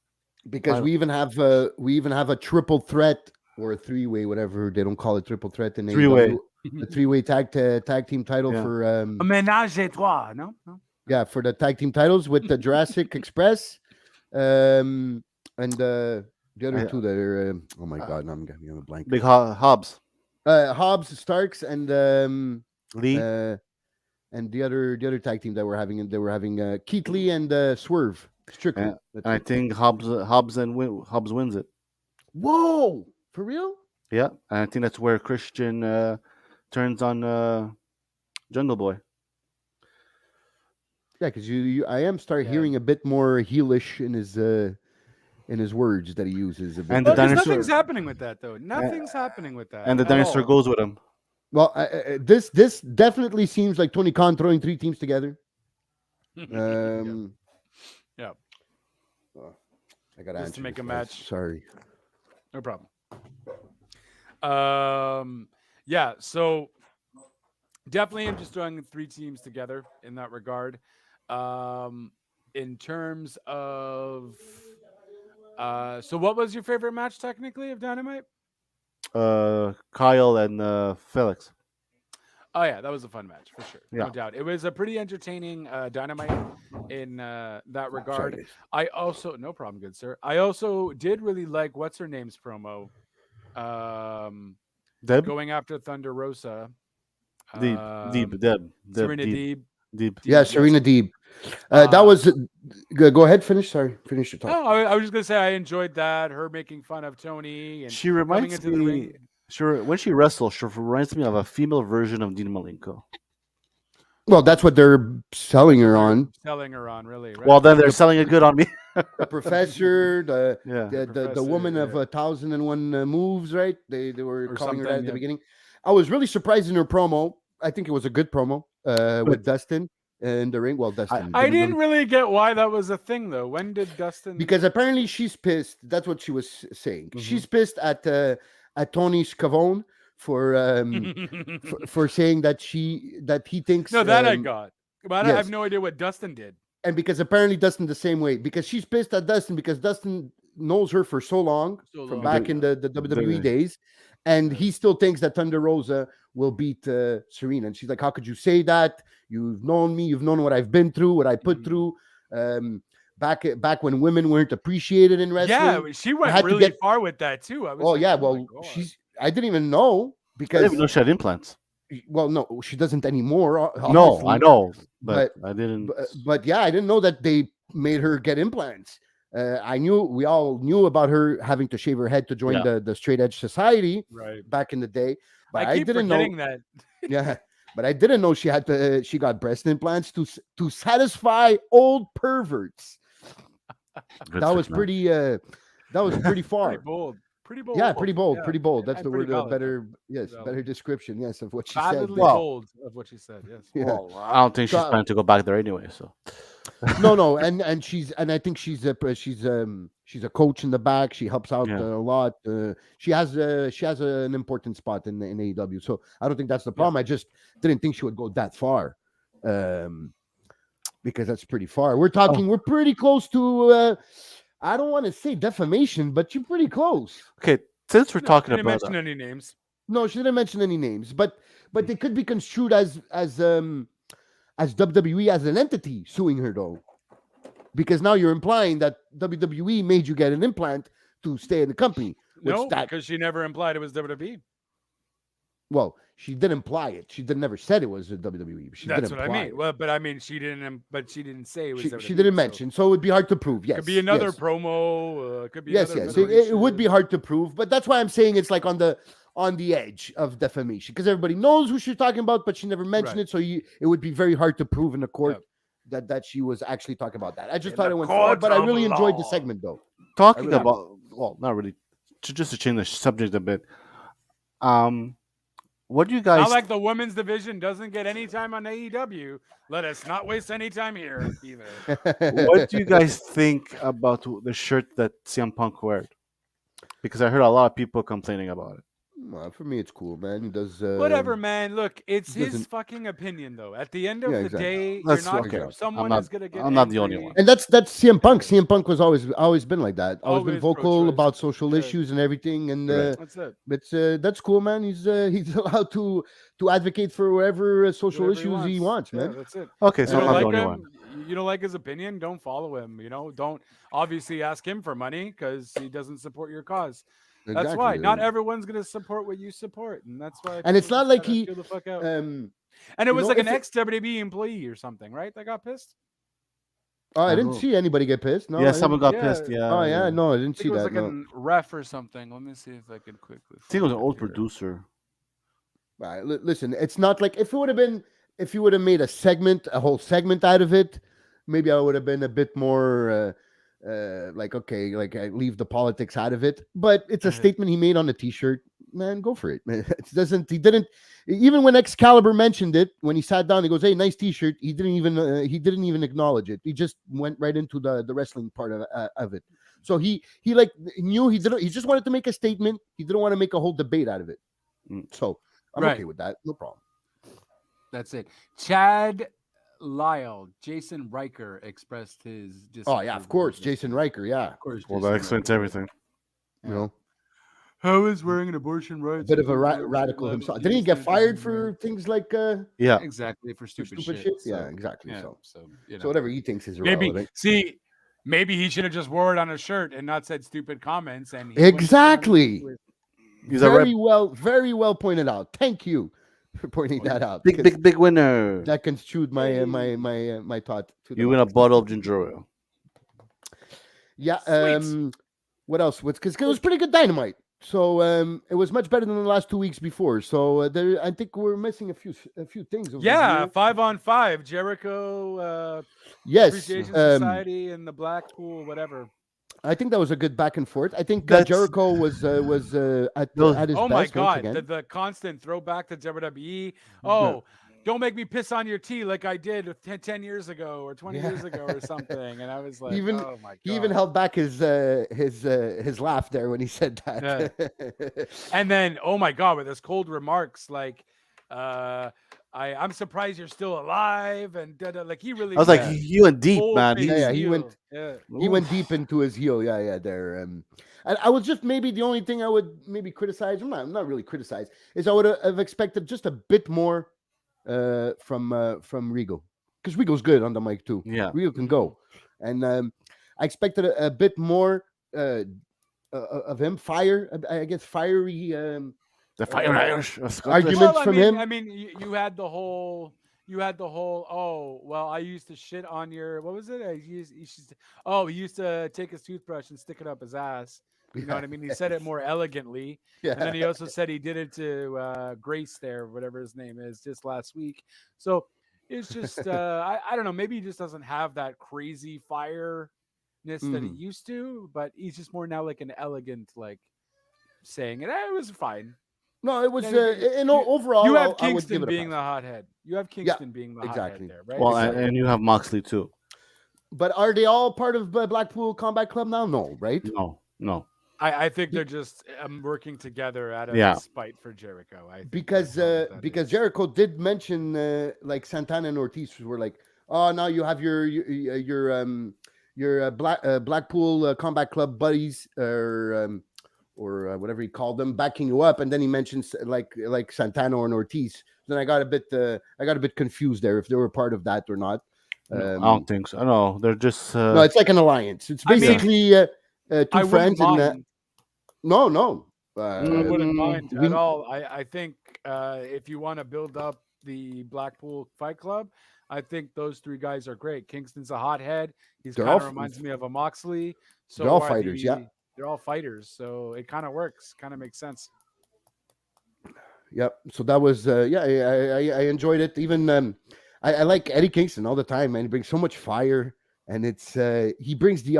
[SPEAKER 4] Because we even have a triple threat or a three-way, whatever they don't call it, triple threat in
[SPEAKER 3] Three-way.
[SPEAKER 4] AEW, a three-way tag team title
[SPEAKER 3] Yeah.
[SPEAKER 4] for
[SPEAKER 2] A ménage à trois, no?
[SPEAKER 4] for the tag team titles with the Jurassic Express, and the other two that are oh my god, now I'm getting a blank.
[SPEAKER 3] Big Hobbs,
[SPEAKER 4] Hobbs, Starks, and
[SPEAKER 3] Lee.
[SPEAKER 4] and the other tag team that we're having, Keith Lee and Swerve Strickland.
[SPEAKER 3] And I think Hobbs wins it.
[SPEAKER 4] Whoa, for real?
[SPEAKER 3] Yeah, and I think that's where Christian turns on Jungle Boy.
[SPEAKER 4] Yeah, because I am
[SPEAKER 2] Yeah.
[SPEAKER 4] hearing a bit more heelish in his words that he uses. A bit.
[SPEAKER 3] And
[SPEAKER 2] Well,
[SPEAKER 3] the
[SPEAKER 2] there's
[SPEAKER 3] dinosaur-
[SPEAKER 2] nothing's happening with that though. Nothing's happening with that.
[SPEAKER 3] And the
[SPEAKER 2] at
[SPEAKER 3] dinosaur
[SPEAKER 2] all.
[SPEAKER 3] goes with him.
[SPEAKER 4] Well, this definitely seems like Tony Khan throwing 3 teams together.
[SPEAKER 2] Yeah,
[SPEAKER 4] Oh, I got
[SPEAKER 2] Just to make a match.
[SPEAKER 4] Sorry.
[SPEAKER 2] no problem. Yeah, so definitely I'm just throwing 3 teams together in that regard. In terms of so what was your favorite match technically of Dynamite?
[SPEAKER 3] Kyle and Felix.
[SPEAKER 2] Oh yeah, that was a fun match for sure,
[SPEAKER 3] Yeah.
[SPEAKER 2] no doubt. It was a pretty entertaining Dynamite in that regard.
[SPEAKER 4] guys.
[SPEAKER 2] I also, no problem, good sir. I also did really like what's her name's promo, um,
[SPEAKER 3] Deb,
[SPEAKER 2] going after Thunder Rosa,
[SPEAKER 3] Deep, Deep,
[SPEAKER 2] um,
[SPEAKER 3] Deb,
[SPEAKER 2] Serena
[SPEAKER 3] Deep,
[SPEAKER 2] Deeb.
[SPEAKER 3] Deep.
[SPEAKER 4] Yeah,
[SPEAKER 2] Deeb, yes.
[SPEAKER 4] Serena Deeb. That
[SPEAKER 2] Uh,
[SPEAKER 4] was. Go ahead. Finish. Sorry. Finish your talk.
[SPEAKER 2] no, I was just gonna say I enjoyed that, her making fun of Tony and
[SPEAKER 3] She
[SPEAKER 2] coming
[SPEAKER 3] reminds
[SPEAKER 2] into the
[SPEAKER 3] me.
[SPEAKER 2] ring.
[SPEAKER 3] Sure, when she wrestles, she reminds me of a female version of Dean Malenko.
[SPEAKER 4] Well, that's what they're selling her
[SPEAKER 2] They're
[SPEAKER 4] on.
[SPEAKER 2] selling her on, really, right?
[SPEAKER 3] Well, then they're selling it good on me.
[SPEAKER 4] The professor,
[SPEAKER 3] Yeah.
[SPEAKER 4] the
[SPEAKER 2] Professor,
[SPEAKER 4] woman of
[SPEAKER 2] yeah.
[SPEAKER 4] 1,001 moves, right? They were
[SPEAKER 2] Or
[SPEAKER 4] calling her that
[SPEAKER 2] something,
[SPEAKER 4] at the
[SPEAKER 2] yeah.
[SPEAKER 4] beginning. I was really surprised in her promo. I think it was a good promo with Dustin in the ring. Well, Dustin
[SPEAKER 2] I
[SPEAKER 4] didn't
[SPEAKER 2] didn't really get why that was a thing, though. When did Dustin?
[SPEAKER 4] because apparently she's pissed. That's what she was saying.
[SPEAKER 3] Mhm.
[SPEAKER 4] She's pissed at Tony Scavone for for saying that he thinks
[SPEAKER 2] No, that I got, but I
[SPEAKER 4] yes.
[SPEAKER 2] have no idea what Dustin did.
[SPEAKER 4] and because apparently Dustin the same way because she's pissed at Dustin because Dustin knows her for so long
[SPEAKER 2] So
[SPEAKER 4] from
[SPEAKER 2] long,
[SPEAKER 4] back
[SPEAKER 2] yeah.
[SPEAKER 4] in the WWE
[SPEAKER 3] The-
[SPEAKER 4] days, and
[SPEAKER 2] Yeah.
[SPEAKER 4] he still thinks that Thunder Rosa will beat Serena, and she's like, "How could you say that? You've known me, you've known what I've been through, what I put
[SPEAKER 2] Mhm.
[SPEAKER 4] through." Back when women weren't appreciated in wrestling.
[SPEAKER 2] Yeah, she went
[SPEAKER 4] had to
[SPEAKER 2] really
[SPEAKER 4] get-
[SPEAKER 2] far with that too. I was
[SPEAKER 4] Oh
[SPEAKER 2] like,
[SPEAKER 4] yeah,
[SPEAKER 2] oh my
[SPEAKER 4] well
[SPEAKER 2] God.
[SPEAKER 4] I didn't even know
[SPEAKER 3] I
[SPEAKER 4] because
[SPEAKER 3] didn't even know she had implants.
[SPEAKER 4] well no she doesn't anymore.
[SPEAKER 3] No,
[SPEAKER 4] Obviously.
[SPEAKER 3] I know, but I didn't.
[SPEAKER 4] But yeah, I didn't know that they made her get implants. We all knew about her having to shave her head to join
[SPEAKER 3] Yeah.
[SPEAKER 4] the straight edge society
[SPEAKER 2] Right.
[SPEAKER 4] back in the day. But
[SPEAKER 2] I keep
[SPEAKER 4] didn't know.
[SPEAKER 2] forgetting that.
[SPEAKER 4] Yeah, but I didn't know she got breast implants to satisfy old perverts.
[SPEAKER 3] Good
[SPEAKER 4] That
[SPEAKER 3] for
[SPEAKER 4] was
[SPEAKER 3] her.
[SPEAKER 4] pretty. That was pretty far.
[SPEAKER 2] Pretty bold. Pretty bold.
[SPEAKER 4] Yeah, pretty bold.
[SPEAKER 2] Yeah.
[SPEAKER 4] Pretty bold. That's
[SPEAKER 2] And
[SPEAKER 4] the
[SPEAKER 2] pretty
[SPEAKER 4] word.
[SPEAKER 2] valid,
[SPEAKER 4] Better. Yes,
[SPEAKER 2] valid.
[SPEAKER 4] better description. Yes, of what she said.
[SPEAKER 2] Validly
[SPEAKER 3] Well-
[SPEAKER 2] bold of what she said. Yes.
[SPEAKER 4] Yeah.
[SPEAKER 3] Well, I don't think she's
[SPEAKER 4] So-
[SPEAKER 3] planning to go back there anyway. So
[SPEAKER 4] No, and I think she's a coach in the back. She helps out
[SPEAKER 3] Yeah.
[SPEAKER 4] a lot. She has an important spot in AEW. So I don't think that's the problem. I just didn't think she would go that far, because that's pretty far. We're talking. We're pretty close to. I don't want to say defamation, but you're pretty close.
[SPEAKER 3] okay, since we're
[SPEAKER 2] No,
[SPEAKER 3] talking
[SPEAKER 2] didn't
[SPEAKER 3] about
[SPEAKER 2] mention any names.
[SPEAKER 4] No, she didn't mention any names, but they could be construed as WWE as an entity suing her though, because now you're implying that WWE made you get an implant to stay in the company. Which
[SPEAKER 2] No,
[SPEAKER 4] that
[SPEAKER 2] because she never implied it was WWE.
[SPEAKER 4] well, she did imply it. She never said it was a WWE. She
[SPEAKER 2] That's
[SPEAKER 4] did
[SPEAKER 2] what I
[SPEAKER 4] imply
[SPEAKER 2] mean.
[SPEAKER 4] it.
[SPEAKER 2] Well, but I mean, she didn't. But she didn't say it was.
[SPEAKER 4] She,
[SPEAKER 2] WWE,
[SPEAKER 4] she didn't
[SPEAKER 2] so
[SPEAKER 4] mention, so it would be hard to prove. Yes,
[SPEAKER 2] Could be another
[SPEAKER 4] yes.
[SPEAKER 2] promo. Could be
[SPEAKER 4] Yes,
[SPEAKER 2] another
[SPEAKER 4] yes. It would be
[SPEAKER 2] federation.
[SPEAKER 4] hard to prove, but that's why I'm saying it's like on the edge of defamation because everybody knows who she's talking about, but she never mentioned
[SPEAKER 2] Right.
[SPEAKER 4] it, so it would be very hard to prove in the court
[SPEAKER 2] Yep.
[SPEAKER 4] that she was actually talking about that. I just
[SPEAKER 2] In
[SPEAKER 4] thought
[SPEAKER 2] the
[SPEAKER 4] it went far,
[SPEAKER 2] court
[SPEAKER 4] but I
[SPEAKER 2] of
[SPEAKER 4] really enjoyed the
[SPEAKER 2] law.
[SPEAKER 4] segment though.
[SPEAKER 3] talking
[SPEAKER 4] really-
[SPEAKER 3] about. Well, not really. Just to change the subject a bit. What do you guys?
[SPEAKER 2] Not like the women's division doesn't get any time on AEW. Let us not waste any time here either.
[SPEAKER 3] What do you guys think about the shirt that CM Punk wear? Because I heard a lot of people complaining about it.
[SPEAKER 4] Well, for me, it's cool, man. He does
[SPEAKER 2] Whatever, man. Look, it's his
[SPEAKER 4] doesn't-
[SPEAKER 2] fucking opinion, though. At the end of
[SPEAKER 4] Yeah,
[SPEAKER 2] the
[SPEAKER 4] exactly.
[SPEAKER 2] day,
[SPEAKER 3] That's
[SPEAKER 2] you're not.
[SPEAKER 3] okay.
[SPEAKER 2] Someone
[SPEAKER 3] I'm
[SPEAKER 2] is gonna get.
[SPEAKER 3] I'm not the only
[SPEAKER 2] angry.
[SPEAKER 3] one.
[SPEAKER 4] And that's CM Punk. CM Punk was always been like that. Always been
[SPEAKER 2] Always
[SPEAKER 4] vocal
[SPEAKER 2] pro-choice.
[SPEAKER 4] about social
[SPEAKER 2] Yeah.
[SPEAKER 4] issues and everything. And
[SPEAKER 3] Right.
[SPEAKER 2] That's it.
[SPEAKER 4] it's that's cool, man. He's allowed to advocate for whatever social
[SPEAKER 2] Whatever
[SPEAKER 4] issues he wants,
[SPEAKER 2] Yeah,
[SPEAKER 4] man.
[SPEAKER 2] that's it.
[SPEAKER 3] Okay,
[SPEAKER 2] You
[SPEAKER 3] so I'm
[SPEAKER 2] don't
[SPEAKER 3] not the
[SPEAKER 2] like
[SPEAKER 3] only
[SPEAKER 2] him.
[SPEAKER 3] one.
[SPEAKER 2] You don't like his opinion. Don't follow him. Don't obviously ask him for money because he doesn't support your cause. That's why not everyone's gonna support what you support, and that's why.
[SPEAKER 4] And it's
[SPEAKER 2] people
[SPEAKER 4] not
[SPEAKER 2] just
[SPEAKER 4] like
[SPEAKER 2] gotta
[SPEAKER 4] he,
[SPEAKER 2] chill the fuck out.
[SPEAKER 4] Um,
[SPEAKER 2] And it
[SPEAKER 4] you
[SPEAKER 2] was
[SPEAKER 4] know,
[SPEAKER 2] like an
[SPEAKER 4] if it-
[SPEAKER 2] ex WWE employee or something, right? That got pissed.
[SPEAKER 4] oh, I
[SPEAKER 3] I
[SPEAKER 4] didn't
[SPEAKER 3] don't-
[SPEAKER 4] see anybody get pissed. No,
[SPEAKER 3] Yeah,
[SPEAKER 4] I
[SPEAKER 3] someone
[SPEAKER 4] didn't-
[SPEAKER 3] got
[SPEAKER 2] Yeah.
[SPEAKER 3] pissed. Yeah.
[SPEAKER 4] Oh yeah, no, I didn't
[SPEAKER 2] I think
[SPEAKER 4] see
[SPEAKER 2] it was
[SPEAKER 4] that.
[SPEAKER 2] like
[SPEAKER 4] No.
[SPEAKER 2] a ref or something. Let me see if I can quickly.
[SPEAKER 3] I think it was an
[SPEAKER 2] find
[SPEAKER 3] old
[SPEAKER 2] here.
[SPEAKER 3] producer.
[SPEAKER 4] All right, listen, it's not like if you would have made a whole segment out of it, maybe I would have been a bit more like okay, like I leave the politics out of it. But it's a statement he made on the T-shirt. Man, go for it, man. He didn't even when Excalibur mentioned it when he sat down. He goes, "Hey, nice T-shirt." He didn't even acknowledge it. He just went right into the wrestling part of it. So he like knew he didn't. He just wanted to make a statement. He didn't want to make a whole debate out of it. So I'm
[SPEAKER 2] Right.
[SPEAKER 4] okay with that. No problem.
[SPEAKER 2] That's it. Chad Lyle, Jason Riker expressed his.
[SPEAKER 4] Oh yeah, of course,
[SPEAKER 2] disapproval.
[SPEAKER 4] Jason Riker. Yeah,
[SPEAKER 2] Of course.
[SPEAKER 3] Well,
[SPEAKER 2] Jason
[SPEAKER 3] that explains
[SPEAKER 2] Riker.
[SPEAKER 3] everything.
[SPEAKER 4] you know.
[SPEAKER 2] How is wearing an abortion
[SPEAKER 4] A
[SPEAKER 2] rights?
[SPEAKER 4] bit of a radical himself. Didn't he get fired for things like
[SPEAKER 3] Yeah.
[SPEAKER 2] Exactly, for
[SPEAKER 4] for
[SPEAKER 2] stupid
[SPEAKER 4] stupid
[SPEAKER 2] shit.
[SPEAKER 4] shit?
[SPEAKER 2] So,
[SPEAKER 4] Yeah, exactly.
[SPEAKER 2] yeah,
[SPEAKER 4] So
[SPEAKER 2] so
[SPEAKER 4] whatever he thinks is
[SPEAKER 2] maybe
[SPEAKER 4] irrelevant.
[SPEAKER 2] maybe he should have just wore it on a shirt and not said stupid comments, and he
[SPEAKER 4] Exactly.
[SPEAKER 2] wouldn't
[SPEAKER 3] He's a red,
[SPEAKER 4] Very well pointed out. Thank you for pointing that out.
[SPEAKER 3] big,
[SPEAKER 4] 'Cause
[SPEAKER 3] big, big winner.
[SPEAKER 4] that construed my thought to the
[SPEAKER 3] You win a
[SPEAKER 4] max.
[SPEAKER 3] bottle of ginger ale.
[SPEAKER 4] Yeah.
[SPEAKER 2] Sweet.
[SPEAKER 4] What else? Because it was pretty good Dynamite. So it was much better than the last 2 weeks before. So I think we're missing a few things. Over
[SPEAKER 2] Yeah,
[SPEAKER 4] here.
[SPEAKER 2] 5-on-5, Jericho
[SPEAKER 4] Yes.
[SPEAKER 2] Appreciation Society and the Blackpool, whatever.
[SPEAKER 4] I think that was a good back and forth. I think
[SPEAKER 3] That's-
[SPEAKER 4] Jericho was at his
[SPEAKER 2] Oh
[SPEAKER 4] best
[SPEAKER 2] my
[SPEAKER 4] once
[SPEAKER 2] god,
[SPEAKER 4] again.
[SPEAKER 2] the constant throwback to WWE. Oh, don't make me piss on your tea like I did 10 years ago or 20 years ago or something. And I was like,
[SPEAKER 4] Even
[SPEAKER 2] oh my god.
[SPEAKER 4] he even held back his laugh there when he said that.
[SPEAKER 2] And then, oh my god, with his cold remarks like, I'm surprised you're still alive, and like he really.
[SPEAKER 3] I was like, you went deep,
[SPEAKER 2] full
[SPEAKER 3] man.
[SPEAKER 2] face
[SPEAKER 4] Yeah, he
[SPEAKER 2] heel.
[SPEAKER 4] went-
[SPEAKER 2] Yeah.
[SPEAKER 4] He went deep into his heel. Yeah, there. And I was just maybe the only thing I would maybe criticize. I'm not really criticize. Is I would have expected just a bit more from Rigo, because Rigo's good on the mic too.
[SPEAKER 3] Yeah.
[SPEAKER 4] Rigo can go, and I expected a bit more of him. I guess fiery.
[SPEAKER 3] The fire Irish.
[SPEAKER 4] Argument
[SPEAKER 2] Well,
[SPEAKER 4] from him.
[SPEAKER 2] I mean, you had the whole. Oh well, I used to shit on your. What was it? He used to take his toothbrush and stick it up his ass. You know what I mean? He said it more elegantly,
[SPEAKER 4] Yeah.
[SPEAKER 2] and then he also said he did it to Grace there, whatever his name is, just last week. So it's just I don't know. Maybe he just doesn't have that crazy fireness that he used to, but he's just more now like an elegant like saying it. It was fine.
[SPEAKER 4] No, it was.
[SPEAKER 2] Yeah,
[SPEAKER 4] Overall,
[SPEAKER 2] You have
[SPEAKER 4] I would give
[SPEAKER 2] Kingston
[SPEAKER 4] it a
[SPEAKER 2] being
[SPEAKER 4] pass.
[SPEAKER 2] the hothead. You have Kingston being the
[SPEAKER 4] exactly.
[SPEAKER 2] hothead there, right?
[SPEAKER 3] Well,
[SPEAKER 2] Exactly.
[SPEAKER 3] and you have Moxley too.
[SPEAKER 4] But are they all part of Blackpool Combat Club now? No, right?
[SPEAKER 3] No.
[SPEAKER 2] I think they're just working together out of
[SPEAKER 3] Yeah.
[SPEAKER 2] spite for Jericho. I think
[SPEAKER 4] Because
[SPEAKER 2] that's all that is.
[SPEAKER 4] Jericho did mention like Santana and Ortiz were like, oh, now you have your Blackpool Combat Club buddies or whatever he called them backing you up, and then he mentions like Santana or Ortiz. Then I got a bit confused there if they were part of that or not.
[SPEAKER 3] No, I don't think so. No, they're just.
[SPEAKER 4] No, it's like an alliance. It's
[SPEAKER 2] I mean,
[SPEAKER 4] basically two
[SPEAKER 2] I wouldn't
[SPEAKER 4] friends and
[SPEAKER 2] mind.
[SPEAKER 4] no.
[SPEAKER 2] I wouldn't mind
[SPEAKER 4] we-
[SPEAKER 2] at all. I think if you want to build up the Blackpool Fight Club, I think those three guys are great. Kingston's a hothead. He's
[SPEAKER 4] They're
[SPEAKER 2] kind of
[SPEAKER 4] all-
[SPEAKER 2] reminds me of a Moxley. So
[SPEAKER 4] they're all
[SPEAKER 2] are
[SPEAKER 4] fighters, yeah.
[SPEAKER 2] They're all fighters. So it kind of works. Kind of makes sense.
[SPEAKER 4] Yep. So that was I enjoyed it. Even I like Eddie Kingston all the time, man. He brings so much fire, and it's he brings the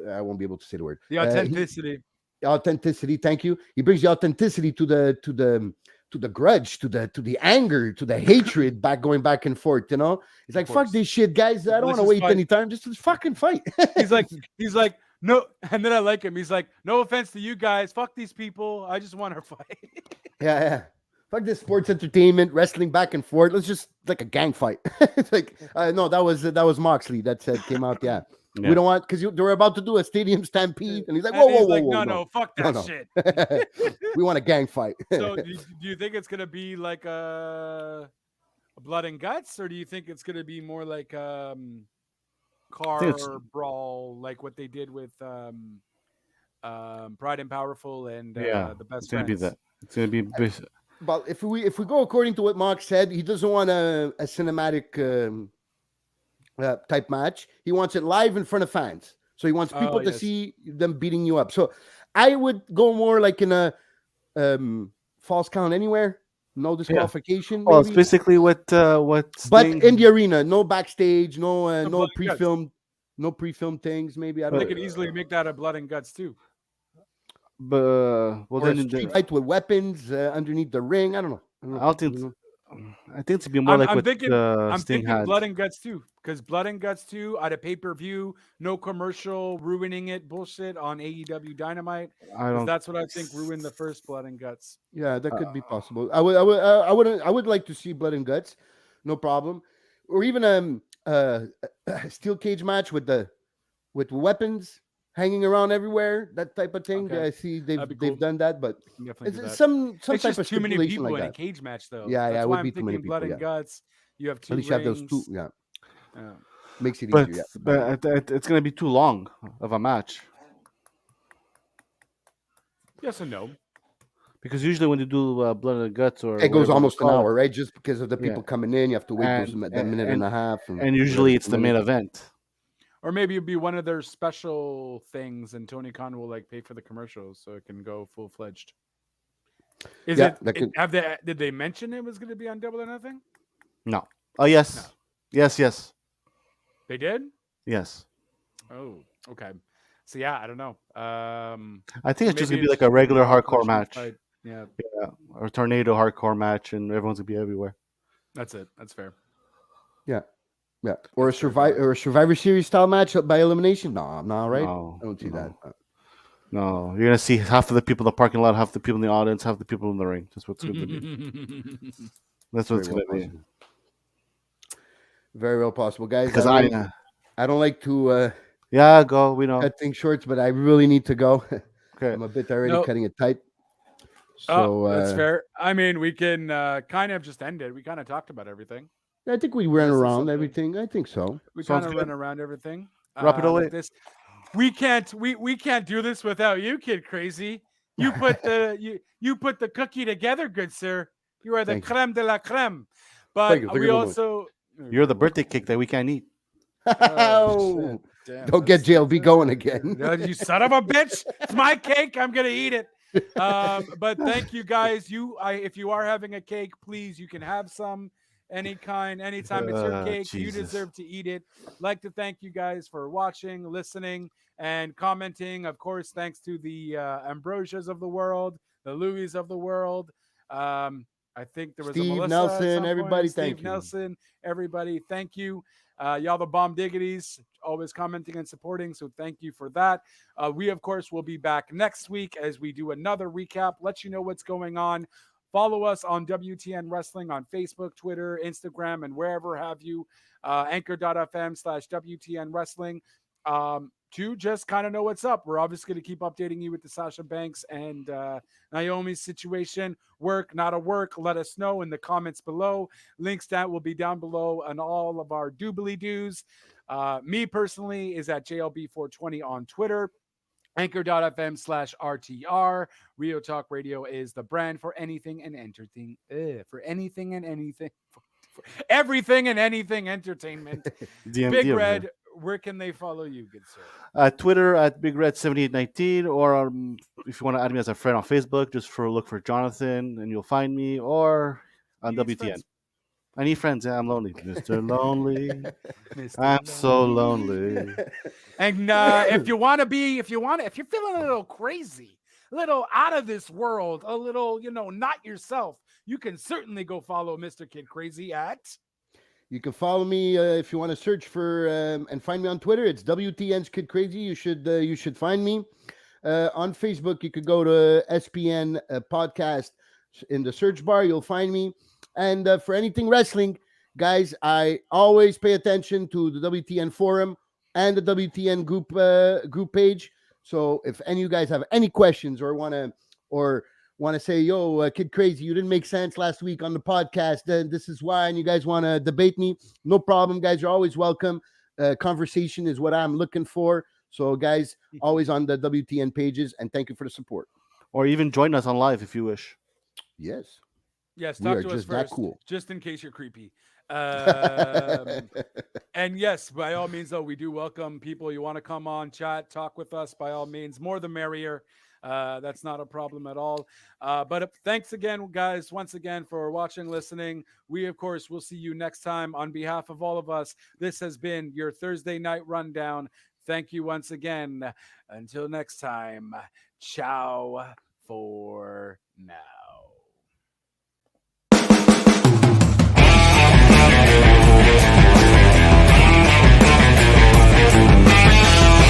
[SPEAKER 4] I won't be able to say the word.
[SPEAKER 2] The authenticity.
[SPEAKER 4] Authenticity. Thank you. He brings the authenticity to the grudge, to the anger, to the hatred going back and forth. You know, he's like, fuck this shit, guys. I don't want to
[SPEAKER 2] Let's just
[SPEAKER 4] wait
[SPEAKER 2] fight.
[SPEAKER 4] any time. Just fucking fight.
[SPEAKER 2] he's like, no. And then I like him. He's like, no offense to you guys. Fuck these people. I just want to fight.
[SPEAKER 4] Yeah. Fuck this sports entertainment, wrestling back and forth. Let's just like a gang fight. It's like no, that was Moxley that said came out. Yeah.
[SPEAKER 3] Yeah.
[SPEAKER 4] We don't want because they were about to do a stadium stampede, and he's like,
[SPEAKER 2] And
[SPEAKER 4] whoa,
[SPEAKER 2] he's
[SPEAKER 4] whoa,
[SPEAKER 2] like,
[SPEAKER 4] whoa,
[SPEAKER 2] no, fuck
[SPEAKER 4] No,
[SPEAKER 2] that
[SPEAKER 4] no.
[SPEAKER 2] shit.
[SPEAKER 4] we want a gang fight.
[SPEAKER 2] So do you think it's gonna be like a blood and guts, or do you think it's gonna be more like car
[SPEAKER 3] it's-
[SPEAKER 2] brawl, like what they did with Pride and Powerful and
[SPEAKER 3] Yeah,
[SPEAKER 2] the best
[SPEAKER 3] it's gonna be
[SPEAKER 2] friends?
[SPEAKER 3] that. It's gonna be.
[SPEAKER 4] But if we go according to what Mark said, he doesn't want a cinematic type match. He wants it live in front of fans. So he wants people to
[SPEAKER 2] yes.
[SPEAKER 4] see them beating you up. So I would go more like in a false count anywhere, no disqualification.
[SPEAKER 3] Well, it's
[SPEAKER 4] maybe.
[SPEAKER 3] basically what.
[SPEAKER 4] But
[SPEAKER 3] Sting-
[SPEAKER 4] in the arena, no backstage, no
[SPEAKER 2] blood and guts.
[SPEAKER 4] pre-filmed things. Maybe I
[SPEAKER 2] They
[SPEAKER 4] don't
[SPEAKER 2] could easily make that a blood and guts too.
[SPEAKER 3] But well,
[SPEAKER 4] or a
[SPEAKER 3] then
[SPEAKER 4] street fight with weapons underneath the ring. I don't know.
[SPEAKER 3] I don't think. I think to be more like
[SPEAKER 2] I'm
[SPEAKER 3] what
[SPEAKER 2] thinking, I'm
[SPEAKER 3] Sting
[SPEAKER 2] thinking
[SPEAKER 3] had.
[SPEAKER 2] blood and guts too, because blood and guts too at a pay-per-view, no commercial ruining it bullshit on AEW Dynamite.
[SPEAKER 3] I
[SPEAKER 2] 'Cause
[SPEAKER 3] don't.
[SPEAKER 2] that's what I think ruined the first blood and guts.
[SPEAKER 4] Yeah, that could be possible. I would like to see blood and guts, no problem, or even steel cage match with weapons. hanging around everywhere, that type of thing.
[SPEAKER 2] Okay.
[SPEAKER 4] I see
[SPEAKER 2] That'd be
[SPEAKER 4] they've
[SPEAKER 2] cool.
[SPEAKER 4] done that, but
[SPEAKER 2] Can definitely do
[SPEAKER 4] it's
[SPEAKER 2] that.
[SPEAKER 4] some
[SPEAKER 2] It's
[SPEAKER 4] type
[SPEAKER 2] just
[SPEAKER 4] of
[SPEAKER 2] too many
[SPEAKER 4] stipulation
[SPEAKER 2] people
[SPEAKER 4] like
[SPEAKER 2] in a
[SPEAKER 4] that.
[SPEAKER 2] cage match, though.
[SPEAKER 4] Yeah,
[SPEAKER 2] That's
[SPEAKER 4] it
[SPEAKER 2] why
[SPEAKER 4] would
[SPEAKER 2] I'm
[SPEAKER 4] be too many
[SPEAKER 2] thinking blood
[SPEAKER 4] people.
[SPEAKER 2] and
[SPEAKER 4] Yeah,
[SPEAKER 2] guts. You have
[SPEAKER 4] at
[SPEAKER 2] 2
[SPEAKER 4] least you have those two.
[SPEAKER 2] rings.
[SPEAKER 4] Yeah,
[SPEAKER 2] Yeah.
[SPEAKER 4] makes it
[SPEAKER 3] But
[SPEAKER 4] easier. Yeah,
[SPEAKER 3] it's gonna be too long of a match
[SPEAKER 2] Yes and no.
[SPEAKER 3] because usually when you do blood and guts or
[SPEAKER 4] it goes
[SPEAKER 3] whatever you
[SPEAKER 4] almost an
[SPEAKER 3] call it,
[SPEAKER 4] hour, right? Just because of the
[SPEAKER 3] yeah,
[SPEAKER 4] people coming in, you have to wait those
[SPEAKER 3] and
[SPEAKER 4] that minute and a half,
[SPEAKER 3] and
[SPEAKER 4] whatever,
[SPEAKER 3] usually it's
[SPEAKER 4] 2
[SPEAKER 3] the main
[SPEAKER 4] minutes.
[SPEAKER 3] event.
[SPEAKER 2] Or maybe it'd be one of their special things, and Tony Khan will like pay for the commercials so it can go full fledged. Is
[SPEAKER 4] Yeah,
[SPEAKER 2] it,
[SPEAKER 4] that could.
[SPEAKER 2] have they did they mention it was going to be on Double or Nothing?
[SPEAKER 3] No. Oh
[SPEAKER 2] No,
[SPEAKER 3] yes,
[SPEAKER 2] they did.
[SPEAKER 3] yes.
[SPEAKER 2] Oh, okay. So yeah, I don't know.
[SPEAKER 3] I think it's just
[SPEAKER 2] Maybe
[SPEAKER 3] gonna be
[SPEAKER 2] it's
[SPEAKER 3] like a
[SPEAKER 2] just gonna be
[SPEAKER 3] regular
[SPEAKER 2] Raw
[SPEAKER 3] hardcore
[SPEAKER 2] pushing
[SPEAKER 3] match,
[SPEAKER 2] aside. Yeah,
[SPEAKER 3] yeah, or tornado hardcore match, and everyone's gonna be everywhere.
[SPEAKER 2] that's it. That's fair.
[SPEAKER 4] Yeah, yeah, or a
[SPEAKER 2] That's fair, dog.
[SPEAKER 4] Survivor Series style match by elimination. No, no, right?
[SPEAKER 3] No,
[SPEAKER 4] I don't see that.
[SPEAKER 3] no. You're gonna see half of the people in the parking lot, half the people in the audience, half the people in the ring. That's what's going to be. That's what
[SPEAKER 4] Very
[SPEAKER 3] it's
[SPEAKER 4] well
[SPEAKER 3] gonna be.
[SPEAKER 4] possible. Very well possible, guys.
[SPEAKER 3] Because I,
[SPEAKER 4] I don't like to
[SPEAKER 3] yeah, go. We know.
[SPEAKER 4] cut things short, but I really need to go.
[SPEAKER 3] Okay.
[SPEAKER 4] I'm a bit already
[SPEAKER 2] No.
[SPEAKER 4] cutting it tight.
[SPEAKER 2] Oh,
[SPEAKER 4] So
[SPEAKER 2] that's fair. I mean, we can kind of just end it. We kind of talked about everything.
[SPEAKER 4] I think we ran
[SPEAKER 2] Unless there's
[SPEAKER 4] around
[SPEAKER 2] something
[SPEAKER 4] everything. I think so.
[SPEAKER 2] we
[SPEAKER 3] Sounds
[SPEAKER 2] kind of
[SPEAKER 3] good.
[SPEAKER 2] run around everything.
[SPEAKER 3] Wrap it away.
[SPEAKER 2] Like this. We can't do this without you, Kid Crazy. You put the cookie together, good sir. You are the
[SPEAKER 4] Thank you.
[SPEAKER 2] creme de la creme. But
[SPEAKER 4] Thank you. Thank
[SPEAKER 2] we
[SPEAKER 4] you very much.
[SPEAKER 2] also
[SPEAKER 3] You're the birthday cake that we can't eat.
[SPEAKER 4] Oh,
[SPEAKER 2] Damn,
[SPEAKER 4] don't get
[SPEAKER 2] that's-
[SPEAKER 4] JLB going again.
[SPEAKER 2] You son of a bitch! It's my cake. I'm gonna eat it. But thank you guys. If you are having a cake, please, you can have some any kind, anytime. It's your cake. You
[SPEAKER 3] Jesus.
[SPEAKER 2] deserve to eat it. Like to thank you guys for watching, listening, and commenting. Of course, thanks to the Ambrosias of the world, the Louis of the world. I think there was
[SPEAKER 4] Steve
[SPEAKER 2] a Melissa
[SPEAKER 4] Nelson,
[SPEAKER 2] at some
[SPEAKER 4] everybody,
[SPEAKER 2] point.
[SPEAKER 4] thank
[SPEAKER 2] Steve
[SPEAKER 4] you.
[SPEAKER 2] Nelson, everybody, thank you. Y'all the bomb diggities, always commenting and supporting, so thank you for that. We of course will be back next week as we do another recap, let you know what's going on. Follow us on WTN Wrestling on Facebook, Twitter, Instagram, and wherever have you. Anchor.fm/WTN Wrestling. To just kind of know what's up. We're obviously going to keep updating you with the Sasha Banks and Naomi's situation. Work, not a work. Let us know in the comments below. Links that will be down below on all of our doobly doos. Me personally is at JLB420 on Twitter. Anchor.fm/RTR. Rio Talk Radio is the brand for anything and entertaining. For anything and anything. For everything and anything entertainment.
[SPEAKER 3] DMD
[SPEAKER 2] Big
[SPEAKER 3] over
[SPEAKER 2] Red,
[SPEAKER 3] here.
[SPEAKER 2] where can they follow you, good sir?
[SPEAKER 3] Twitter at BigRed7819, or if you want to add me as a friend on Facebook, just look for Jonathan and you'll find me, or on
[SPEAKER 2] He needs
[SPEAKER 3] WTN.
[SPEAKER 2] friends.
[SPEAKER 3] I need friends. Yeah, I'm lonely, Mr. Lonely.
[SPEAKER 2] Mr.
[SPEAKER 3] I'm so lonely.
[SPEAKER 2] And if you're feeling a little crazy, a little out of this world, a little, not yourself, you can certainly go follow Mr. Kid Crazy at.
[SPEAKER 4] You can follow me if you want to search for and find me on Twitter. It's WTN's Kid Crazy. You should find me on Facebook. You could go to SPN podcast in the search bar. You'll find me. And for anything wrestling, guys, I always pay attention to the WTN forum and the WTN group page. So if any of you guys have any questions or want to say, yo, Kid Crazy, you didn't make sense last week on the podcast, then this is why, and you guys want to debate me, no problem, guys. You're always welcome. Conversation is what I'm looking for. So, guys, always on the WTN pages, and thank you for the support.
[SPEAKER 3] Or even join us on live if you wish.
[SPEAKER 4] Yes.
[SPEAKER 2] Yes,
[SPEAKER 4] We
[SPEAKER 2] talk
[SPEAKER 4] are
[SPEAKER 2] to us
[SPEAKER 4] just that
[SPEAKER 2] first,
[SPEAKER 4] cool.
[SPEAKER 2] just in case you're creepy. And yes, by all means, though, we do welcome people. You want to come on, chat, talk with us, by all means, more the merrier. That's not a problem at all. But thanks again, guys, once again for watching, listening. We, of course, will see you next time. On behalf of all of us, this has been your Thursday night rundown. Thank you once again. Until next time, ciao for now.